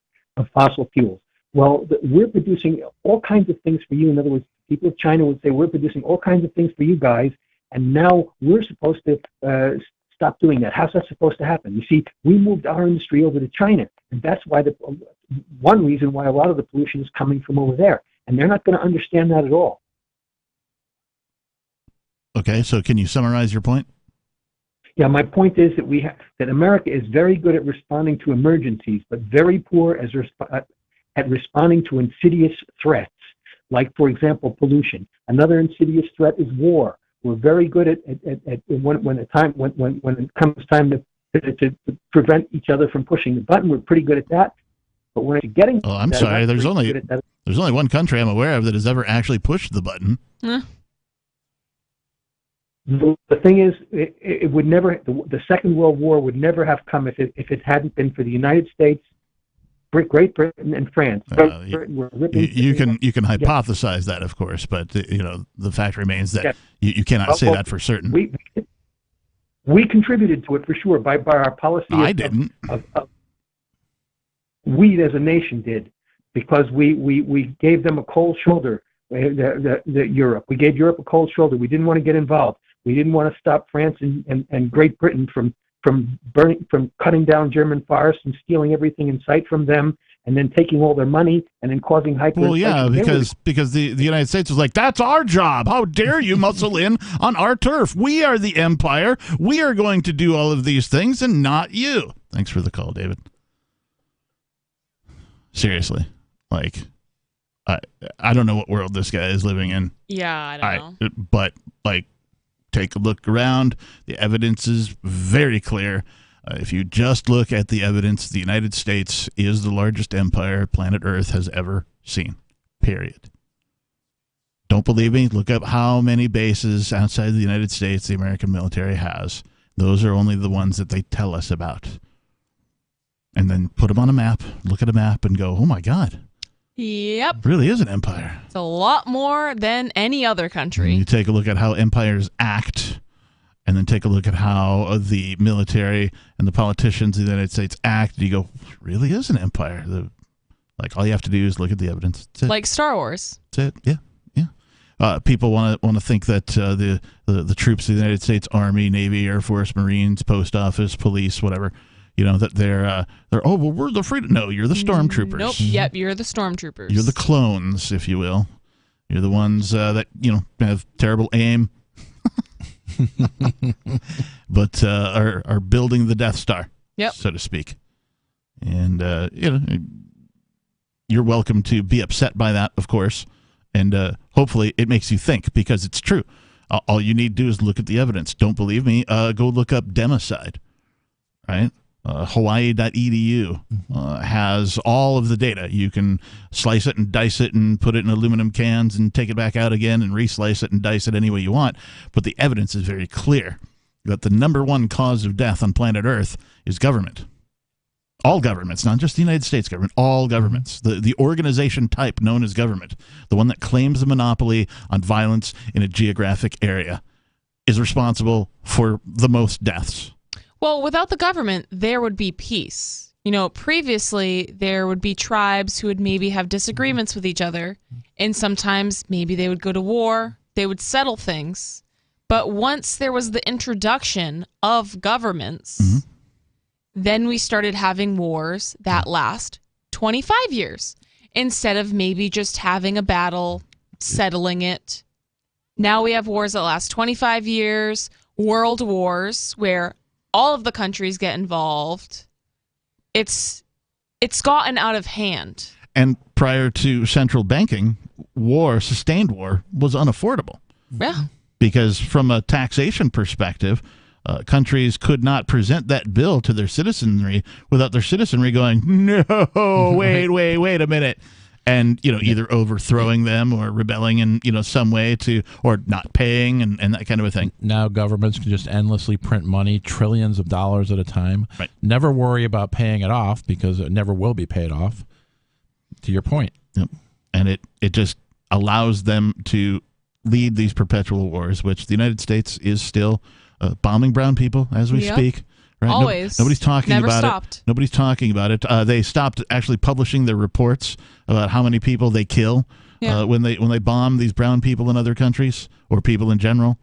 fossil fuels. Well, we're producing all kinds of things for you. In other words, people of China would say, we're producing all kinds of things for you guys, and now we're supposed to stop doing that. How's that supposed to happen? You see, we moved our industry over to China, and that's why one reason why a lot of the pollution is coming from over there, and they're not going to understand that at all. Okay, so can you summarize your point? Yeah, my point is that that America is very good at responding to emergencies, but very poor at responding to insidious threats, like, for example, pollution. Another insidious threat is war. We're very good at when it comes time to prevent each other from pushing the button. We're pretty good at that. But when it's getting, I'm sorry. There's only one country I'm aware of that has ever actually pushed the button. The thing is, it would never. The Second World War would never have come if it hadn't been for the United States, Great Britain, and France. You can hypothesize that, of course, but the fact remains that you cannot say that for certain. We contributed to it for sure by our policy. I didn't. We as a nation did, because we gave them a cold shoulder. Europe. We gave Europe a cold shoulder. We didn't want to get involved. We didn't want to stop France and Great Britain from cutting down German forests and stealing everything in sight from them, and then taking all their money and then causing hyperinflation. Well, yeah, because the United States was like, that's our job. How dare you muscle in on our turf? We are the empire. We are going to do all of these things, and not you. Thanks for the call, David. Seriously, I don't know what world this guy is living in. Yeah, I don't know. But take a look around. The evidence is very clear. If you just look at the evidence, the United States is the largest empire planet Earth has ever seen. Period. Don't believe me? Look up how many bases outside the United States the American military has. Those are only the ones that they tell us about. And then put them on a map, look at a map, and go, oh my God. Yep. It really is an empire. It's a lot more than any other country. And you take a look at how empires act, and then take a look at how the military and the politicians of the United States act, and you go, it really is an empire. Like, all you have to do is look at the evidence. That's it. Like Star Wars. That's it. Yeah. People want to think that the troops of the United States Army, Navy, Air Force, Marines, Post Office, police, whatever, that they're we're the freedom. No, you're the stormtroopers. Nope. Yep, you're the stormtroopers. You're the clones, if you will. You're the ones that have terrible aim, but are building the Death Star, so to speak. And you're welcome to be upset by that, of course. And hopefully it makes you think, because it's true. All you need to do is look at the evidence. Don't believe me? Go look up democide, right? Hawaii.edu has all of the data. You can slice it and dice it and put it in aluminum cans and take it back out again and reslice it and dice it any way you want. But the evidence is very clear that the number one cause of death on planet Earth is government. All governments, not just the United States government, all governments. The organization type known as government, the one that claims a monopoly on violence in a geographic area, is responsible for the most deaths. Well, without the government, there would be peace. Previously, there would be tribes who would maybe have disagreements with each other, and sometimes maybe they would go to war, they would settle things. But once there was the introduction of governments, then we started having wars that last 25 years. Instead of maybe just having a battle, settling it. Now we have wars that last 25 years, world wars, where all of the countries get involved. It's gotten out of hand. And prior to central banking, sustained war, was unaffordable. Yeah. Because from a taxation perspective, countries could not present that bill to their citizenry without their citizenry going, no, wait a minute. And, either overthrowing them or rebelling in, some way or not paying and that kind of a thing. Now governments can just endlessly print money, trillions of dollars at a time. Right. Never worry about paying it off, because it never will be paid off, to your point. Yep. And it just allows them to lead these perpetual wars, which the United States is still bombing brown people as we speak. Right? Always. Nobody's talking Never about stopped. it. Nobody's talking about it. They stopped actually publishing their reports about how many people they kill when they bomb these brown people in other countries, or people in general,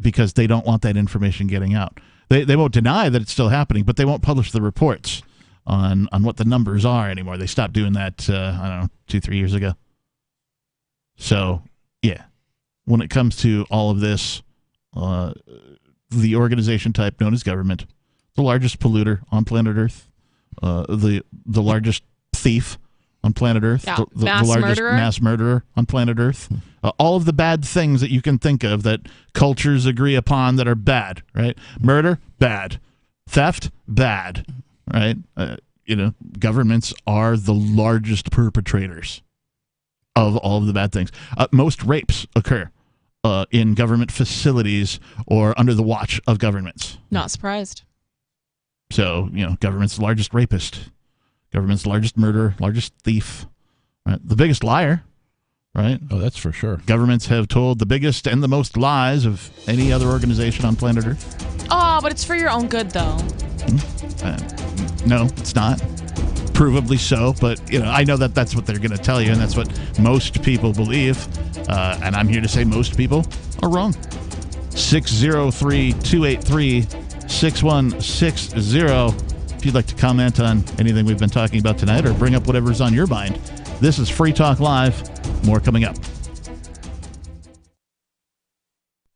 because they don't want that information getting out. They won't deny that it's still happening, but they won't publish the reports on what the numbers are anymore. They stopped doing that, 2-3 years ago. So, yeah, when it comes to all of this, the organization type known as government, the largest polluter on planet Earth, the largest thief on planet Earth, the largest mass murderer on planet Earth, all of the bad things that you can think of that cultures agree upon that are bad, right? Murder, bad. Theft, bad, right? Governments are the largest perpetrators of all of the bad things. Most rapes occur in government facilities or under the watch of governments. Not surprised. So, government's the largest rapist, government's the largest murderer, largest thief, right? The biggest liar, right? Oh, that's for sure. Governments have told the biggest and the most lies of any other organization on planet Earth. Oh, but it's for your own good, though. No, it's not. Provably so, but, I know that that's what they're going to tell you, and that's what most people believe. And I'm here to say most people are wrong. 603-283-6160. If you'd like to comment on anything we've been talking about tonight or bring up whatever's on your mind, this is Free Talk Live. More coming up.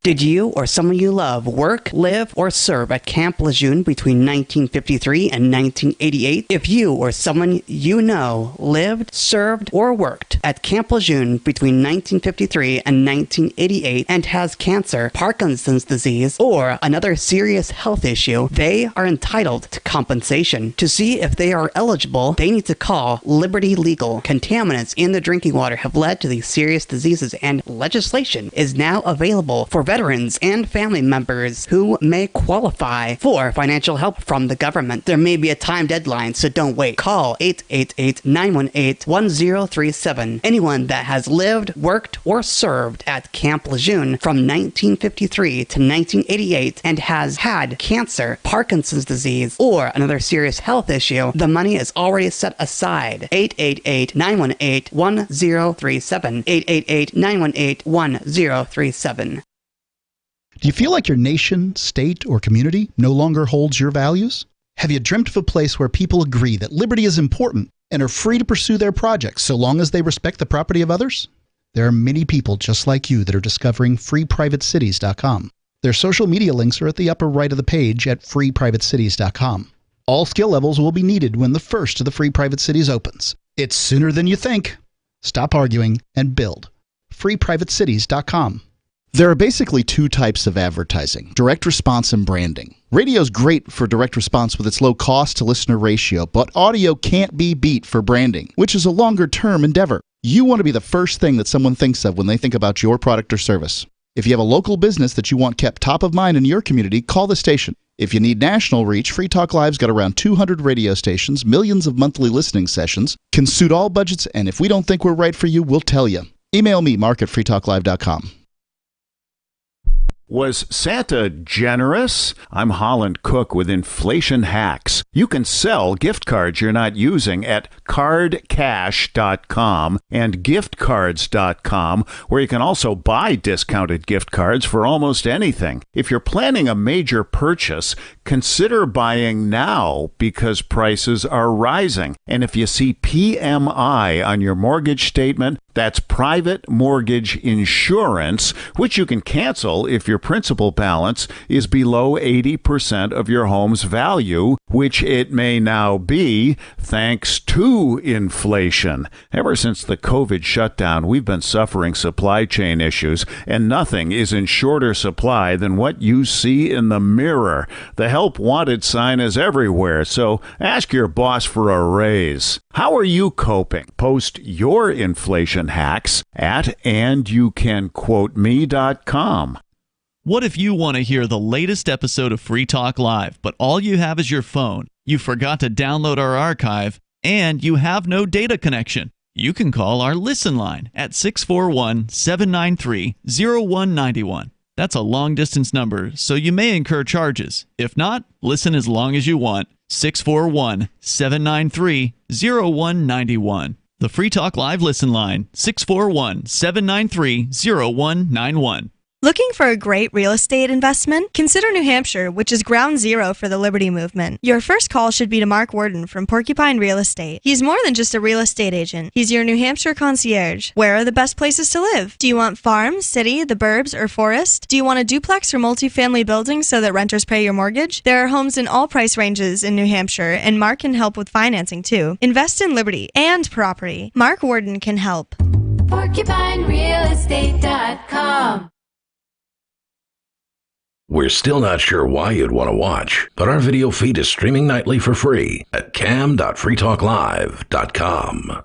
Did you or someone you love work, live, or serve at Camp Lejeune between 1953 and 1988? If you or someone you know lived, served, or worked at Camp Lejeune between 1953 and 1988 and has cancer, Parkinson's disease, or another serious health issue, they are entitled to compensation. To see if they are eligible, they need to call Liberty Legal. Contaminants in the drinking water have led to these serious diseases, and legislation is now available for veterans and family members who may qualify for financial help from the government. There may be a time deadline, so don't wait. Call 888-918-1037. Anyone that has lived, worked, or served at Camp Lejeune from 1953 to 1988 and has had cancer, Parkinson's disease, or another serious health issue, the money is already set aside. 888-918-1037. 888-918-1037. Do you feel like your nation, state, or community no longer holds your values? Have you dreamt of a place where people agree that liberty is important and are free to pursue their projects so long as they respect the property of others? There are many people just like you that are discovering freeprivatecities.com. Their social media links are at the upper right of the page at freeprivatecities.com. All skill levels will be needed when the first of the Free Private Cities opens. It's sooner than you think. Stop arguing and build. freeprivatecities.com. There are basically two types of advertising, direct response and branding. Radio's great for direct response with its low cost to listener ratio, but audio can't be beat for branding, which is a longer term endeavor. You want to be the first thing that someone thinks of when they think about your product or service. If you have a local business that you want kept top of mind in your community, call the station. If you need national reach, Free Talk Live's got around 200 radio stations, millions of monthly listening sessions, can suit all budgets, and if we don't think we're right for you, we'll tell you. Email me, mark@freetalklive.com. Was Santa generous? I'm Holland Cook with Inflation Hacks. You can sell gift cards you're not using at cardcash.com and giftcards.com, where you can also buy discounted gift cards for almost anything. If you're planning a major purchase, consider buying now because prices are rising. And if you see PMI on your mortgage statement, that's private mortgage insurance, which you can cancel if your principal balance is below 80% of your home's value, which it may now be thanks to inflation. Ever since the COVID shutdown, we've been suffering supply chain issues, and nothing is in shorter supply than what you see in the mirror. The help wanted sign is everywhere, so ask your boss for a raise. How are you coping? Post your inflation hacks at andyoucanquoteme.com. What if you want to hear the latest episode of Free Talk Live, but all you have is your phone, you forgot to download our archive, and you have no data connection? You can call our Listen line at 641-793-0191. That's a long-distance number, so you may incur charges. If not, listen as long as you want. 641-793-0191. The Free Talk Live Listen line, 641-793-0191. Looking for a great real estate investment? Consider New Hampshire, which is ground zero for the Liberty Movement. Your first call should be to Mark Worden from Porcupine Real Estate. He's more than just a real estate agent. He's your New Hampshire concierge. Where are the best places to live? Do you want farm, city, the burbs, or forest? Do you want a duplex or multifamily building so that renters pay your mortgage? There are homes in all price ranges in New Hampshire, and Mark can help with financing too. Invest in liberty and property. Mark Worden can help. PorcupineRealEstate.com. We're still not sure why you'd want to watch, but our video feed is streaming nightly for free at cam.freetalklive.com.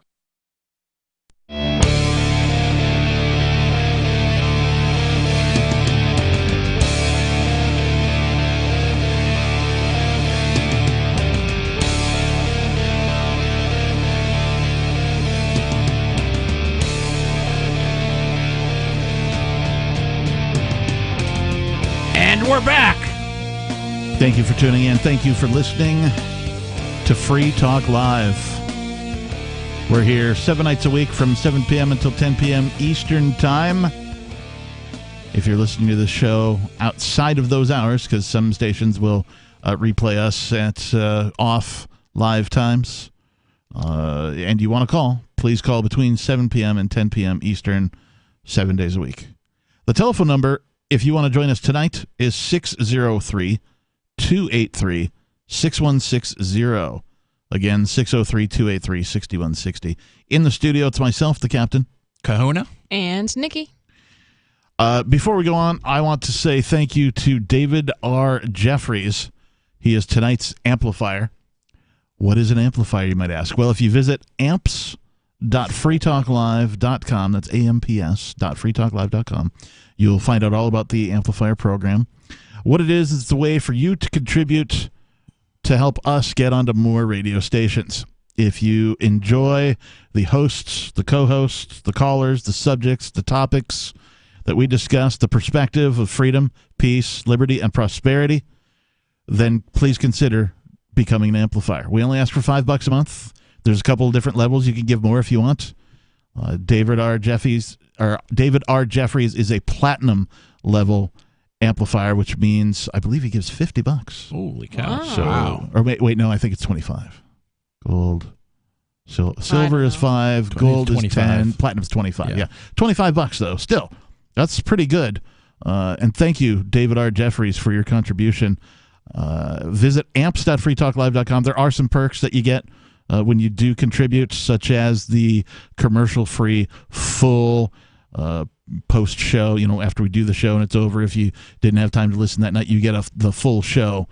And we're back. Thank you for tuning in. Thank you for listening to Free Talk Live. We're here 7 nights a week from 7 p.m. until 10 p.m. Eastern Time. If you're listening to the show outside of those hours, because some stations will replay us at off live times, and you want to call, please call between 7 p.m. and 10 p.m. Eastern, 7 days a week. The telephone number, if you want to join us tonight, is 603-283-6160. Again, 603-283-6160. In the studio, it's myself, the captain. Kahuna. And Nikki. Before we go on, I want to say thank you to David R. Jeffries. He is tonight's amplifier. What is an amplifier, you might ask? Well, if you visit amps.freetalklive.com, that's amps.freetalklive.com, You'll find out all about the Amplifier program. What it is, it's a way for you to contribute to help us get onto more radio stations. If you enjoy the hosts, the co-hosts, the callers, the subjects, the topics that we discuss, the perspective of freedom, peace, liberty, and prosperity, then please consider becoming an amplifier. We only ask for $5 a month. There's a couple of different levels. You can give more if you want. David R. Jeffries is a platinum level amplifier, which means I believe he gives $50. Holy cow! Wow. Or wait, no, I think it's 25. Gold, silver is 5, gold is 10, platinum's 25. Yeah, $25 though. Still, that's pretty good. And thank you, David R. Jeffries, for your contribution. Visit amps.freetalklive.com. There are some perks that you get when you do contribute, such as the commercial-free full post-show. After we do the show and it's over, if you didn't have time to listen that night, you get the full show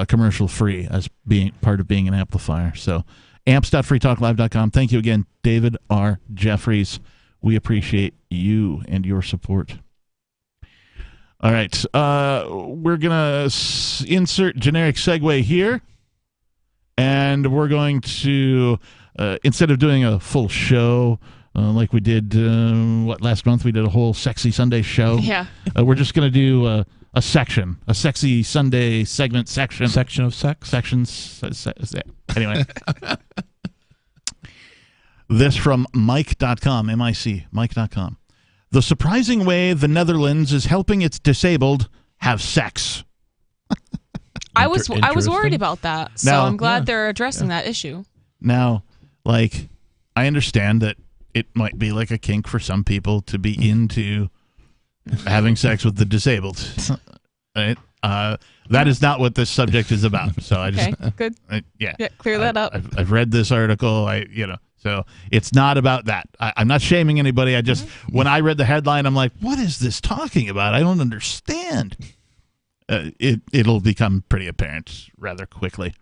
commercial-free as being part of being an amplifier. So amps.freetalklive.com. Thank you again, David R. Jeffries. We appreciate you and your support. All right, we're going to insert generic segue here, and we're going to, instead of doing a full show like we did, last month, we did a whole Sexy Sunday show. Yeah. We're just going to do a section, a Sexy Sunday segment section. Section of sex? Sections. Anyway. This from Mike.com, M-I-C, Mike.com. The surprising way the Netherlands is helping its disabled have sex. I was worried about that, so I'm glad they're addressing that issue. Now, I understand that it might be like a kink for some people to be into having sex with the disabled. Right? That is not what this subject is about. So I just good. Yeah, clear that up. I've read this article. So it's not about that. I'm not shaming anybody. I just, when I read the headline, I'm like, what is this talking about? I don't understand. It'll become pretty apparent rather quickly.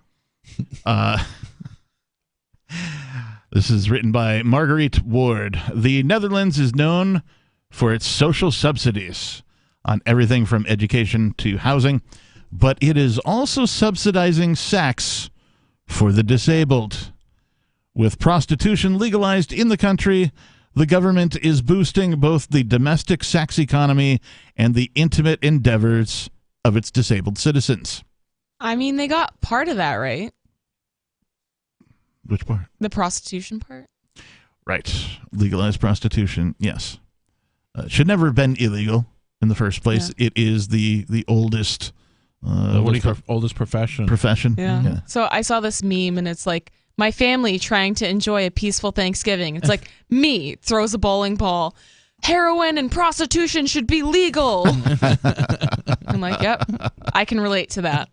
This is written by Marguerite Ward. The Netherlands is known for its social subsidies on everything from education to housing, but it is also subsidizing sex for the disabled. With prostitution legalized in the country, the government is boosting both the domestic sex economy and the intimate endeavors of its disabled citizens. I mean, they got part of that, right? Which part? The prostitution part? Right. Legalized prostitution, yes. Should never have been illegal in the first place. Yeah. It is the oldest, oldest profession. Yeah. So I saw this meme, and it's like, my family trying to enjoy a peaceful Thanksgiving. It's like, me throws a bowling ball. Heroin and prostitution should be legal. I'm like, yep, I can relate to that.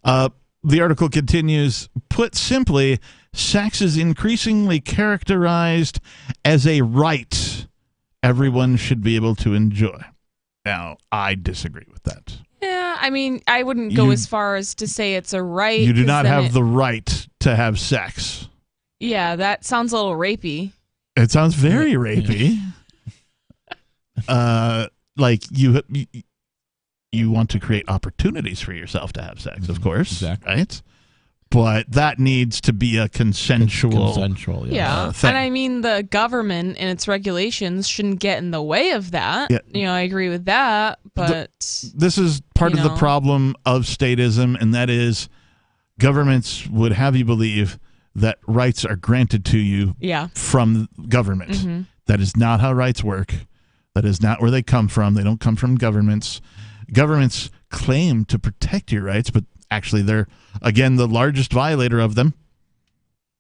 The article continues, put simply, sex is increasingly characterized as a right everyone should be able to enjoy. Now, I disagree with that. Yeah, I mean, I wouldn't go as far as to say it's a right. You do not have the right to have sex. Yeah, that sounds a little rapey. It sounds very rapey. Like you want to create opportunities for yourself to have sex, of course, exactly. Right? But that needs to be a consensual yeah. thing. And I mean, the government and its regulations shouldn't get in the way of that. Yeah. I agree with that, but... This is part of the problem of statism, and that is governments would have you believe that rights are granted to you from government. Mm-hmm. That is not how rights work. That is not where they come from. They don't come from governments. Governments claim to protect your rights, but actually they're, again, the largest violator of them.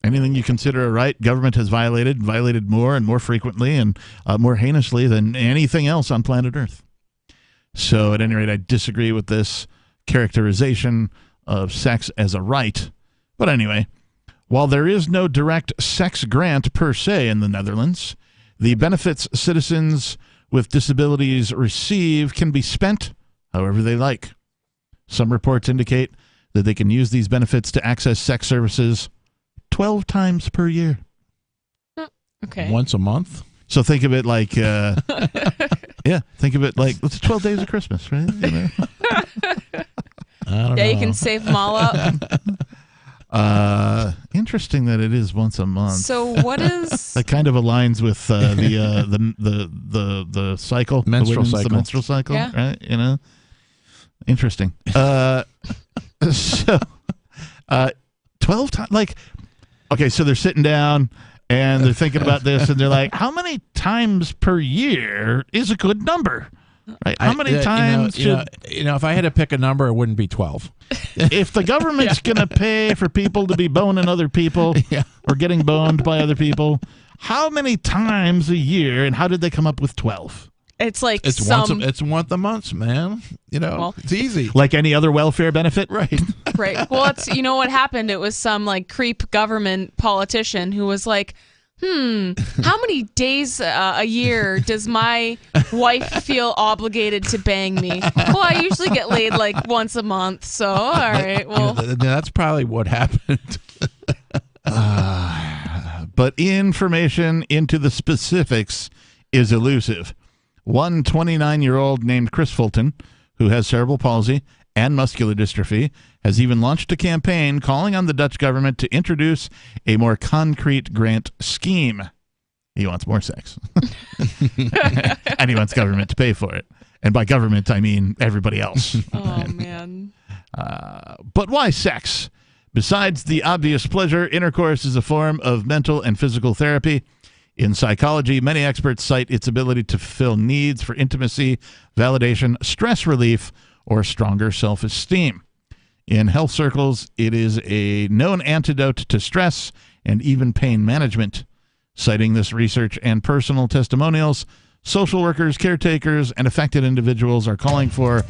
Anything you consider a right, government has violated more and more frequently and more heinously than anything else on planet Earth. So at any rate, I disagree with this characterization of sex as a right. But anyway, while there is no direct sex grant per se in the Netherlands, the benefits citizens with disabilities receive can be spent however they like. Some reports indicate that they can use these benefits to access sex services 12 times per year. Okay. Once a month? So think of it like Yeah, think of it like it's 12 days of Christmas, right? You know? You can save them all up. Interesting that it is once a month. So what is? That kind of aligns with the cycle, menstrual cycle, the menstrual cycle, Yeah. right? You know, interesting. So 12 times, like, okay, so they're sitting down and they're thinking about this, and they're like, how many times per year is a good number? Right? How many times should... if I had to pick a number, it wouldn't be 12. If the government's going to pay for people to be boning other people or getting boned by other people, how many times a year, and how did they come up with 12? It's like it's once a month, man. It's easy. Like any other welfare benefit? Right. Right. Well, it's what happened? It was some like creep government politician who was like, how many days a year does my wife feel obligated to bang me? Well, I usually get laid like once a month, so all right. Well, that's probably what happened. But information into the specifics is elusive. One 29-year-old named Chris Fulton, who has cerebral palsy and muscular dystrophy, has even launched a campaign calling on the Dutch government to introduce a more concrete grant scheme. He wants more sex. And he wants government to pay for it. And by government, I mean everybody else. Oh, man. But why sex? Besides the obvious pleasure, intercourse is a form of mental and physical therapy. In psychology, many experts cite its ability to fulfill needs for intimacy, validation, stress relief, or stronger self-esteem. In health circles, it is a known antidote to stress and even pain management. Citing this research and personal testimonials, social workers, caretakers, and affected individuals are calling for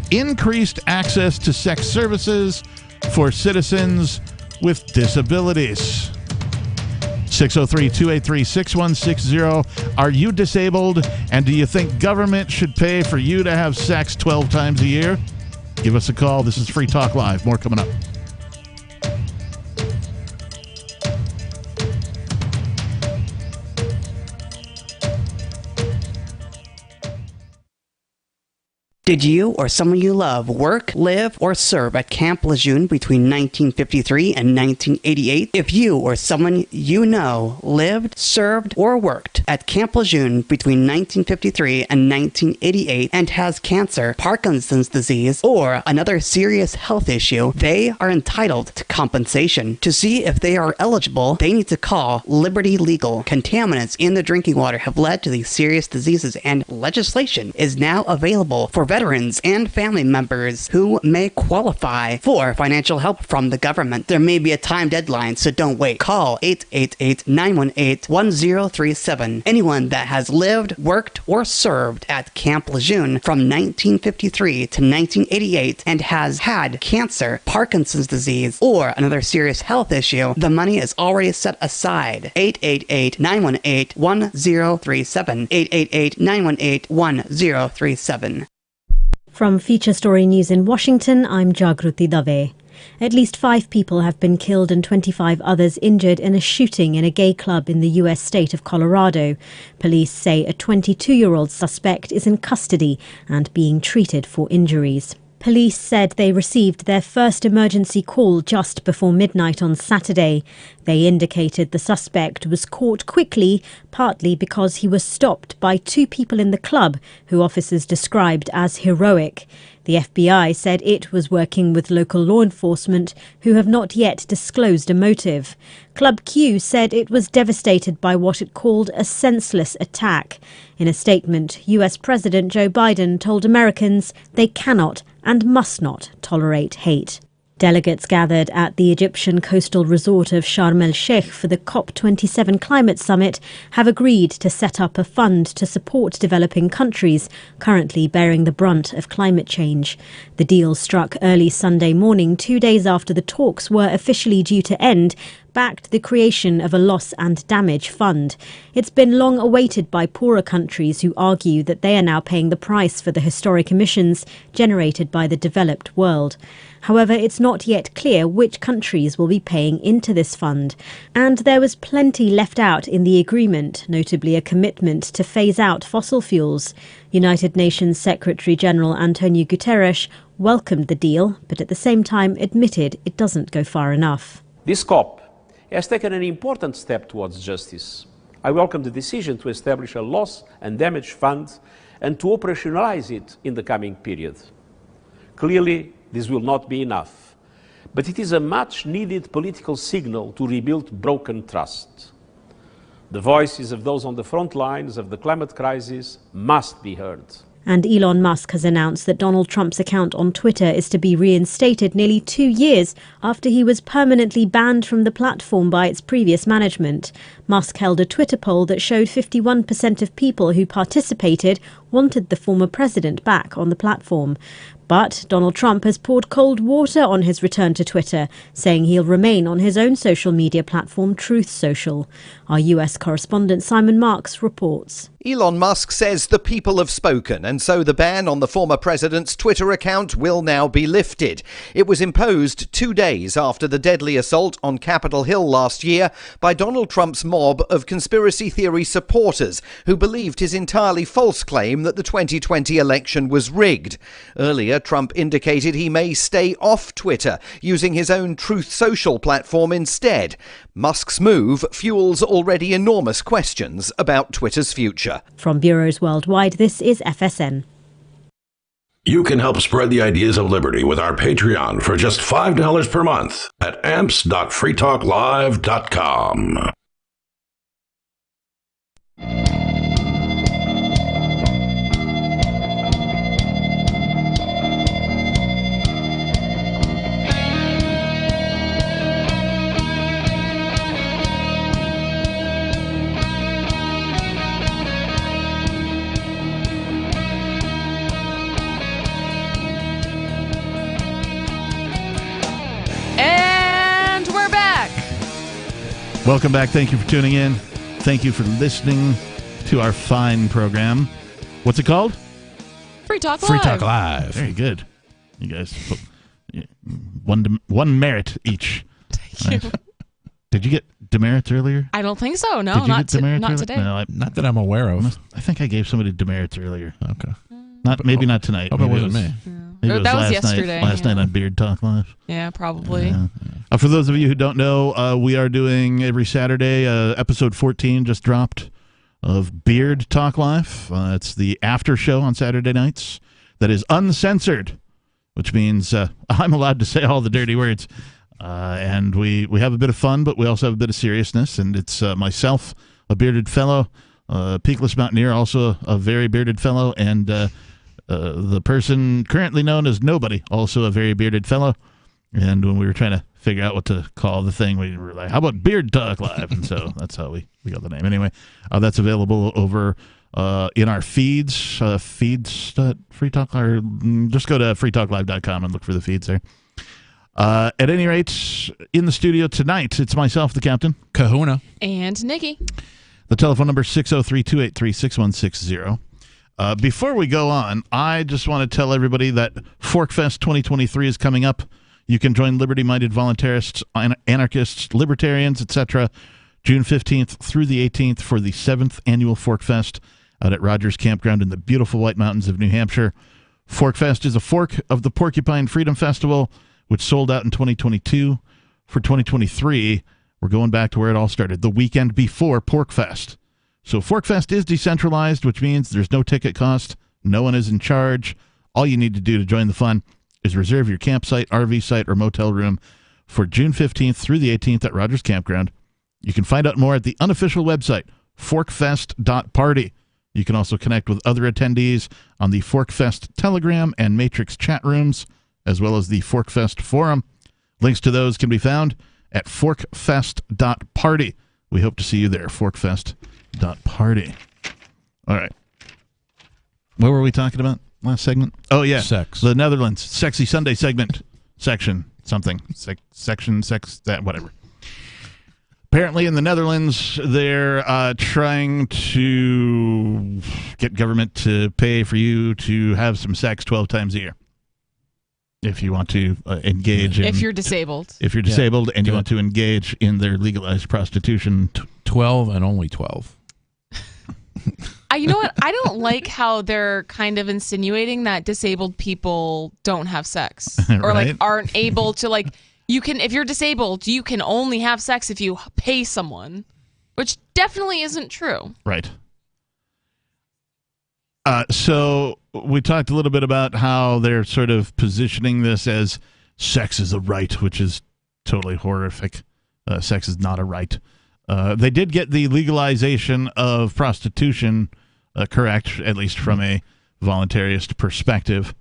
increased access to sex services for citizens with disabilities. 603-283-6160. Are you disabled, and do you think government should pay for you to have sex 12 times a year? Give us a call. This is Free Talk Live. More coming up. Did you or someone you love work, live, or serve at Camp Lejeune between 1953 and 1988? If you or someone you know lived, served, or worked at Camp Lejeune between 1953 and 1988 and has cancer, Parkinson's disease, or another serious health issue, they are entitled to compensation. To see if they are eligible, they need to call Liberty Legal. Contaminants in the drinking water have led to these serious diseases, and legislation is now available for veterans and family members who may qualify for financial help from the government. There may be a time deadline, so don't wait. Call 888-918-1037. Anyone that has lived, worked, or served at Camp Lejeune from 1953 to 1988 and has had cancer, Parkinson's disease, or another serious health issue, the money is already set aside. 888-918-1037. 888-918-1037. From Feature Story News in Washington, I'm Jagruti Dave. At least 5 people have been killed and 25 others injured in a shooting in a gay club in the U.S. state of Colorado. Police say a 22-year-old suspect is in custody and being treated for injuries. Police said they received their first emergency call just before midnight on Saturday. They indicated the suspect was caught quickly, partly because he was stopped by 2 people in the club who officers described as heroic. The FBI said it was working with local law enforcement who have not yet disclosed a motive. Club Q said it was devastated by what it called a senseless attack. In a statement, US President Joe Biden told Americans they cannot and must not tolerate hate. Delegates gathered at the Egyptian coastal resort of Sharm el-Sheikh for the COP27 climate summit have agreed to set up a fund to support developing countries currently bearing the brunt of climate change. The deal struck early Sunday morning, 2 days after the talks were officially due to end, backed the creation of a loss and damage fund. It's been long awaited by poorer countries who argue that they are now paying the price for the historic emissions generated by the developed world. However, it's not yet clear which countries will be paying into this fund. And there was plenty left out in the agreement, notably a commitment to phase out fossil fuels. United Nations Secretary-General Antonio Guterres welcomed the deal, but at the same time admitted it doesn't go far enough. This COP has taken an important step towards justice. I welcome the decision to establish a loss and damage fund and to operationalize it in the coming period. Clearly, this will not be enough, but it is a much-needed political signal to rebuild broken trust. The voices of those on the front lines of the climate crisis must be heard. And Elon Musk has announced that Donald Trump's account on Twitter is to be reinstated nearly 2 years after he was permanently banned from the platform by its previous management. Musk held a Twitter poll that showed 51% of people who participated wanted the former president back on the platform. But Donald Trump has poured cold water on his return to Twitter, saying he'll remain on his own social media platform, Truth Social. Our US correspondent Simon Marks reports. Elon Musk says the people have spoken, and so the ban on the former president's Twitter account will now be lifted. It was imposed 2 days after the deadly assault on Capitol Hill last year by Donald Trump's mob of conspiracy theory supporters who believed his entirely false claim that the 2020 election was rigged. Earlier, Trump indicated he may stay off Twitter, using his own Truth Social platform instead. Musk's move fuels already enormous questions about Twitter's future. From bureaus worldwide, this is FSN. You can help spread the ideas of liberty with our Patreon for just $5 per month at amps.freetalklive.com. And we're back. Welcome back. Thank you for tuning in. Thank you for listening to our fine program. What's it called? Free Talk Live. Free Talk Live. Very good. You guys put one merit each. Thank you. Did you get demerits earlier? I don't think so. No, Did you not, get demerits not earlier? today. No, Not that I'm aware of. I think I gave somebody demerits earlier. Okay. Maybe not tonight. Hope it Maybe wasn't me. Maybe it That was last yesterday, Last yeah. night on Beard Talk Live. Yeah, probably. For those of you who don't know, we are doing every Saturday, episode 14 just dropped of Beard Talk Live. It's the after show on Saturday nights that is uncensored, which means I'm allowed to say all the dirty words. And we have a bit of fun, but we also have a bit of seriousness. And it's myself, a bearded fellow, Peakless Mountaineer, also a very bearded fellow, and the person currently known as Nobody, also a very bearded fellow. And when we were trying to figure out what to call the thing, we were like, how about Beard Talk Live? And so that's how we got the name. Anyway, that's available over in our feeds, Free Talk, or just go to freetalklive.com and look for the feeds there. At any rate, in the studio tonight, it's myself, the captain. Kahuna. And Nikki. The telephone number is 603-283-6160. Before we go on, I just want to tell everybody that Forkfest 2023 is coming up. You can join liberty-minded voluntarists, anarchists, libertarians, etc. June 15th through the 18th for the 7th annual Forkfest out at Rogers Campground in the beautiful White Mountains of New Hampshire. Forkfest is a fork of the Porcupine Freedom Festival, which sold out in 2022. For 2023, we're going back to where it all started, the weekend before Porkfest. So Forkfest is decentralized, which means there's no ticket cost. No one is in charge. All you need to do to join the fun is reserve your campsite, RV site, or motel room for June 15th through the 18th at Rogers Campground. You can find out more at the unofficial website, forkfest.party. You can also connect with other attendees on the Forkfest Telegram and Matrix chat rooms, as well as the Forkfest forum. Links to those can be found at forkfest.party. We hope to see you there, forkfest.party. All right. What were we talking about last segment? Oh, yeah. Sex. The Netherlands. Sexy Sunday segment. Section. Something. Section. Sex. That. Whatever. Apparently in the Netherlands, they're trying to get government to pay for you to have some sex 12 times a year. If you want to engage in... If you're disabled. If you're disabled and you want to engage in their legalized prostitution. 12 and only 12. You know what? I don't like how they're kind of insinuating that disabled people don't have sex. Or like aren't able to like... You can, if you're disabled, you can only have sex if you pay someone, which definitely isn't true. Right. So we talked a little bit about how they're sort of positioning this as sex is a right, which is totally horrific. Sex is not a right. They did get the legalization of prostitution correct, at least from a voluntarist perspective.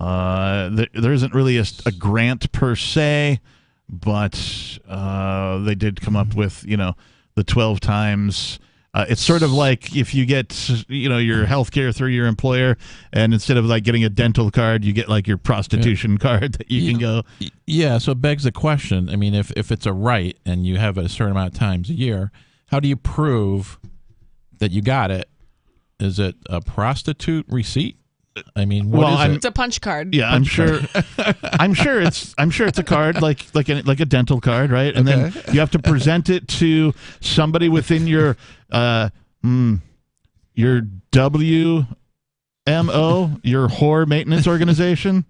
There isn't really a grant per se, but they did come up with, the 12 times. It's sort of like if you get, your health care through your employer, and instead of like getting a dental card, you get like your prostitution card that you can go. Yeah, so it begs the question. I mean, if it's a right and you have it a certain amount of times a year, how do you prove that you got it? Is it a prostitute receipt? I mean, what is it? It's a punch card. Yeah, I'm sure. I'm sure it's a card like a dental card, right? And then you have to present it to somebody within your WMO, your whore maintenance organization,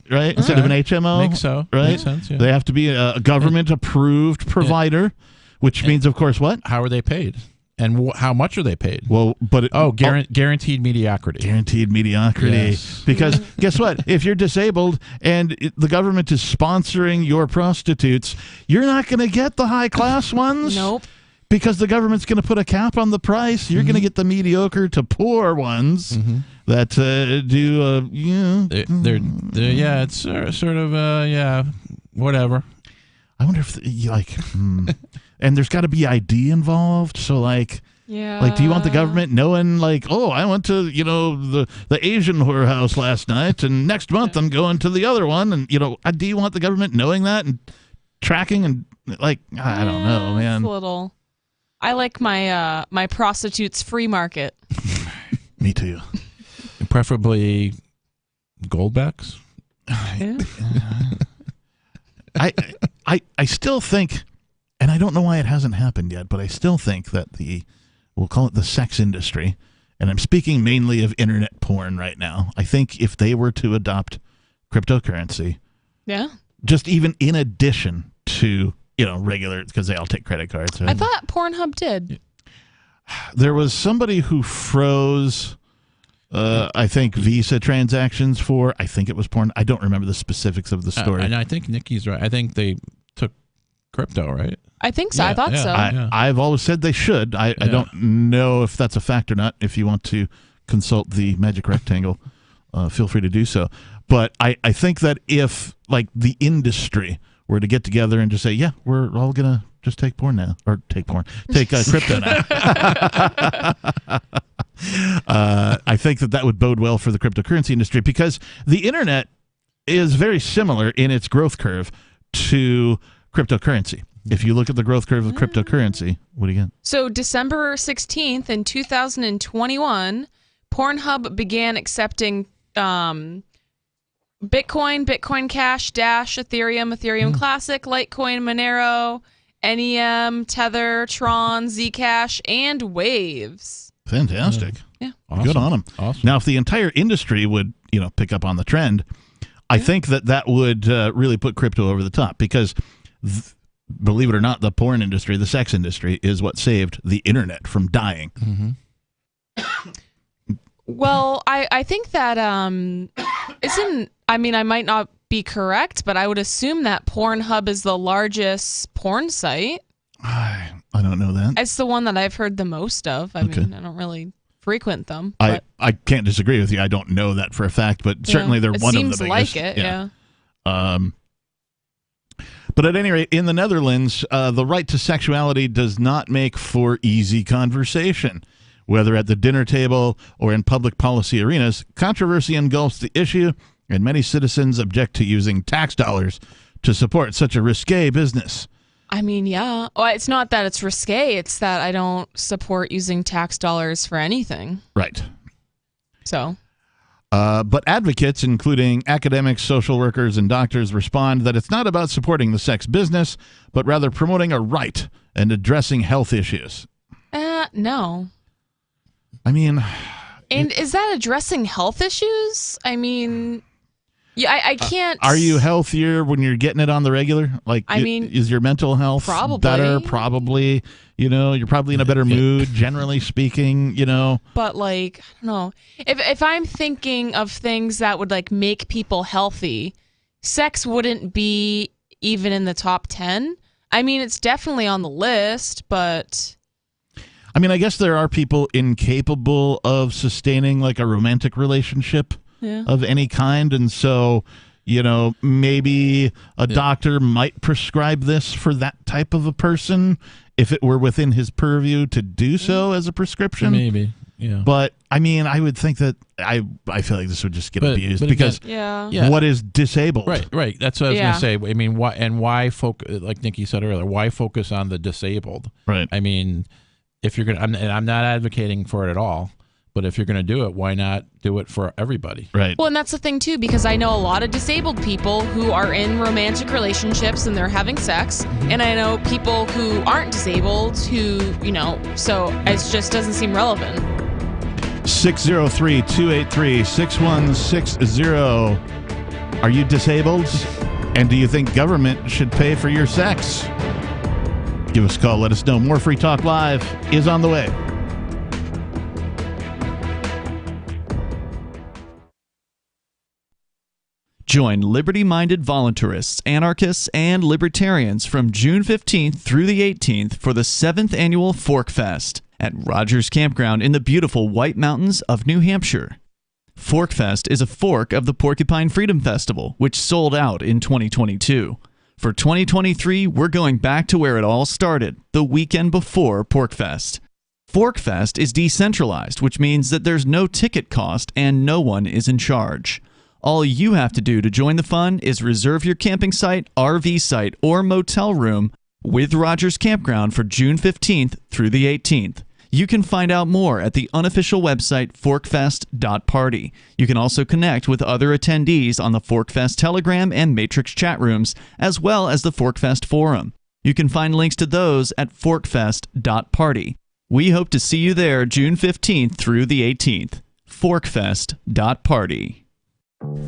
right? Instead of an HMO, Makes so. right? Makes sense. Yeah. They have to be a government approved provider, which means, of course, what? How are they paid? And how much are they paid? Well, but guaranteed mediocrity. Guaranteed mediocrity. Yes. Because guess what? If you're disabled and the government is sponsoring your prostitutes, you're not going to get the high class ones. Nope. Because the government's going to put a cap on the price. You're going to get the mediocre to poor ones that do. They're it's sort of whatever. I wonder if and there's got to be ID involved. So like do you want the government knowing like, oh, I went to the Asian whorehouse last night, and next month I'm going to the other one, and do you want the government knowing that and tracking and like I don't know, man. It's a little. I like my my prostitutes free market. Me too. Preferably goldbacks. Yeah. I still think, and I don't know why it hasn't happened yet, but I still think that we'll call it the sex industry, and I'm speaking mainly of internet porn right now. I think if they were to adopt cryptocurrency, just even in addition to regular, because they all take credit cards. Right? I thought Pornhub did. There was somebody who froze, I think, Visa transactions for, I think it was porn. I don't remember the specifics of the story. And I think Nikki's right. I think they took crypto, right? I think so. I thought so. I've always said they should. I don't know if that's a fact or not. If you want to consult the magic rectangle, feel free to do so. But I think that if like the industry were to get together and just say, yeah, we're all going to just take porn now, or take crypto now. I think that would bode well for the cryptocurrency industry, because the internet is very similar in its growth curve to cryptocurrency. If you look at the growth curve of cryptocurrency, what do you get? So December 16th in 2021, Pornhub began accepting Bitcoin, Bitcoin Cash, Dash, Ethereum Classic, Litecoin, Monero, NEM, Tether, Tron, Zcash, and Waves. Fantastic. Yeah. Awesome. Good on them. Awesome. Now, if the entire industry would, pick up on the trend, I think that would really put crypto over the top, because believe it or not, the porn industry, the sex industry, is what saved the internet from dying. Well, I think that I might not be correct, but I would assume that Pornhub is the largest porn site. I don't know that. It's the one that I've heard the most of. I mean, I don't really frequent them. I can't disagree with you. I don't know that for a fact, but certainly they're one of the biggest. It seems like it, yeah. But at any rate, in the Netherlands, the right to sexuality does not make for easy conversation. Whether at the dinner table or in public policy arenas, controversy engulfs the issue, and many citizens object to using tax dollars to support such a risque business. I mean, yeah. Well, it's not that it's risque. It's that I don't support using tax dollars for anything. Right. So. But advocates, including academics, social workers, and doctors, respond that it's not about supporting the sex business, but rather promoting a right and addressing health issues. No. I mean... And is that addressing health issues? I mean... Yeah, I can't... Are you healthier when you're getting it on the regular? Like, I mean, is your mental health better? Probably. You're probably in a better mood, generally speaking, But, like, I don't know. If I'm thinking of things that would, like, make people healthy, sex wouldn't be even in the top 10. I mean, it's definitely on the list, but... I mean, I guess there are people incapable of sustaining, like, a romantic relationship. Yeah. Of any kind, and so maybe a doctor might prescribe this for that type of a person if it were within his purview to do so as a prescription. Maybe, yeah. But I mean, I would think that I feel like this would just get abused because again, what is disabled? Right. That's what I was going to say. I mean, why focus? Like Nikki said earlier, why focus on the disabled? Right. I mean, if you're gonna, I'm not advocating for it at all. But if you're going to do it, why not do it for everybody? Right. Well, and that's the thing, too, because I know a lot of disabled people who are in romantic relationships and they're having sex. Mm-hmm. And I know people who aren't disabled who, so it just doesn't seem relevant. 603-283-6160. Are you disabled? And do you think government should pay for your sex? Give us a call. Let us know. More Free Talk Live is on the way. Join liberty-minded voluntarists, anarchists, and libertarians from June 15th through the 18th for the 7th annual Fork Fest at Rogers Campground in the beautiful White Mountains of New Hampshire. Fork Fest is a fork of the Porcupine Freedom Festival, which sold out in 2022. For 2023, we're going back to where it all started, the weekend before PorcFest. ForkFest is decentralized, which means that there's no ticket cost and no one is in charge. All you have to do to join the fun is reserve your camping site, RV site, or motel room with Rogers Campground for June 15th through the 18th. You can find out more at the unofficial website forkfest.party. You can also connect with other attendees on the ForkFest Telegram and Matrix chat rooms, as well as the ForkFest forum. You can find links to those at forkfest.party. We hope to see you there June 15th through the 18th. forkfest.party.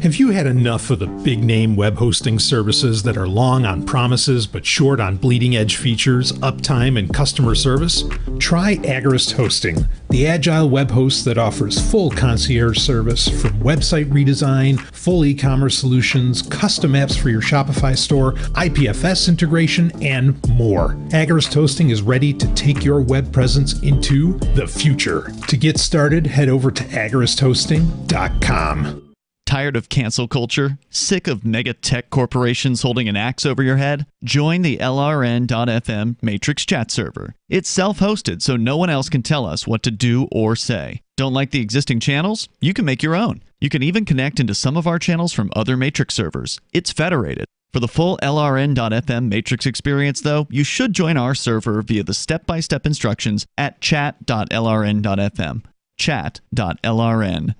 Have you had enough of the big-name web hosting services that are long on promises but short on bleeding-edge features, uptime, and customer service? Try Agorist Hosting, the agile web host that offers full concierge service from website redesign, full e-commerce solutions, custom apps for your Shopify store, IPFS integration, and more. Agorist Hosting is ready to take your web presence into the future. To get started, head over to agoristhosting.com. Tired of cancel culture? Sick of mega tech corporations holding an axe over your head? Join the LRN.FM Matrix chat server. It's self-hosted, so no one else can tell us what to do or say. Don't like the existing channels? You can make your own. You can even connect into some of our channels from other Matrix servers. It's federated. For the full LRN.FM Matrix experience, though, you should join our server via the step-by-step instructions at chat.lrn.fm. chat.lrn.fm.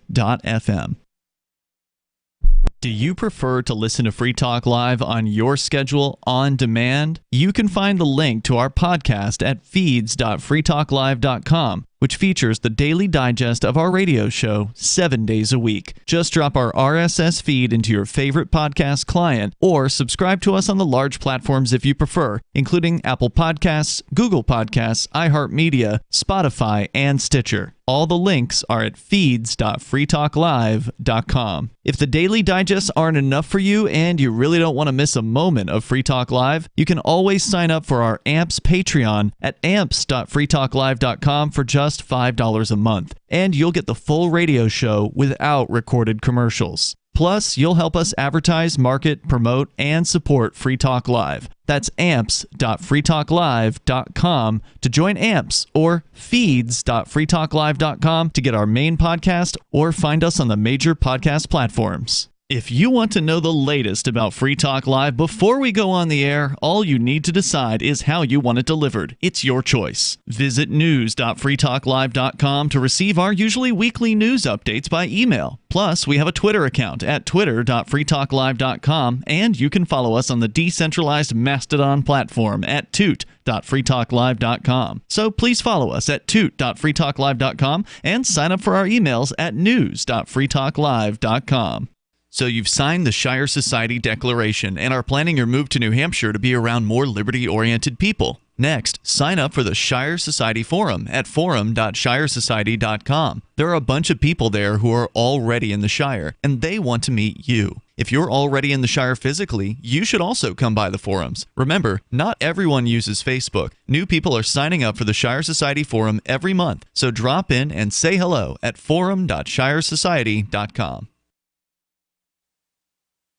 Do you prefer to listen to Free Talk Live on your schedule on demand? You can find the link to our podcast at feeds.freetalklive.com, which features the daily digest of our radio show 7 days a week. Just drop our RSS feed into your favorite podcast client or subscribe to us on the large platforms if you prefer, including Apple Podcasts, Google Podcasts, iHeartMedia, Spotify, and Stitcher. All the links are at feeds.freetalklive.com. If the daily digests aren't enough for you and you really don't want to miss a moment of Free Talk Live, you can always sign up for our AMPS Patreon at amps.freetalklive.com for just $5 a month, and you'll get the full radio show without recorded commercials. Plus, you'll help us advertise, market, promote, and support Free Talk Live. That's amps.freetalklive.com to join AMPS, or feeds.freetalklive.com to get our main podcast, or find us on the major podcast platforms. If you want to know the latest about Free Talk Live before we go on the air, all you need to decide is how you want it delivered. It's your choice. Visit news.freetalklive.com to receive our usually weekly news updates by email. Plus, we have a Twitter account at twitter.freetalklive.com, and you can follow us on the decentralized Mastodon platform at toot.freetalklive.com. So please follow us at toot.freetalklive.com and sign up for our emails at news.freetalklive.com. So you've signed the Shire Society Declaration and are planning your move to New Hampshire to be around more liberty-oriented people. Next, sign up for the Shire Society Forum at forum.shiresociety.com. There are a bunch of people there who are already in the Shire, and they want to meet you. If you're already in the Shire physically, you should also come by the forums. Remember, not everyone uses Facebook. New people are signing up for the Shire Society Forum every month, so drop in and say hello at forum.shiresociety.com.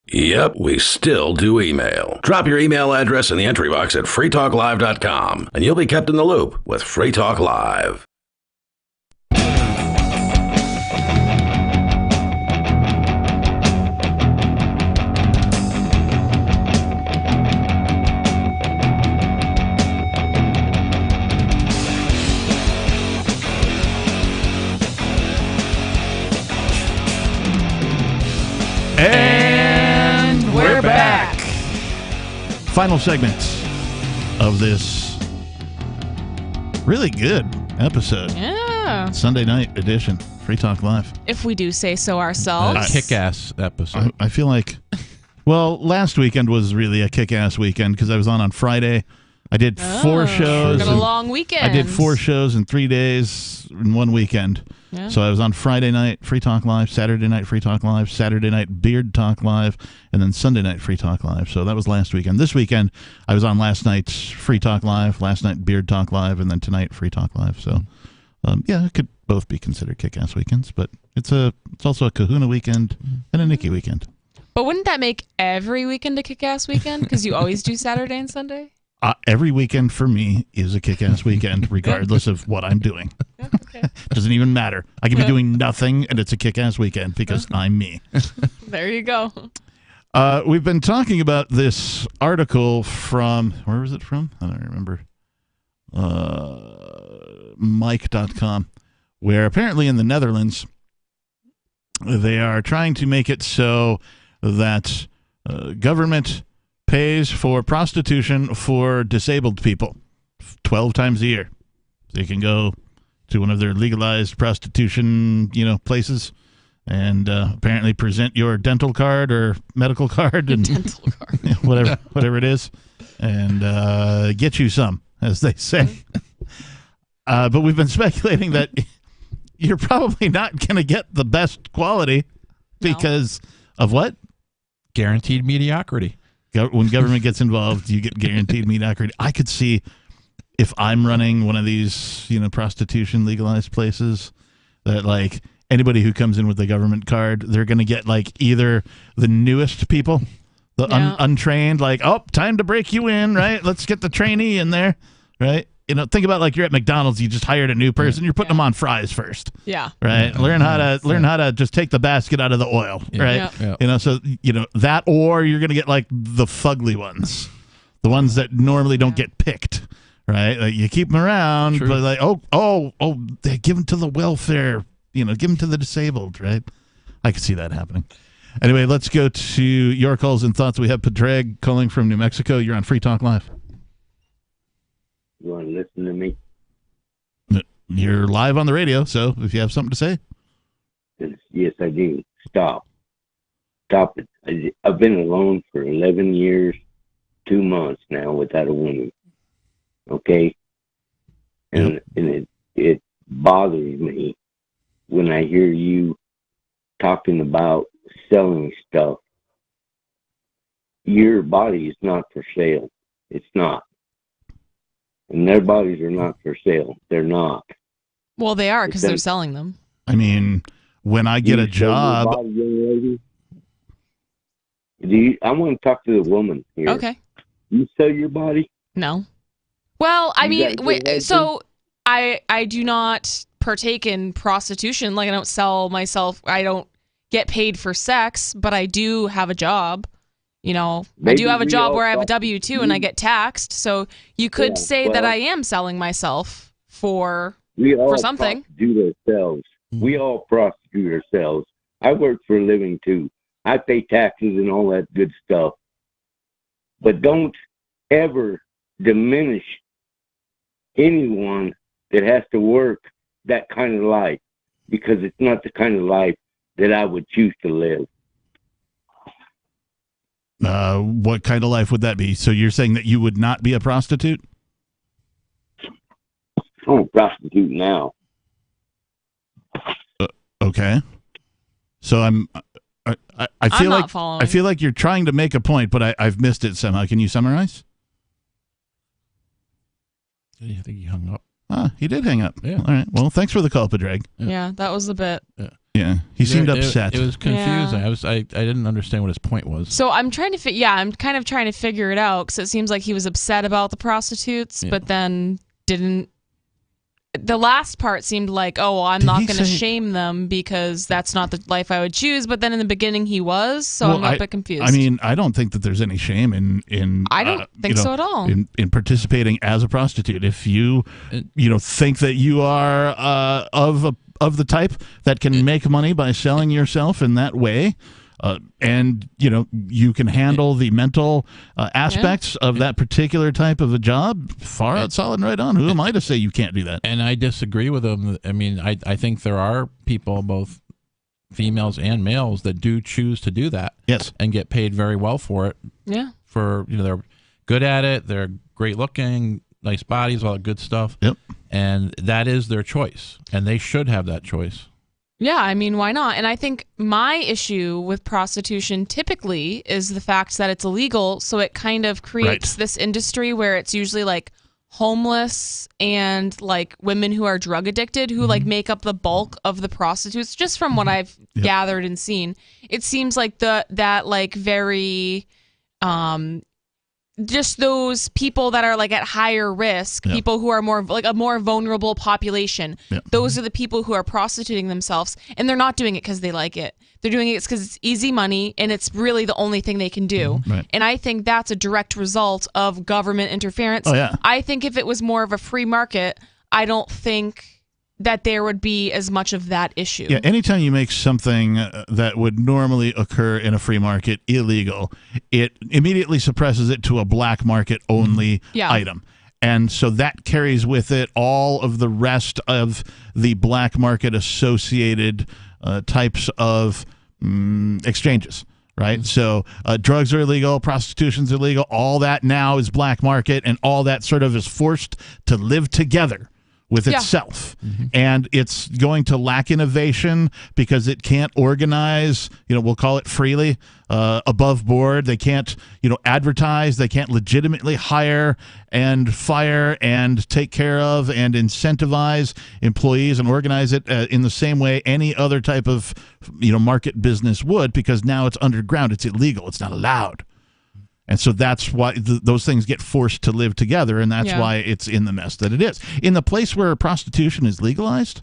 Yep, we still do email. Drop your email address in the entry box at freetalklive.com, and you'll be kept in the loop with Free Talk Live. And we're back. Final segments of this really good episode. Yeah. Sunday night edition, Free Talk Live. If we do say so ourselves. A kick-ass episode. I feel like, well, last weekend was really a kick-ass weekend because I was on Friday. I did 4 shows. Got a long weekend. I did 4 shows in 3 days in one weekend. Yeah. So I was on Friday night, Free Talk Live, Saturday night, Free Talk Live, Saturday night, Beard Talk Live, and then Sunday night, Free Talk Live. So that was last weekend. This weekend, I was on last night's Free Talk Live, last night, Beard Talk Live, and then tonight, Free Talk Live. So, yeah, it could both be considered kick-ass weekends, but it's also a Kahuna weekend and a Nikki weekend. But wouldn't that make every weekend a kick-ass weekend? Because you always do Saturday and Sunday? Every weekend for me is a kick-ass weekend, regardless of what I'm doing. Okay. Doesn't even matter. I could be doing nothing, and it's a kick-ass weekend because I'm me. There you go. We've been talking about this article from, where was it from? I don't remember. Mike.com, where apparently in the Netherlands, they are trying to make it so that government pays for prostitution for disabled people 12 times a year. So you can go to one of their legalized prostitution, places and apparently present your dental card or medical card and dental card. whatever it is, and get you some, as they say. But we've been speculating that you're probably not going to get the best quality because of what? Guaranteed mediocrity. When government gets involved, you get guaranteed mediocrity. I could see if I'm running one of these, prostitution legalized places, that like anybody who comes in with the government card, they're going to get like either the newest people, the untrained, like, oh, time to break you in, right? Let's get the trainee in there, right? Think about like you're at McDonald's, you just hired a new person, you're putting them on fries first. Yeah. Right? Learn how to just take the basket out of the oil, right? Yeah. So that, or you're going to get like the fugly ones. The ones that normally don't get picked, right? Like you keep them around, but like they give them to the welfare, give them to the disabled, right? I could see that happening. Anyway, let's go to your calls and thoughts. We have Padraig calling from New Mexico. You're on Free Talk Live. You want to listen to me? You're live on the radio, so if you have something to say. Yes, I do. Stop it. I've been alone for 11 years, 2 months now without a woman. Okay? And it bothers me when I hear you talking about selling stuff. Your body is not for sale. It's not. And their bodies are not for sale. They're not. Well, they are because they're selling them. I mean, when I get a job... Body, young lady? I want to talk to the woman here. Okay. You sell your body? No. Well, I mean, so I do not partake in prostitution. Like, I don't sell myself. I don't get paid for sex, but I do have a job. You know, I Maybe do have a we job all where I have a thought W-2 and I get taxed. So you could Yeah, say that well- I am selling myself for We all something. prostitute ourselves. We all prostitute ourselves. I work for a living too. I pay taxes and all that good stuff. But don't ever diminish anyone that has to work that kind of life, because it's not the kind of life that I would choose to live. What kind of life would that be? So you're saying that you would not be a prostitute? I'm a prostitute now. Okay. So I feel not like following. I feel like you're trying to make a point, but I've missed it somehow. Can you summarize? I think he hung up. He did hang up. Yeah. All right. Well, thanks for the call, Padraig. Yeah, that was a bit. Yeah. He seemed upset. It was confusing. Yeah. I didn't understand what his point was. So I'm trying to I'm kind of trying to figure it out, because it seems like he was upset about the prostitutes, but then didn't. The last part seemed like, oh, well, I'm Did not he going to say- shame them because that's not the life I would choose. But then in the beginning he was, so Well, I'm a bit confused. I mean, I don't think that there's any shame in I don't think so at all. in participating as a prostitute. If you think that you are of the type that can make money by selling yourself in that way, and you can handle the mental aspects of that particular type of a job, far out, solid, and right on. Who am I to say you can't do that? And I disagree with him. I mean, I think there are people, both females and males, that do choose to do that. Yes. And get paid very well for it. Yeah. For, they're good at it. They're great looking, nice bodies, all that good stuff. Yep. And that is their choice. And they should have that choice. Yeah, I mean, why not? And I think my issue with prostitution typically is the fact that it's illegal, so it kind of creates this industry where it's usually like homeless and like women who are drug addicted who like make up the bulk of the prostitutes. Just from what I've gathered and seen, it seems like that like very just those people that are like at higher risk, people who are more like a more vulnerable population. Those are the people who are prostituting themselves, and they're not doing it because they like it. They're doing it because it's easy money and it's really the only thing they can do. Right. And I think that's a direct result of government interference. Oh, yeah. I think if it was more of a free market, I don't think that there would be as much of that issue. Yeah, anytime you make something that would normally occur in a free market illegal, it immediately suppresses it to a black market only item. And so that carries with it all of the rest of the black market associated types of exchanges. Right. So drugs are illegal, prostitution's illegal. All that now is black market, and all that sort of is forced to live together with itself. And it's going to lack innovation because it can't organize, we'll call it freely, above board. They can't, advertise. They can't legitimately hire and fire and take care of and incentivize employees and organize it in the same way any other type of, market business would, because now it's underground. It's illegal. It's not allowed. And so that's why those things get forced to live together, and that's why it's in the mess that it is. In the place where prostitution is legalized,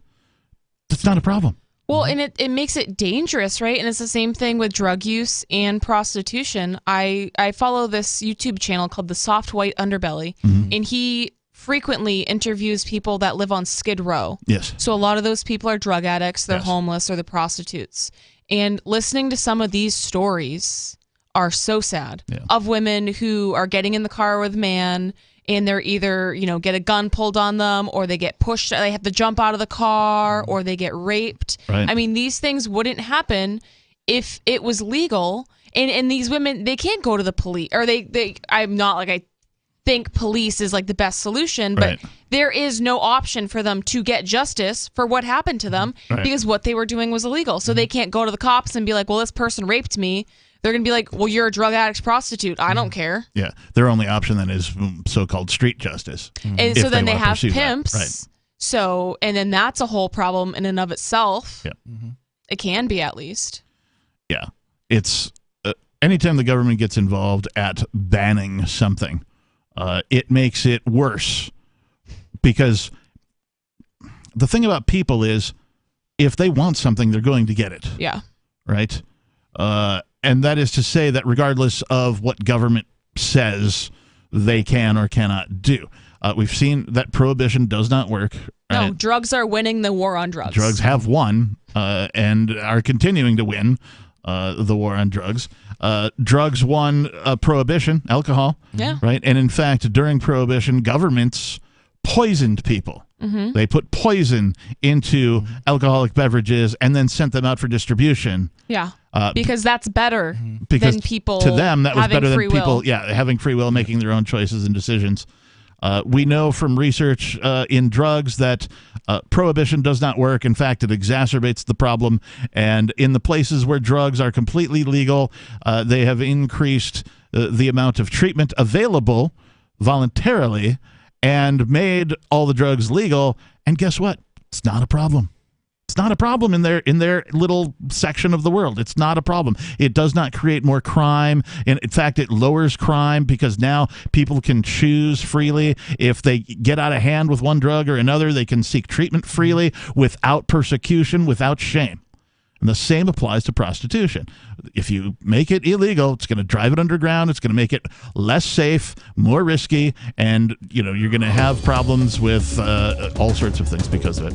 that's not a problem. Well, and it makes it dangerous, right? And it's the same thing with drug use and prostitution. I follow this YouTube channel called The Soft White Underbelly, and he frequently interviews people that live on Skid Row. Yes. So a lot of those people are drug addicts, they're homeless, or the prostitutes. And listening to some of these stories are so sad of women who are getting in the car with a man, and they're either, get a gun pulled on them, or they get pushed, they have to jump out of the car, or they get raped. Right. I mean, these things wouldn't happen if it was legal. And these women, they can't go to the police, or I'm not like, I think police is like the best solution, but there is no option for them to get justice for what happened to them because what they were doing was illegal. So they can't go to the cops and be like, well, this person raped me. They're going to be like, well, you're a drug addict prostitute. I don't care. Yeah. Their only option then is so-called street justice. And so then they have pimps. Right. So, and then that's a whole problem in and of itself. Yeah. It can be, at least. Yeah. It's anytime the government gets involved at banning something, it makes it worse, because the thing about people is if they want something, they're going to get it. Yeah. right? And that is to say that regardless of what government says they can or cannot do. We've seen that prohibition does not work. Right? No, drugs are winning the war on drugs. Drugs have won and are continuing to win the war on drugs. Drugs won prohibition, alcohol, right? And in fact, during prohibition, governments poisoned people. Mm-hmm. They put poison into alcoholic beverages and then sent them out for distribution. Yeah, because that's better because than people to them that was having better than free will. people having free will, making their own choices and decisions. We know from research in drugs that prohibition does not work. In fact, it exacerbates the problem. And in the places where drugs are completely legal, they have increased the amount of treatment available voluntarily and made all the drugs legal. And guess what? It's not a problem. It's not a problem in their little section of the world. It's not a problem. It does not create more crime. And in fact, it lowers crime because now people can choose freely. If they get out of hand with one drug or another, they can seek treatment freely without persecution, without shame. And the same applies to prostitution. If you make it illegal, it's going to drive it underground. It's going to make it less safe, more risky, and you're going to have problems with all sorts of things because of it.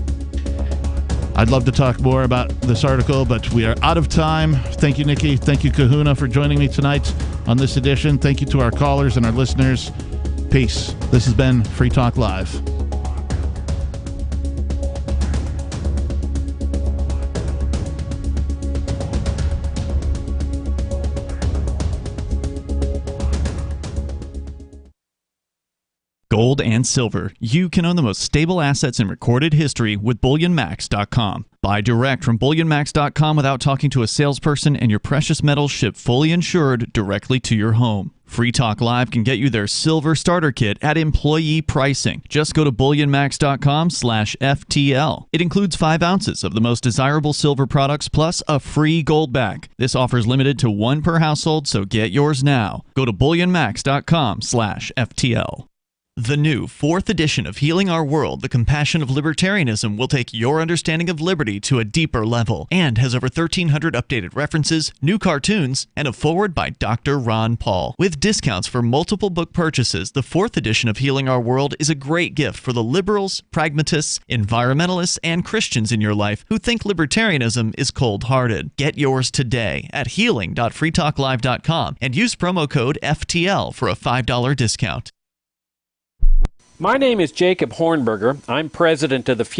I'd love to talk more about this article, but we are out of time. Thank you, Nikki. Thank you, Kahuna, for joining me tonight on this edition. Thank you to our callers and our listeners. Peace. This has been Free Talk Live. Gold and silver. You can own the most stable assets in recorded history with BullionMax.com. Buy direct from BullionMax.com without talking to a salesperson, and your precious metals shipped fully insured directly to your home. Free Talk Live can get you their silver starter kit at employee pricing. Just go to BullionMax.com/FTL. It includes 5 ounces of the most desirable silver products plus a free gold back. This offer is limited to 1 per household, so get yours now. Go to BullionMax.com/FTL. The new 4th edition of Healing Our World, The Compassion of Libertarianism, will take your understanding of liberty to a deeper level and has over 1,300 updated references, new cartoons, and a foreword by Dr. Ron Paul. With discounts for multiple book purchases, the 4th edition of Healing Our World is a great gift for the liberals, pragmatists, environmentalists, and Christians in your life who think libertarianism is cold-hearted. Get yours today at healing.freetalklive.com and use promo code FTL for a $5 discount. My name is Jacob Hornberger. I'm president of the